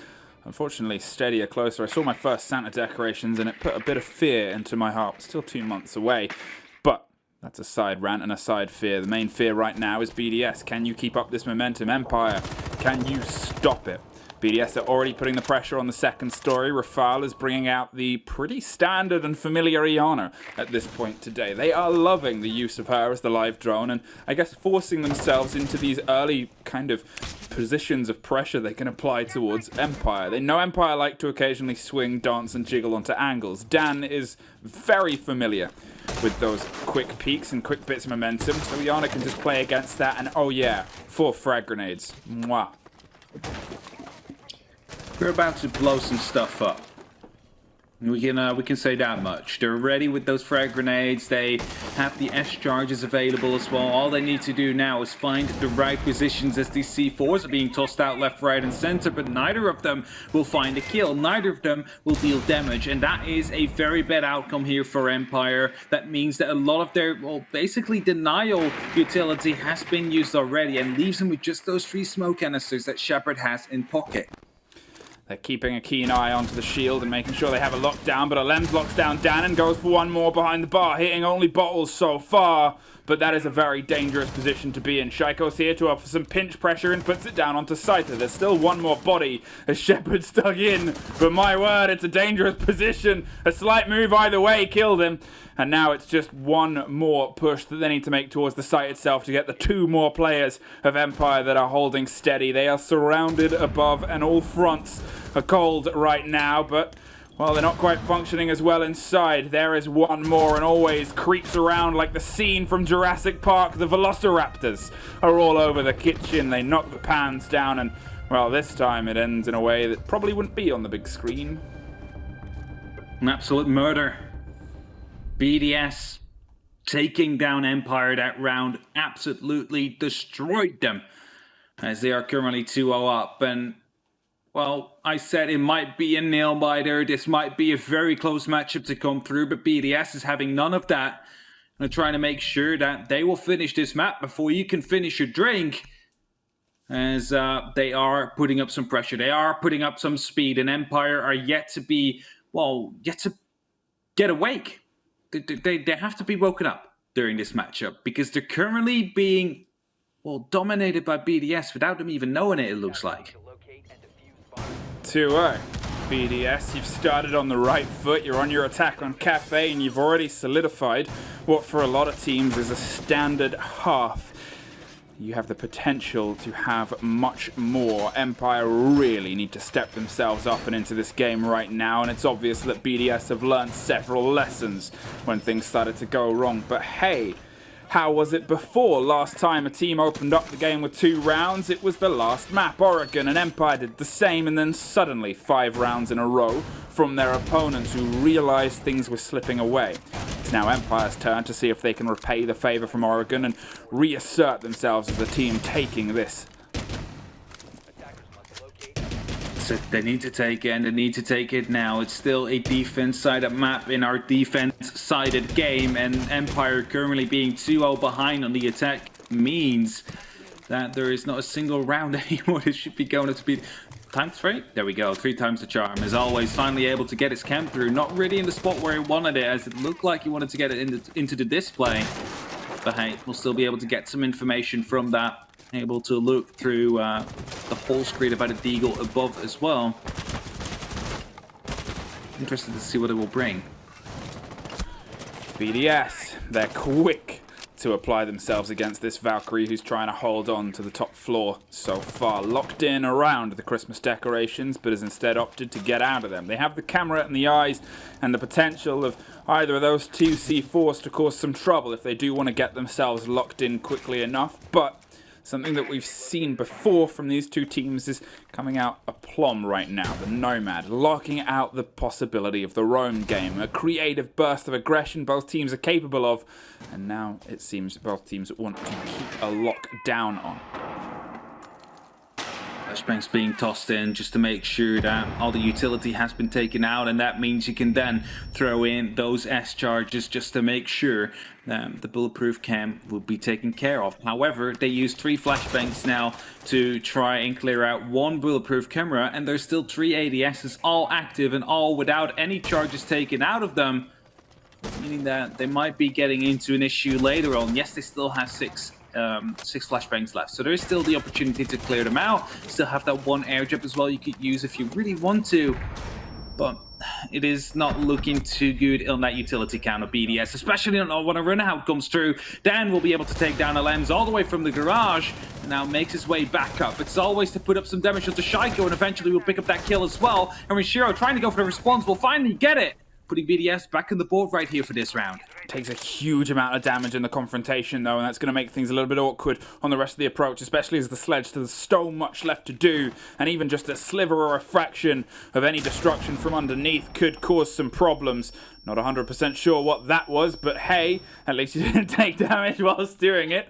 unfortunately, steadier, closer. I saw my first Santa decorations and it put a bit of fear into my heart. Still 2 months away, but that's a side rant and a side fear. The main fear right now is BDS. Can you keep up this momentum? Empire, can you stop it? BDS are already putting the pressure on the second story. Rafale is bringing out the pretty standard and familiar Iana at this point today. They are loving the use of her as the live drone and I guess forcing themselves into these early kind of positions of pressure they can apply towards Empire. They know Empire like to occasionally swing, dance and jiggle onto angles. Dan is very familiar with those quick peaks and quick bits of momentum, so Iana can just play against that and oh yeah, 4 frag grenades. Mwah. We're about to blow some stuff up. We can say that much. They're ready with those frag grenades. They have the S charges available as well. All they need to do now is find the right positions as these C4s are being tossed out left, right, and center. But neither of them will find a kill. Neither of them will deal damage, and that is a very bad outcome here for Empire. That means that a lot of their, well, basically denial utility has been used already, and leaves them with just those 3 smoke canisters that Shepard has in pocket. They're keeping a keen eye onto the shield and making sure they have a lockdown, but Alem's locks down Dan and goes for 1 more behind the bar, hitting only bottles so far. But that is a very dangerous position to be in. Shaiko's here to offer some pinch pressure and puts it down onto Scyther. There's still 1 more body as Shepard's dug in, but my word, it's a dangerous position. A slight move either way killed him. And now it's just 1 more push that they need to make towards the site itself to get the 2 more players of Empire that are holding steady. They are surrounded above and all fronts are cold right now, but well, they're not quite functioning as well inside. There is 1 more and always creeps around like the scene from Jurassic Park. The Velociraptors are all over the kitchen. They knock the pans down and, well, this time it ends in a way that probably wouldn't be on the big screen. An absolute murder. BDS taking down Empire that round, absolutely destroyed them as they are currently 2-0 up. And well, I said it might be a nail-biter. This might be a very close matchup to come through, but BDS is having none of that. And trying to make sure that they will finish this map before you can finish your drink. As they are putting up some pressure. They are putting up some speed. And Empire are yet to be, well, yet to get awake. They have to be woken up during this matchup. Because they're currently being, well, dominated by BDS without them even knowing it looks like. 2-0. BDS, you've started on the right foot, you're on your attack on Cafe, and you've already solidified what for a lot of teams is a standard half. You have the potential to have much more. Empire really need to step themselves up and into this game right now, and it's obvious that BDS have learned several lessons when things started to go wrong. But hey, how was it before? Last time a team opened up the game with 2 rounds, it was the last map. Oregon and Empire did the same, and then suddenly 5 rounds in a row from their opponents who realized things were slipping away. It's now Empire's turn to see if they can repay the favor from Oregon and reassert themselves as a team taking this. So they need to take it, and they need to take it now. It's still a defense-sided map in our defense-sided game, and Empire currently being 2-0 behind on the attack means that there is not a single round anymore. It should be going to be times 3. There we go, 3 times the charm. As always, finally able to get his camp through. Not really in the spot where he wanted it, as it looked like he wanted to get it into the display. But hey, we'll still be able to get some information from that. Able to look through the whole screen about a deagle above as well. Interested to see what it will bring. BDS, they're quick to apply themselves against this Valkyrie who's trying to hold on to the top floor so far. Locked in around the Christmas decorations, but has instead opted to get out of them. They have the camera and the eyes and the potential of either of those two C4s to cause some trouble if they do want to get themselves locked in quickly enough, but something that we've seen before from these two teams is coming out aplomb right now. The Nomad, locking out the possibility of the roam game. A creative burst of aggression both teams are capable of. And now it seems both teams want to keep a lock down on. Flashbangs being tossed in just to make sure that all the utility has been taken out, and that means you can then throw in those S charges just to make sure that the bulletproof cam will be taken care of. However, they use 3 flashbangs now to try and clear out 1 bulletproof camera, and there's still 3 ADSs all active and all without any charges taken out of them, meaning that they might be getting into an issue later on. Yes, they still have 6 flashbangs left, so there is still the opportunity to clear them out. Still have that 1 airdrop as well you could use if you really want to, but it is not looking too good on that utility count of BDS, especially when a runout comes through. Dan will be able to take down Alems all the way from the garage, and now makes his way back up. It's always to put up some damage onto Shaiko, and eventually will pick up that kill as well. And Rishiro trying to go for the response will finally get it, putting BDS back on the board right here for this round. Takes a huge amount of damage in the confrontation though, and that's going to make things a little bit awkward on the rest of the approach, especially as the sledge has so much left to do, and even just a sliver or a fraction of any destruction from underneath could cause some problems. Not 100% sure what that was, but hey, at least you didn't take damage whilst doing it.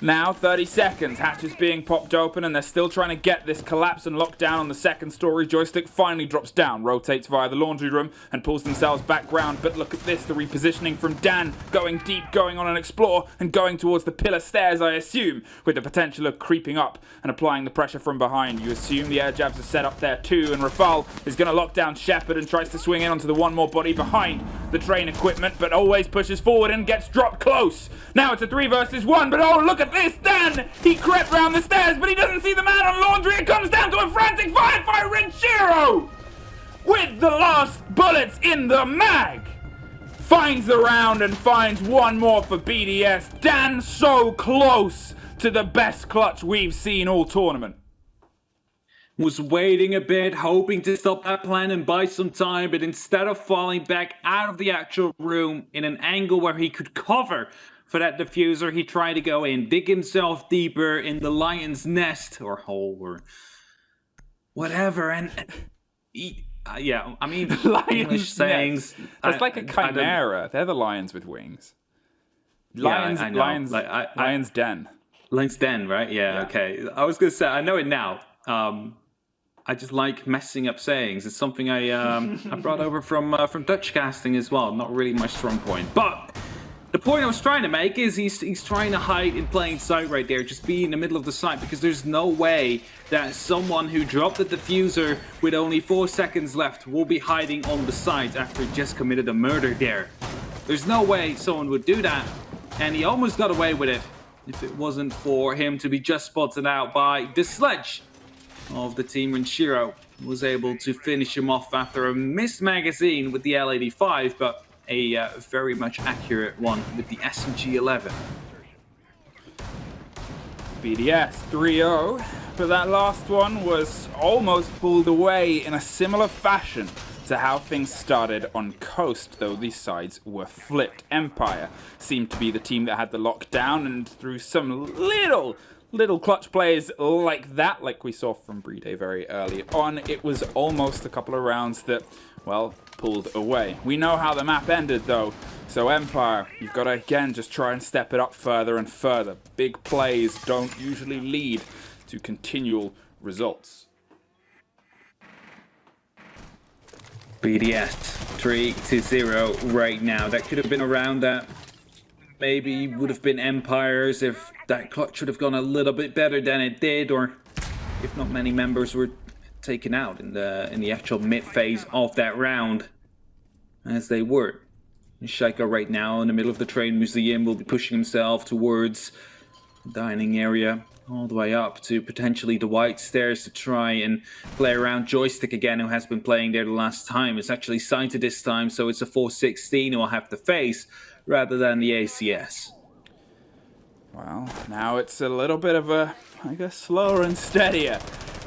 Now, 30 seconds. Hatch is being popped open, and they're still trying to get this collapse and lock down on the second story. Joystick finally drops down, rotates via the laundry room, and pulls themselves back round. But look at this, the repositioning from Dan, going deep, going on an explore, and going towards the pillar stairs, I assume, with the potential of creeping up and applying the pressure from behind. You assume the air jabs are set up there too, and Rafal is going to lock down Shepard and tries to swing in onto the one more body behind the train equipment, but always pushes forward and gets dropped close. Now it's a 3 versus 1, but oh, look at this, Dan! He crept round the stairs, but he doesn't see the man on laundry. It comes down to a frantic fight by Renshiro! With the last bullets in the mag! Finds the round and finds one more for BDS. Dan so close to the best clutch we've seen all tournament. Was waiting a bit, hoping to stop that plan and buy some time, but instead of falling back out of the actual room in an angle where he could cover for that diffuser, he tried to go in, dig himself deeper in the lion's nest, or hole, or whatever, and he, yeah, I mean, English sayings. It's like a chimera. They're the lions with wings. Lions, yeah, I know. Lions, Like, Lion's Den. Lion's Den, right? Yeah, okay. I was gonna say, I know it now. I just like messing up sayings. It's something I brought over from Dutch casting as well. Not really my strong point. But the point I was trying to make is he's trying to hide in plain sight right there. Just be in the middle of the site, because there's no way that someone who dropped the diffuser with only 4 seconds left will be hiding on the site after he just committed a murder there. There's no way someone would do that. And he almost got away with it if it wasn't for him to be just spotted out by the sledge of the team. Renshiro was able to finish him off after a missed magazine with the L85, but a very much accurate one with the SMG-11. BDS 3-0, but that last one was almost pulled away in a similar fashion to how things started on Coast, though these sides were flipped. Empire seemed to be the team that had the lockdown, and through some little clutch plays like that, like we saw from Brede very early on, it was almost a couple of rounds that, well, pulled away. We know how the map ended though, So Empire, you've got to again just try and step it up further and further. Big plays don't usually lead to continual results. BDS 3-0 right now. That could have been around that. Maybe would have been Empire's if that clutch would have gone a little bit better than it did, or if not many members were taken out in the actual mid phase of that round, as they were. Shaiko right now in the middle of the train museum will be pushing himself towards the dining area, all the way up to potentially the white stairs to try and play around Joystick again, who has been playing there the last time. It's actually sighted this time, so it's a 416 who will have to face rather than the ACS. Well, now it's a little bit of a, I guess, slower and steadier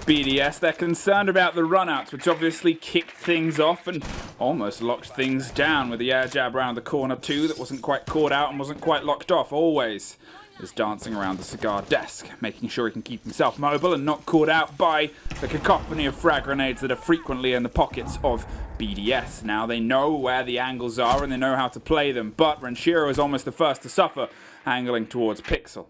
BDS. They're concerned about the runouts, which obviously kicked things off and almost locked things down with the air jab around the corner too that wasn't quite caught out and wasn't quite locked off. Always is dancing around the cigar desk, making sure he can keep himself mobile and not caught out by the cacophony of frag grenades that are frequently in the pockets of BDS. Now they know where the angles are and they know how to play them, but Renshiro is almost the first to suffer, angling towards Pixel.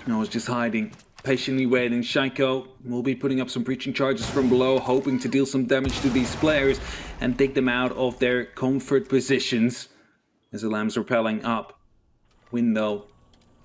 No, it's just hiding, patiently waiting. Shaiko will be putting up some breaching charges from below, hoping to deal some damage to these players and take them out of their comfort positions. As the lambs repelling up, window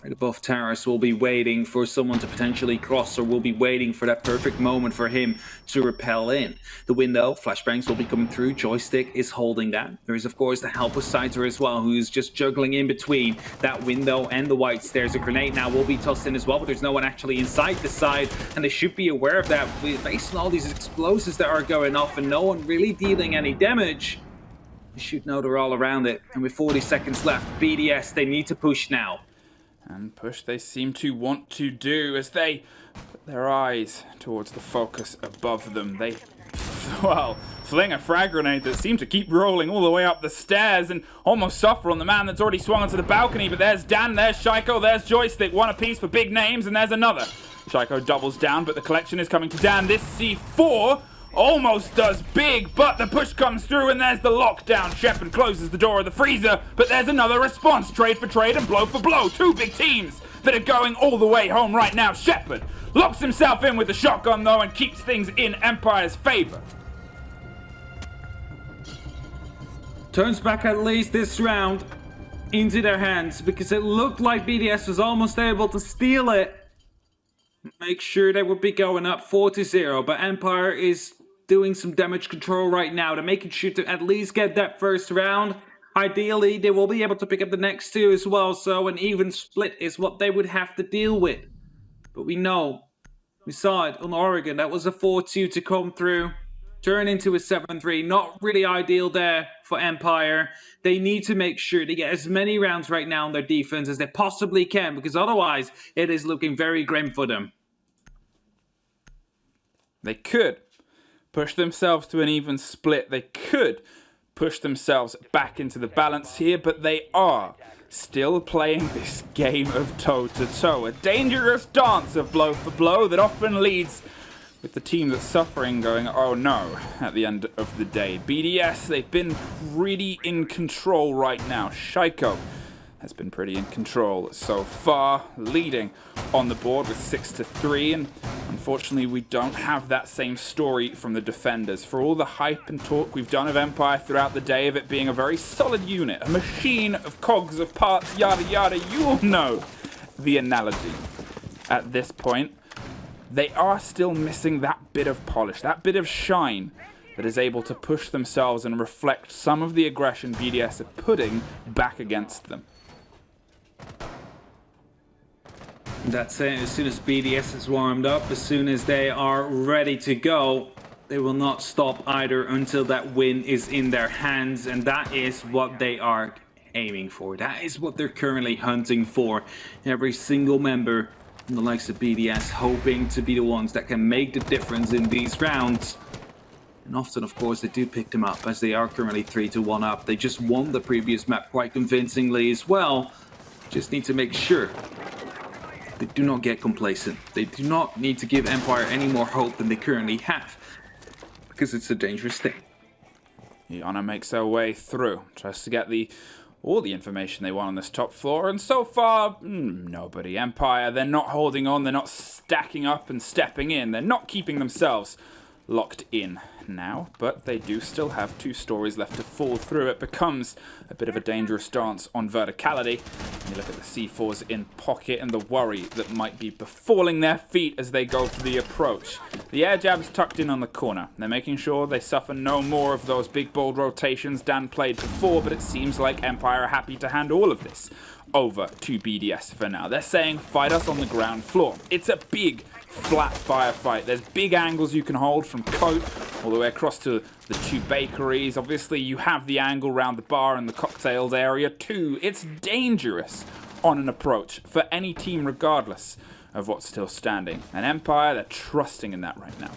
right above Terrace will be waiting for someone to potentially cross, or will be waiting for that perfect moment for him to repel in. The window, flashbangs will be coming through. Joystick is holding that. There is, of course, the helper Sizer as well, who's just juggling in between that window and the white stairs. A grenade now will be tossed in as well, but there's no one actually inside the side, and they should be aware of that based on all these explosives that are going off and no one really dealing any damage. You should know they're all around it, and with 40 seconds left, BDS, they need to push now. And push they seem to want to do as they put their eyes towards the focus above them. They, well, fling a frag grenade that seemed to keep rolling all the way up the stairs and almost suffer on the man that's already swung onto the balcony. But there's Dan, there's Shaiko, there's Joystick, one apiece for big names, and there's another. Shaiko doubles down, but the collection is coming to Dan. This C4 almost does big, but the push comes through and there's the lockdown. Shepard closes the door of the freezer, but there's another response. Trade for trade and blow for blow. Two big teams that are going all the way home right now. Shepard locks himself in with the shotgun though and keeps things in Empire's favor. Turns back at least this round into their hands, because it looked like BDS was almost able to steal it. Make sure they would be going up 4-0, but Empire is doing some damage control right now. They're making sure to at least get that first round. Ideally, they will be able to pick up the next two as well, so an even split is what they would have to deal with. But we know, we saw it on Oregon, that was a 4-2 to come through, turn into a 7-3. Not really ideal there for Empire. They need to make sure they get as many rounds right now on their defense as they possibly can, because otherwise it is looking very grim for them. They could push themselves to an even split. They could push themselves back into the balance here, but they are still playing this game of toe-to-toe. A dangerous dance of blow for blow that often leads with the team that's suffering going, oh no, at the end of the day. BDS, they've been really in control right now. Shaiko has been pretty in control so far, leading on the board with 6-3, and unfortunately we don't have that same story from the defenders. For all the hype and talk we've done of Empire throughout the day of it being a very solid unit, a machine of cogs, of parts, yada yada, you all know the analogy. At this point, they are still missing that bit of polish, that bit of shine that is able to push themselves and reflect some of the aggression BDS are putting back against them. That's it. As soon as BDS is warmed up, as soon as they are ready to go, they will not stop either until that win is in their hands, and that is what they are aiming for. That is what they're currently hunting for. Every single member from the likes of BDS hoping to be the ones that can make the difference in these rounds. And often, of course, they do pick them up, as they are currently 3-1 up. They just won the previous map quite convincingly as well. Just need to make sure they do not get complacent. They do not need to give Empire any more hope than they currently have, because it's a dangerous thing. Iana makes her way through, tries to get all the information they want on this top floor, and so far, nobody. Empire, they're not holding on, they're not stacking up and stepping in, they're not keeping themselves locked in now, but they do still have 2 stories left to fall through. It becomes a bit of a dangerous dance on verticality. You look at the C4s in pocket and the worry that might be befalling their feet as they go for the approach. The air jab's tucked in on the corner. They're making sure they suffer no more of those big bold rotations Dan played before, but it seems like Empire are happy to hand all of this over to BDS for now. They're saying, fight us on the ground floor. It's a big, flat firefight. There's big angles you can hold from Coat all the way across to the 2 bakeries. Obviously, you have the angle around the bar and the cocktails area too. It's dangerous on an approach for any team regardless of what's still standing. And Empire, they're trusting in that right now.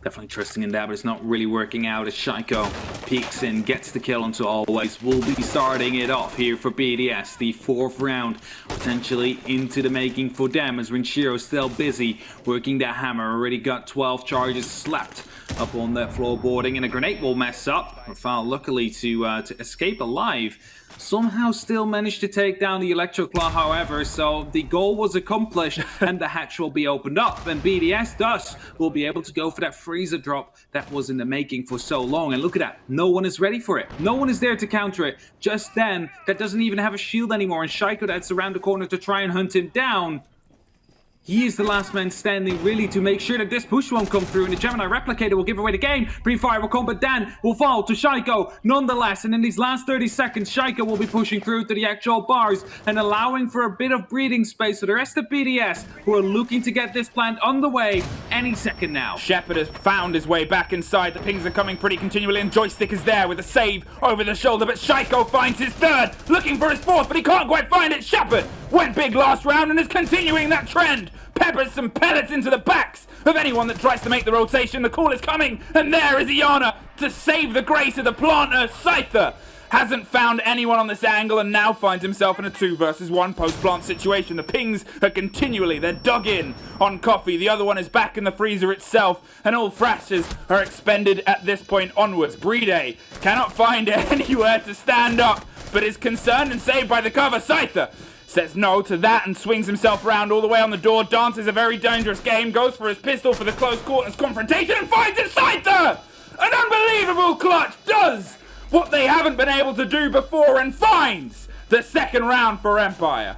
Definitely trusting in that, but it's not really working out as Shaiko peeks in, gets the kill onto Always. Will be starting it off here for BDS. The 4th round potentially into the making for them, as Rinshiro still busy working that hammer. Already got 12 charges slapped up on that floorboarding, and a grenade will mess up. Rafal luckily to escape alive. Somehow still managed to take down the Electroclaw, however, so the goal was accomplished and the hatch will be opened up, and BDS thus will be able to go for that freezer drop that was in the making for so long. And look at that, no one is ready for it. No one is there to counter it. Just then, that doesn't even have a shield anymore, and Shaiko that's around the corner to try and hunt him down. He is the last man standing, really, to make sure that this push won't come through, and the Gemini Replicator will give away the game. Pre-fire will come, but Dan will fall to Shaiko nonetheless, and in these last 30 seconds, Shaiko will be pushing through to the actual bars and allowing for a bit of breathing space for the rest of BDS, who are looking to get this plant on the way any second now. Shepard has found his way back inside. The pings are coming pretty continually, and Joystick is there with a save over the shoulder, but Shaiko finds his 3rd, looking for his 4th, but he can't quite find it. Shepard went big last round and is continuing that trend. Peppers some pellets into the backs of anyone that tries to make the rotation. The call is coming, and there is Iana to save the grace of the planter. Scyther hasn't found anyone on this angle and now finds himself in a 2 versus 1 post-plant situation. The pings are continually, they're dug in on Coffee. The other one is back in the freezer itself, and all flashes are expended at this point onwards. Brede cannot find anywhere to stand up, but is concerned and saved by the cover. Scyther says no to that and swings himself around all the way on the door. Dances a very dangerous game, goes for his pistol for the close quarters confrontation and finds it. Scyther! An unbelievable clutch, does what they haven't been able to do before and finds the 2nd round for Empire.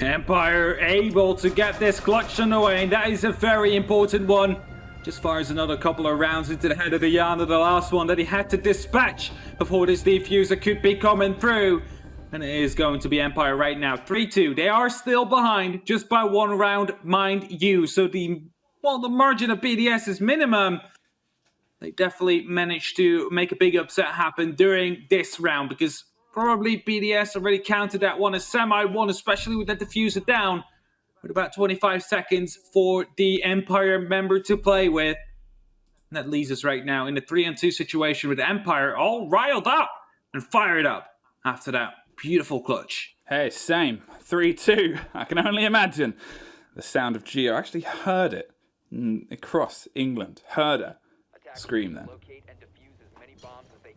Empire able to get this clutch on the way, and that is a very important one. Just fires another couple of rounds into the head of the Yana, the last one that he had to dispatch before this defuser could be coming through. And it is going to be Empire right now. 3-2. They are still behind just by 1 round, mind you. So the margin of BDS is minimum. They definitely managed to make a big upset happen during this round, because probably BDS already counted that one as semi-1, especially with that diffuser down. With about 25 seconds for the Empire member to play with. And that leaves us right now in the 3-2 situation with Empire all riled up and fired up after that beautiful clutch. Hey, same. 3-2. I can only imagine the sound of Gio. I actually heard it across England. Heard her scream then. Locate and defuse as many bombs as they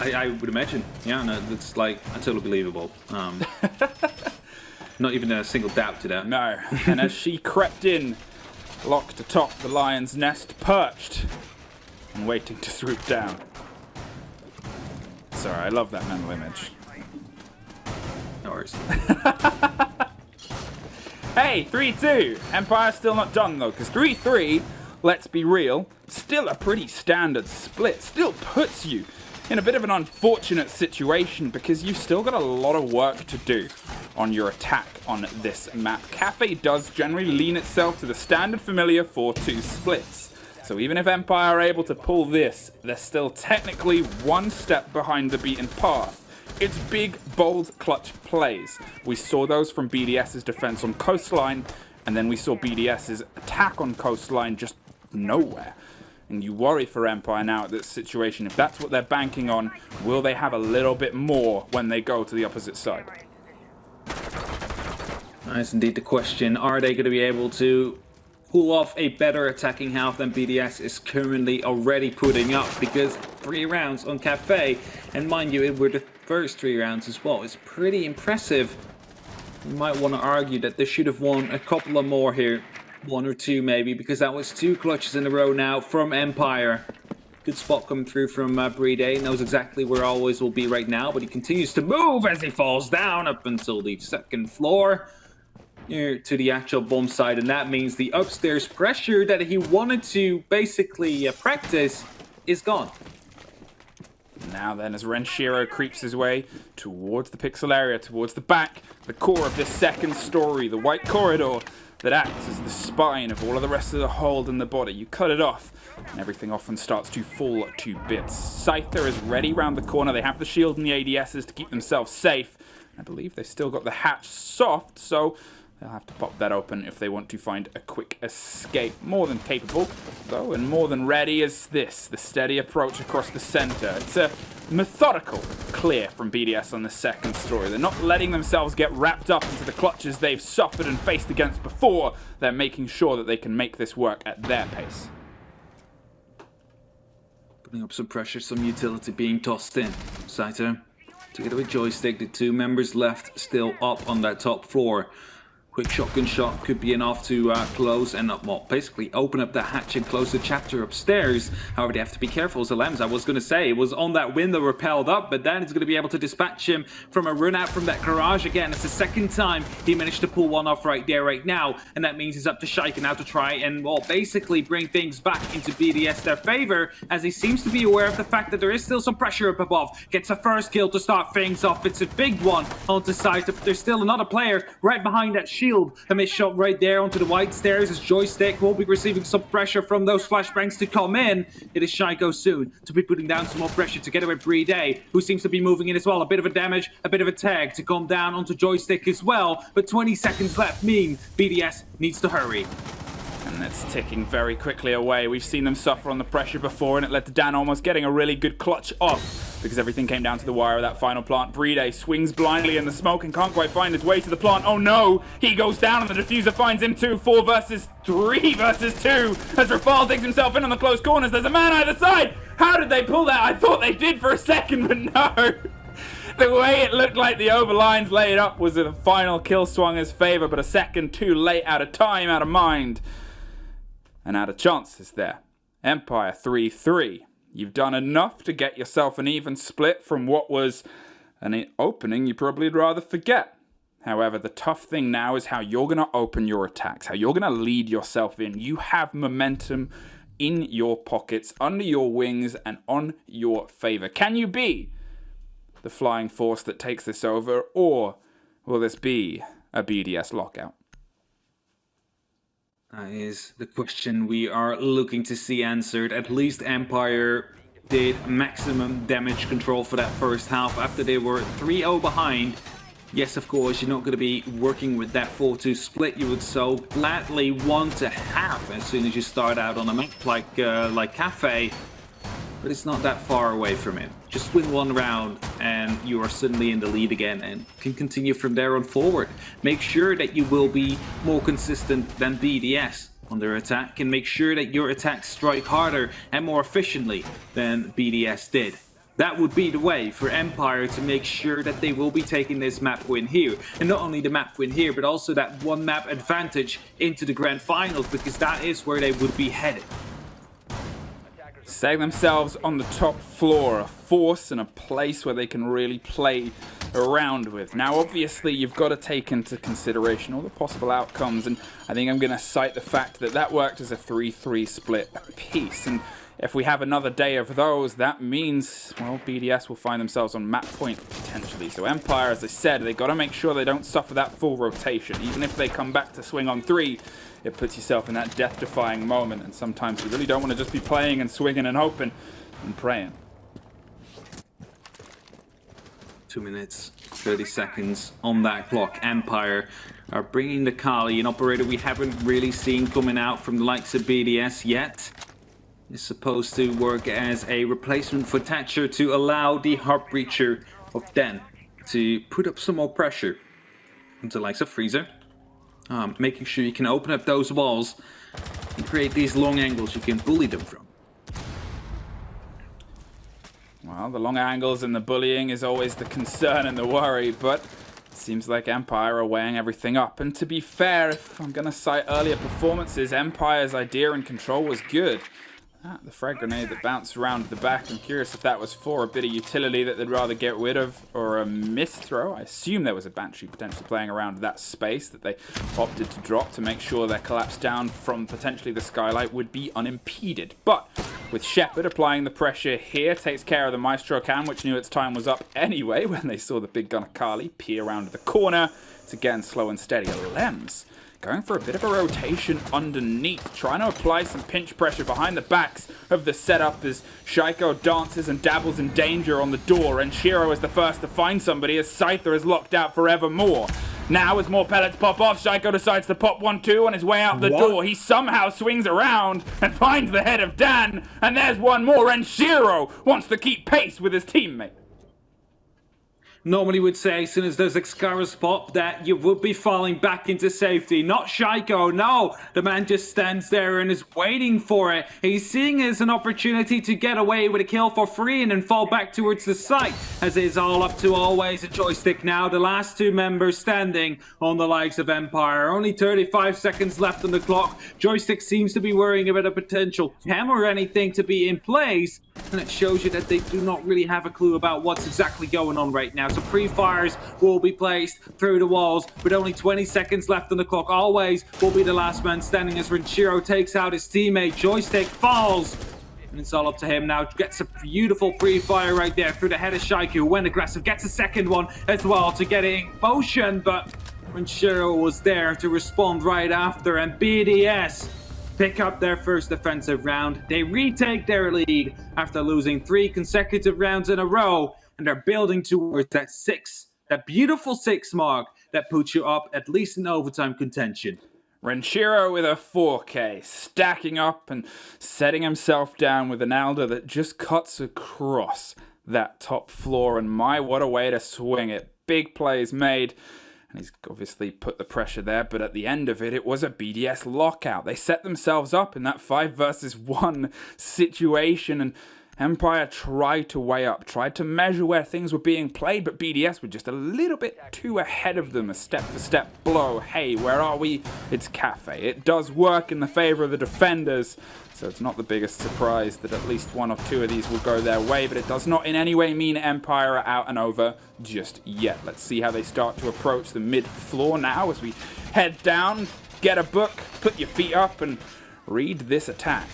can. I would imagine. Yeah, no, it's like totally believable. Not even a single doubt to that. No. And as she crept in, locked atop the lion's nest, perched and waiting to swoop down. Sorry, I love that mental image. No worries. Hey, 3-2. Empire's still not done though, because 3-3, let's be real, still a pretty standard split. Still puts you in a bit of an unfortunate situation because you've still got a lot of work to do on your attack on this map. Cafe does generally lean itself to the standard familiar 4-2 splits. So even if Empire are able to pull this, they're still technically 1 step behind the beaten path. It's big, bold, clutch plays. We saw those from BDS's defense on Coastline, and then we saw BDS's attack on Coastline just nowhere. And you worry for Empire now at this situation. If that's what they're banking on, will they have a little bit more when they go to the opposite side? That is indeed the question. Are they going to be able to pull off a better attacking half than BDS is currently already putting up, because 3 rounds on Cafe, and mind you, it were the first 3 rounds as well. It's pretty impressive. You might want to argue that they should have won a couple of more here. 1 or 2 maybe, because that was 2 clutches in a row now from Empire. Good spot coming through from Brede. Knows exactly where Always will be right now, but he continues to move as he falls down up until the 2nd floor. Near to the actual bomb site, and that means the upstairs pressure that he wanted to basically practice is gone. Now then, as Renshiro creeps his way towards the pixel area, towards the back, the core of this 2nd story, the white corridor that acts as the spine of all of the rest of the hold in the body. You cut it off, and everything often starts to fall to bits. Scyther is ready round the corner. They have the shield and the ADSs to keep themselves safe. I believe they've still got the hatch soft, so they'll have to pop that open if they want to find a quick escape. More than capable, though, and more than ready is this, the steady approach across the center. It's a methodical clear from BDS on the 2nd story. They're not letting themselves get wrapped up into the clutches they've suffered and faced against before. They're making sure that they can make this work at their pace. Putting up some pressure, some utility being tossed in. Saito, together with Joystick, the 2 members left still up on that top floor. Quick shotgun shot could be enough to close and well, basically open up the hatch and close the chapter upstairs. However, they have to be careful. Zalems, I was going to say, it was on that window repelled up, but then it's going to be able to dispatch him from a run out from that garage again. It's the 2nd time he managed to pull one off right there, right now, and that means it's up to Shaika now to try and, well, basically bring things back into BDS their favor, as he seems to be aware of the fact that there is still some pressure up above. Gets the first kill to start things off. It's a big one onto side. There's still another player right behind that shield. A missed shot right there onto the white stairs as Joystick will be receiving some pressure from those flashbangs to come in. It is Shaiko soon to be putting down some more pressure together with Brede, who seems to be moving in as well. A bit of a damage, a bit of a tag to come down onto Joystick as well. But 20 seconds left mean BDS needs to hurry. And it's ticking very quickly away. We've seen them suffer on the pressure before, and it led to Dan almost getting a really good clutch off, because everything came down to the wire of that final plant. Brede swings blindly in the smoke and can't quite find his way to the plant. Oh no! He goes down and the diffuser finds him too. 4 versus 3 versus 2. As Rafal digs himself in on the close corners. There's a man either side! How did they pull that? I thought they did for a second, but no! The way it looked like the overlines laid up was a final kill swung his favor, but a second too late, out of time, out of mind. And out of chances there. Empire 3-3. You've done enough to get yourself an even split from what was an opening you probably'd rather forget. However, the tough thing now is how you're going to open your attacks, how you're going to lead yourself in. You have momentum in your pockets, under your wings, and on your favor. Can you be the flying force that takes this over, or will this be a BDS lockout? That is the question we are looking to see answered. At least Empire did maximum damage control for that first half after they were 3-0 behind. Yes, of course, you're not going to be working with that 4-2 split you would so gladly want to have as soon as you start out on a map like Cafe. But it's not that far away from it. Just win 1 round and you are suddenly in the lead again and can continue from there on forward. Make sure that you will be more consistent than BDS on their attack, and make sure that your attacks strike harder and more efficiently than BDS did. That would be the way for Empire to make sure that they will be taking this map win here. And not only the map win here, but also that 1 map advantage into the grand finals, because that is where they would be headed. Setting themselves on the top floor, a force and a place where they can really play around with. Now, obviously, you've got to take into consideration all the possible outcomes, and I think I'm going to cite the fact that that worked as a 3-3 split apiece. And if we have another day of those, that means, well, BDS will find themselves on map point potentially. So Empire, as I said, they've got to make sure they don't suffer that full rotation. Even if they come back to swing on 3, it puts yourself in that death-defying moment, and sometimes you really don't want to just be playing and swinging and hoping and praying. 2 minutes, 30 seconds on that clock. Empire are bringing the Kali, an operator we haven't really seen coming out from the likes of BDS yet. Is supposed to work as a replacement for Thatcher to allow the Heart Breacher of Den to put up some more pressure. And the likes of Freezer making sure you can open up those walls and create these long angles you can bully them from. Well, the long angles and the bullying is always the concern and the worry, but it seems like Empire are weighing everything up. And to be fair, if I'm going to cite earlier performances, Empire's idea and control was good. The frag grenade that bounced around the back, I'm curious if that was for a bit of utility that they'd rather get rid of, or a miss throw. I assume there was a Banshee potentially playing around that space that they opted to drop to make sure their collapse down from potentially the skylight would be unimpeded. But with Shepard applying the pressure here, takes care of the Maestro Cam, which knew its time was up anyway when they saw the big gun Akali peer around the corner. It's again slow and steady. Lems going for a bit of a rotation underneath, trying to apply some pinch pressure behind the backs of the setup as Shaiko dances and dabbles in danger on the door, and Shiro is the first to find somebody as Scyther is locked out forevermore. Now as more pellets pop off, Shaiko decides to pop 1-2 on his way out the door. He somehow swings around and finds the head of Dan, and there's one more, and Shiro wants to keep pace with his teammate. Normally would say, as soon as there's Xcara's pop, that you would be falling back into safety. Not Shaiko, no. The man just stands there and is waiting for it. He's seeing it as an opportunity to get away with a kill for free and then fall back towards the site. As it is all up to always a joystick now. The last two members standing on the likes of Empire. Only 35 seconds left on the clock. Joystick seems to be worrying about a potential cam or anything to be in place. And it shows you that they do not really have a clue about what's exactly going on right now. So pre-fires will be placed through the walls with only 20 seconds left on the clock. Always will be the last man standing as Renshiro takes out his teammate. Joystick falls. And it's all up to him now. Gets a beautiful pre-fire right there through the head of Shaiko, who went aggressive. Gets a second one as well to get it in motion. But Renshiro was there to respond right after. And BDS pick up their first defensive round. They retake their lead after losing 3 consecutive rounds in a row, and they're building towards that beautiful 6 mark that puts you up at least in overtime contention. Renshiro with a 4K, stacking up and setting himself down with an Alder that just cuts across that top floor, and what a way to swing it. Big plays made. And he's obviously put the pressure there, but at the end of it, it was a BDS lockout. They set themselves up in that 5 versus 1 situation, and Empire tried to weigh up, tried to measure where things were being played, but BDS were just a little bit too ahead of them, a step-for-step blow. Hey, where are we? It's Cafe. It does work in the favor of the defenders, so it's not the biggest surprise that at least 1 or 2 of these will go their way, but it does not in any way mean Empire are out and over just yet. Let's see how they start to approach the mid-floor now as we head down, get a book, put your feet up, and read this attack.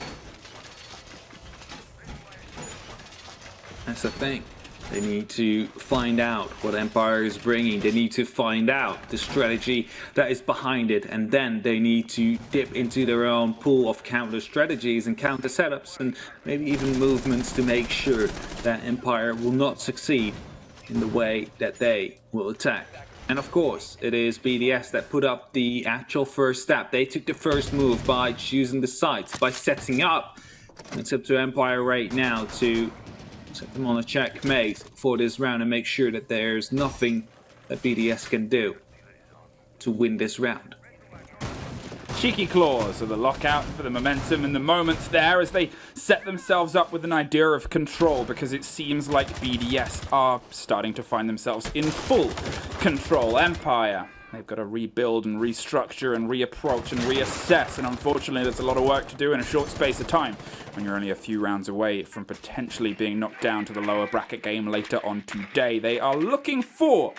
That's the thing. They need to find out what Empire is bringing. They need to find out the strategy that is behind it. And then they need to dip into their own pool of counter strategies and counter setups and maybe even movements to make sure that Empire will not succeed in the way that they will attack. And of course, it is BDS that put up the actual first step. They took the first move by choosing the sites, by setting up. And it's up to Empire right now to set them on a checkmate for this round and make sure that there's nothing that BDS can do to win this round. Cheeky claws of the lockout for the momentum and the moments there as they set themselves up with an idea of control, because it seems like BDS are starting to find themselves in full control. Empire, they've got to rebuild and restructure and reapproach and reassess, and unfortunately there's a lot of work to do in a short space of time when you're only a few rounds away from potentially being knocked down to the lower bracket game later on today. They are looking for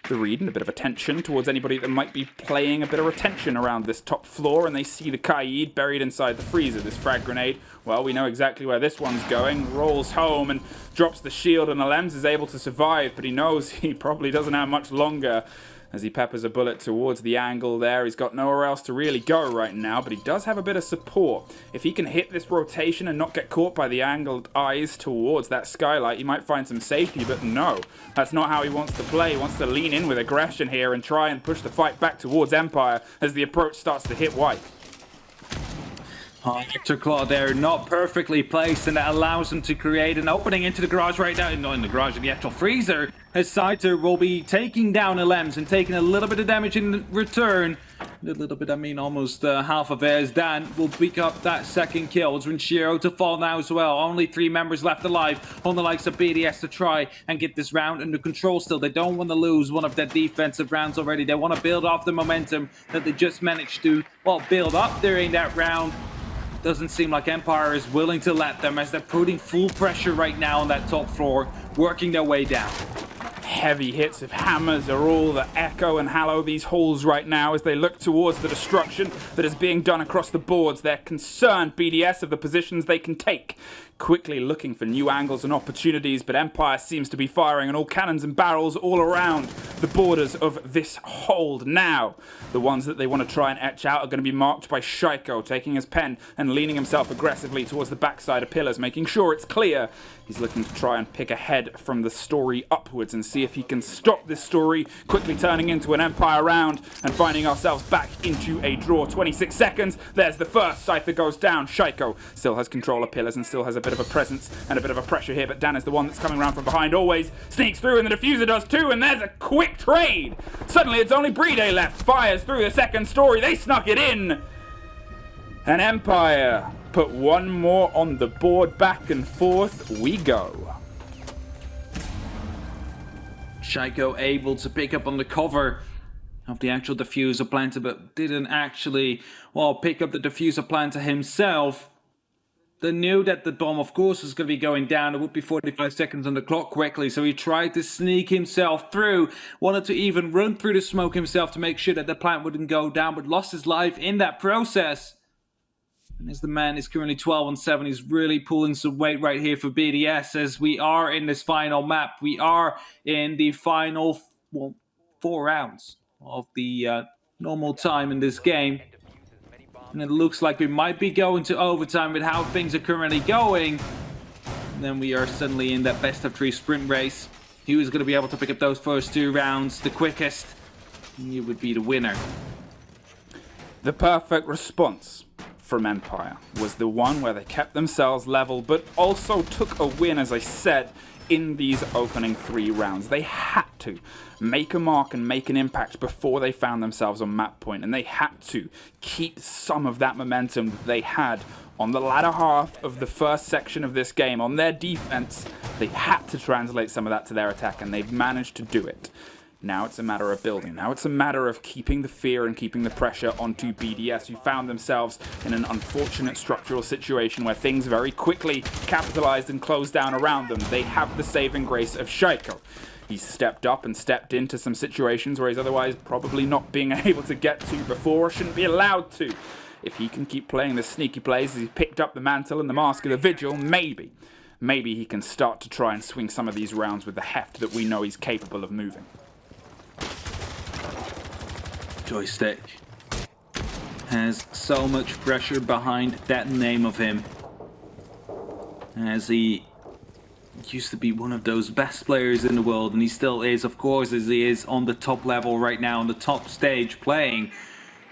the read and a bit of attention towards anybody that might be playing a bit of retention around this top floor, and they see the Kaid buried inside the freezer. This frag grenade, well, we know exactly where this one's going. Rolls home and drops the shield, and Alems is able to survive, but he knows he probably doesn't have much longer as he peppers a bullet towards the angle there. He's got nowhere else to really go right now, but he does have a bit of support. If he can hit this rotation and not get caught by the angled eyes towards that skylight, he might find some safety, but no, that's not how he wants to play. He wants to lean in with aggression here and try and push the fight back towards Empire as the approach starts to hit white. Hector Claw there, not perfectly placed, and that allows him to create an opening into the garage right now. Not in the garage, in the actual freezer, as Scyther will be taking down Alems and taking a little bit of damage in return. A little bit, I mean almost half of theirs. Dan will pick up that second kill. It's Renshiro to fall now as well. Only 3 members left alive on the likes of BDS to try and get this round under control still. They don't want to lose one of their defensive rounds already. They want to build off the momentum that they just managed to, well, build up during that round. Doesn't seem like Empire is willing to let them, as they're putting full pressure right now on that top floor, working their way down. Heavy hits of hammers are all that echo and hallow these halls right now as they look towards the destruction that is being done across the boards. They're concerned, BDS, of the positions they can take. Quickly looking for new angles and opportunities, but Empire seems to be firing on all cannons and barrels all around the borders of this hold now. The ones that they want to try and etch out are going to be marked by Shaiko, taking his pen and leaning himself aggressively towards the backside of pillars, making sure it's clear. He's looking to try and pick ahead from the story upwards and see if he can stop this story, quickly turning into an Empire round and finding ourselves back into a draw. 26 seconds, there's the first. Cypher goes down. Shaiko still has control of pillars and still has a bit of a presence and a bit of a pressure here, but Dan is the one that's coming around from behind, always sneaks through, and the diffuser does too, and there's a quick trade. Suddenly it's only Brede left, fires through the second story. They snuck it in, and Empire put one more on the board. Back and forth we go. Shaiko able to pick up on the cover of the actual diffuser planter, but didn't actually, well, pick up the diffuser planter himself. They knew that the bomb, of course, was going to be going down. It would be 45 seconds on the clock quickly, so he tried to sneak himself through. Wanted to even run through the smoke himself to make sure that the plant wouldn't go down, but lost his life in that process. And as the man is currently 12-7, he's really pulling some weight right here for BDS, as we are in this final map. We are in the final, well, 4 rounds of the normal time in this game. And it looks like we might be going to overtime with how things are currently going. And then we are suddenly in that best of 3 sprint race. Who is going to be able to pick up those first 2 rounds the quickest? He would be the winner. The perfect response from Empire was the one where they kept themselves level, but also took a win, as I said, in these opening 3 rounds. They had to make a mark and make an impact before they found themselves on map point, and they had to keep some of that momentum that they had on the latter half of the first section of this game. On their defense, they had to translate some of that to their attack, and they've managed to do it. Now it's a matter of building. Now it's a matter of keeping the fear and keeping the pressure onto BDS, who found themselves in an unfortunate structural situation where things very quickly capitalized and closed down around them. They have the saving grace of Shaiko. He's stepped up and stepped into some situations where he's otherwise probably not being able to get to before, or shouldn't be allowed to. If he can keep playing the sneaky plays as he's picked up the mantle and the mask of the vigil, maybe he can start to try and swing some of these rounds with the heft that we know he's capable of moving. Joystick has so much pressure behind that name of him, as he used to be one of those best players in the world, and he still is, of course, as he is on the top level right now, on the top stage, playing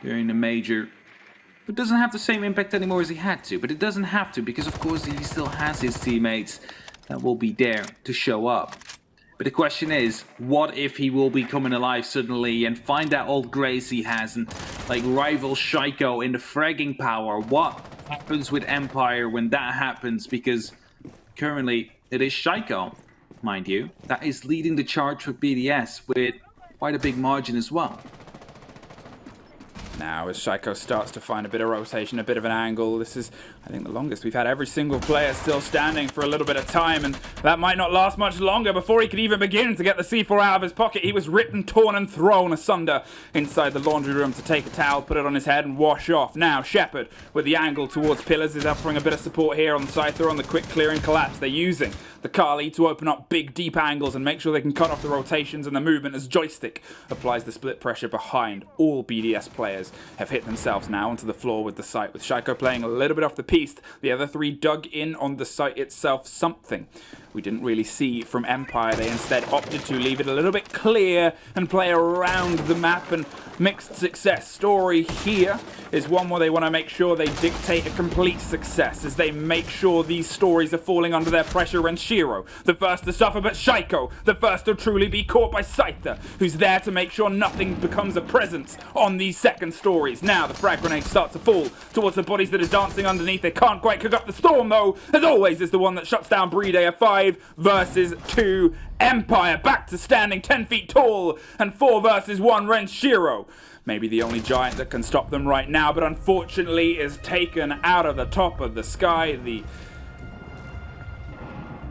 during the major. But doesn't have the same impact anymore as he had to, but it doesn't have to, because of course he still has his teammates that will be there to show up. But the question is, what if he will be coming alive suddenly and find that old grace he has and like rival Shaiko in the fragging power? What happens with Empire when that happens? Because currently it is Shaiko, mind you, that is leading the charge with BDS with quite a big margin as well. Now, as Shaiko starts to find a bit of rotation, a bit of an angle, this is, I think, the longest we've had every single player still standing for a little bit of time, and that might not last much longer before he could even begin to get the C4 out of his pocket. He was ripped and torn and thrown asunder inside the laundry room to take a towel, put it on his head, and wash off. Now, Shepard, with the angle towards pillars, is offering a bit of support here on Scyther on the quick clearing collapse. They're using the Kali to open up big, deep angles and make sure they can cut off the rotations and the movement as Joystick applies the split pressure behind. All BDS players have hit themselves now onto the floor with the site, with Shaiko playing a little bit off the piste. The other 3 dug in on the site itself. Something we didn't really see from Empire. They instead opted to leave it a little bit clear and play around the map, and Mixed Success story here is one where they want to make sure they dictate a complete success as they make sure these stories are falling under their pressure. And Shiro, the first to suffer, but Shaiko, the first to truly be caught by Scyther, who's there to make sure nothing becomes a presence on these second stories. Now the frag grenades start to fall towards the bodies that are dancing underneath. They can't quite cook up the storm though, as always is the one that shuts down BDS 5 versus 2 Empire, back to standing 10 feet tall, and 4 versus 1 Renshiro. Maybe the only giant that can stop them right now, but unfortunately is taken out of the top of the sky.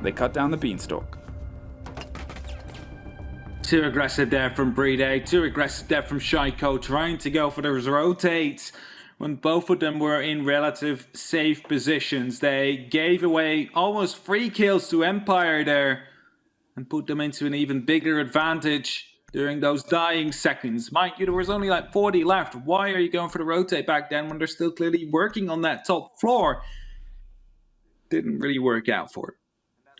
They cut down the beanstalk. Too aggressive there from BDS, too aggressive there from Shaiko, trying to go for those rotates. When both of them were in relative safe positions, they gave away almost 3 kills to Empire there and put them into an even bigger advantage during those dying seconds. Mind you, there was only like 40 left. Why are you going for the rotate back then when they're still clearly working on that top floor? Didn't really work out for it.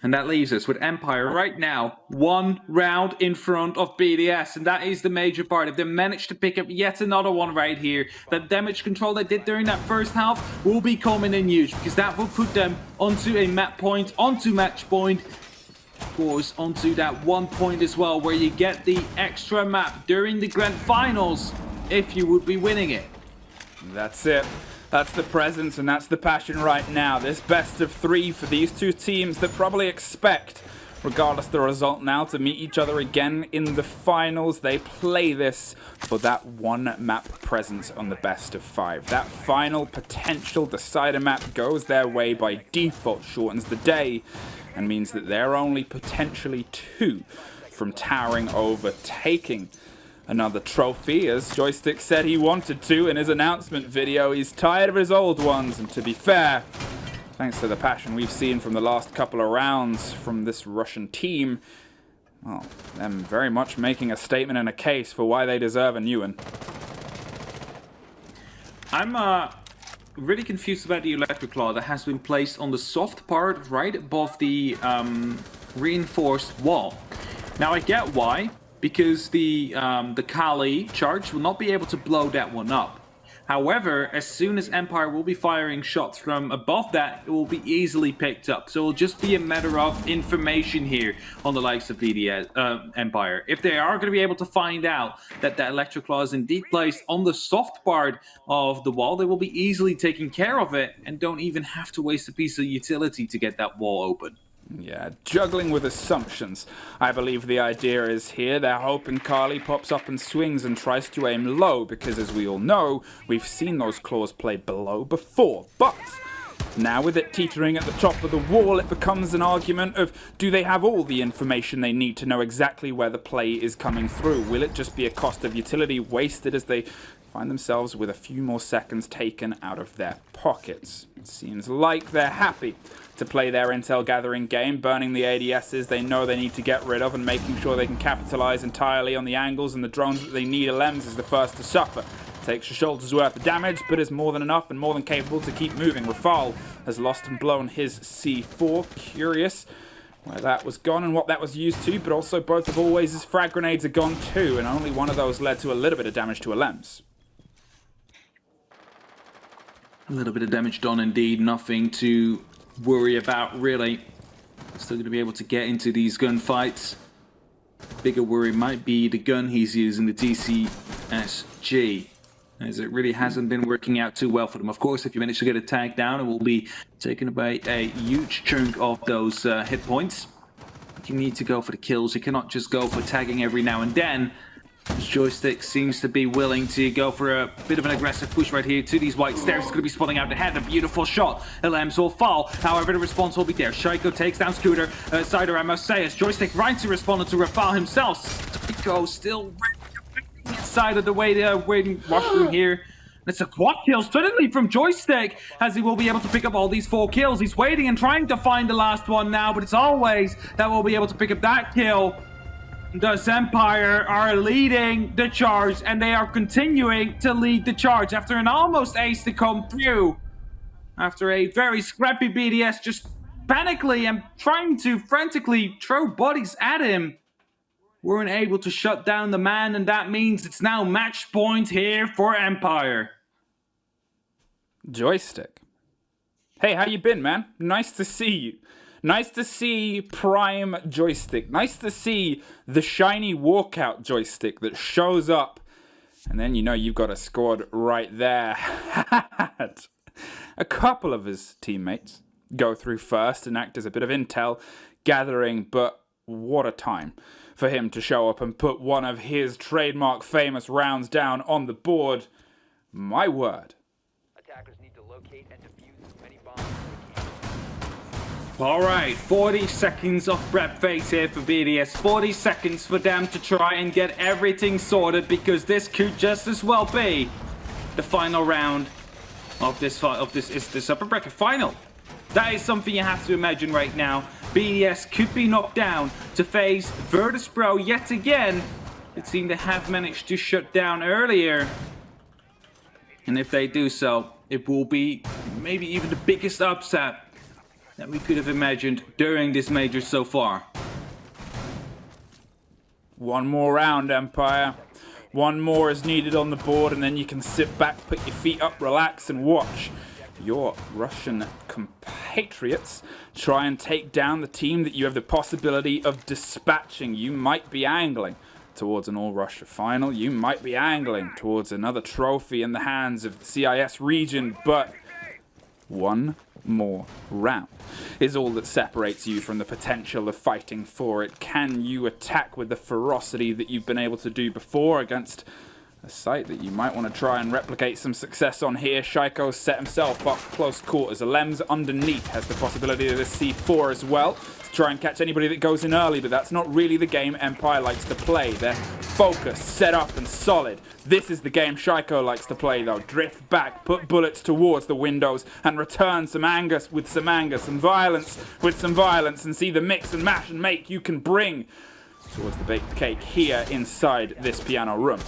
And that leaves us with Empire right now, 1 round in front of BDS. And that is the major part. If they manage to pick up yet another one right here, that damage control they did during that first half will be coming in huge, because that will put them onto a map point, onto match point, of course, onto that 1 point as well, where you get the extra map during the grand finals if you would be winning it. That's it. That's the presence and that's the passion right now. This best of 3 for these two teams that probably expect, regardless of the result now, to meet each other again in the finals. They play this for that 1 map presence on the best of 5. That final potential decider map goes their way by default, shortens the day, and means that they're only potentially 2 from towering over taking another trophy. As Joystick said he wanted to in his announcement video, he's tired of his old ones, and to be fair, thanks to the passion we've seen from the last couple of rounds from this Russian team, well, them very much making a statement and a case for why they deserve a new one. I'm really confused about the electric claw that has been placed on the soft part right above the reinforced wall. Now I get why, because the Kali charge will not be able to blow that one up. However, as soon as Empire will be firing shots from above that, it will be easily picked up. So it'll just be a matter of information here on the likes of BDS Empire. If they are going to be able to find out that the electric claw is indeed placed on the soft part of the wall, they will be easily taking care of it and don't even have to waste a piece of utility to get that wall open. Yeah, juggling with assumptions. I believe the idea is here they're hoping Kali pops up and swings and tries to aim low, because as we all know, we've seen those claws play below before. But now with it teetering at the top of the wall, it becomes an argument of, do they have all the information they need to know exactly where the play is coming through? Will it just be a cost of utility wasted as they find themselves with a few more seconds taken out of their pockets? It seems like they're happy to play their intel gathering game, burning the ADSs they know they need to get rid of and making sure they can capitalize entirely on the angles and the drones that they need. Lems is the first to suffer. Takes a shoulder's worth of damage, but is more than enough and more than capable to keep moving. Rafal has lost and blown his C4. Curious where that was gone and what that was used to, but also both of Always' frag grenades are gone too, and only one of those led to a little bit of damage to a Lems. A little bit of damage done indeed, nothing to worry about really. Still going to be able to get into these gunfights. Bigger worry might be the gun he's using, the TCSG, as it really hasn't been working out too well for them. Of course, if you manage to get a tag down, it will be taken away a huge chunk of those hit points. You need to go for the kills. You cannot just go for tagging every now and then. Joystick seems to be willing to go for a bit of an aggressive push right here to these white stairs. It's going to be spotting out the head. A beautiful shot. Lems will fall. However, the response will be there. Shaiko takes down Scooter. Cider, I must say, as Joystick right to respond to Rafal himself. Shaiko still inside of the waiting washroom here. It's a quad kill suddenly from Joystick, as he will be able to pick up all these 4 kills. He's waiting and trying to find the last one now, but it's Always that will be able to pick up that kill. The Empire are leading the charge, and they are continuing to lead the charge after an almost ace to come through. After a very scrappy BDS just panically and trying to frantically throw bodies at him, weren't able to shut down the man, and that means it's now match point here for Empire. Joystick. Hey, how you been, man? Nice to see you. Nice to see Prime Joystick. Nice to see the shiny walkout joystick that shows up. And then you know you've got a squad right there. A couple of his teammates go through first and act as a bit of intel gathering, but what a time for him to show up and put one of his trademark famous rounds down on the board. My word. Attackers need to locate and defuse as many bombs as they can. All right, 40 seconds of prep phase here for BDS. 40 seconds for them to try and get everything sorted, because this could just as well be the final round of this upper bracket final. That is something you have to imagine right now. BDS could be knocked down to face Virtus Pro yet again. It seemed they have managed to shut down earlier. And if they do so, it will be maybe even the biggest upset that we could have imagined during this major so far. One more round, Empire. One more is needed on the board, and then you can sit back, put your feet up, relax, and watch your Russian compatriots try and take down the team that you have the possibility of dispatching. You might be angling towards an All-Russia final. You might be angling towards another trophy in the hands of the CIS region, but one more round is all that separates you from the potential of fighting for it. Can you attack with the ferocity that you've been able to do before against a site that you might want to try and replicate some success on here? Shaiko set himself up close quarters. Alem's underneath has the possibility of a C4 as well to try and catch anybody that goes in early, but that's not really the game Empire likes to play. They're focused, set up, and solid. This is the game Shaiko likes to play, though. Drift back, put bullets towards the windows, and return some anger with some anger, some violence with some violence, and see the mix and mash and make you can bring towards the baked cake here inside this piano room.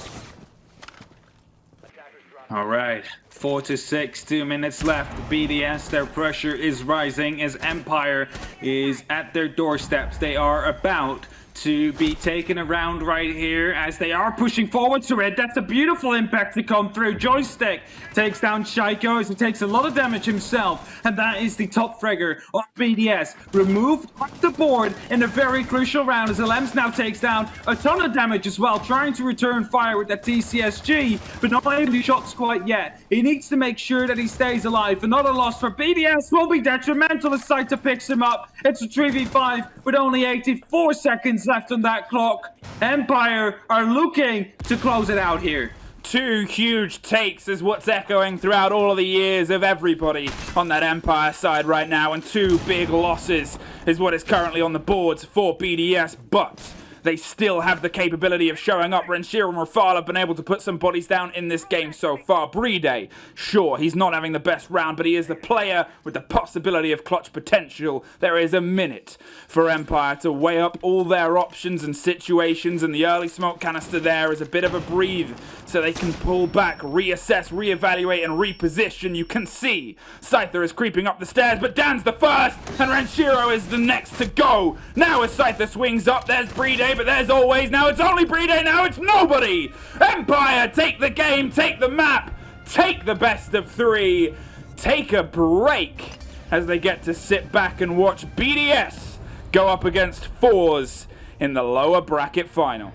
All right, 4 to 6, 2 minutes left. BDS, their pressure is rising as Empire is at their doorsteps. They are about to be taken around right here as they are pushing forward to it. That's a beautiful impact to come through. Joystick takes down Shaiko as he takes a lot of damage himself, and that is the top fragger of BDS. Removed off the board in a very crucial round as Alems now takes down a ton of damage as well, trying to return fire with that TCSG, but not able to shots quite yet. He needs to make sure that he stays alive. Another loss for BDS will be detrimental as Saito picks him up. It's a 3v5 with only 84 seconds left on that clock. Empire are looking to close it out here. Two huge takes is what's echoing throughout all of the years of everybody on that Empire side right now, and two big losses is what is currently on the boards for BDS, but they still have the capability of showing up. Renshiro and Rafal have been able to put some bodies down in this game so far. Bride, sure, he's not having the best round, but he is the player with the possibility of clutch potential. There is a minute for Empire to weigh up all their options and situations, and the early smoke canister there is a bit of a breathe, so they can pull back, reassess, reevaluate, and reposition. You can see Scyther is creeping up the stairs, but Dan's the first, and Renshiro is the next to go. Now as Scyther swings up, there's Bride, but there's always, now it's only Bride, now it's nobody! Empire take the game, take the map, take the best of three, take a break as they get to sit back and watch BDS go up against Fours in the lower bracket final.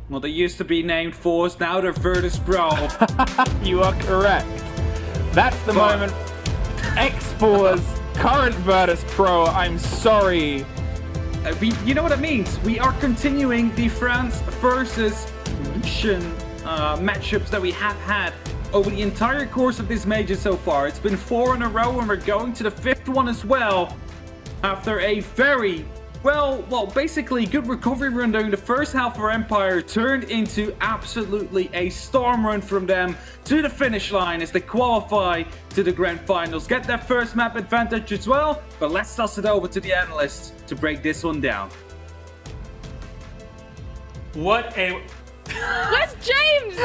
Well, they used to be named Force, now they're Virtus Pro. You are correct. That's the moment. X4's current Virtus Pro, I'm sorry. You know what it means? We are continuing the France versus Russian matchups that we have had over the entire course of this major so far. It's been 4 in a row, and we're going to the 5th one as well. After a very, well, basically good recovery run during the first half for Empire, turned into absolutely a storm run from them to the finish line as they qualify to the grand finals. Get that first map advantage as well, but let's toss it over to the analysts to break this one down. What a... Where's James?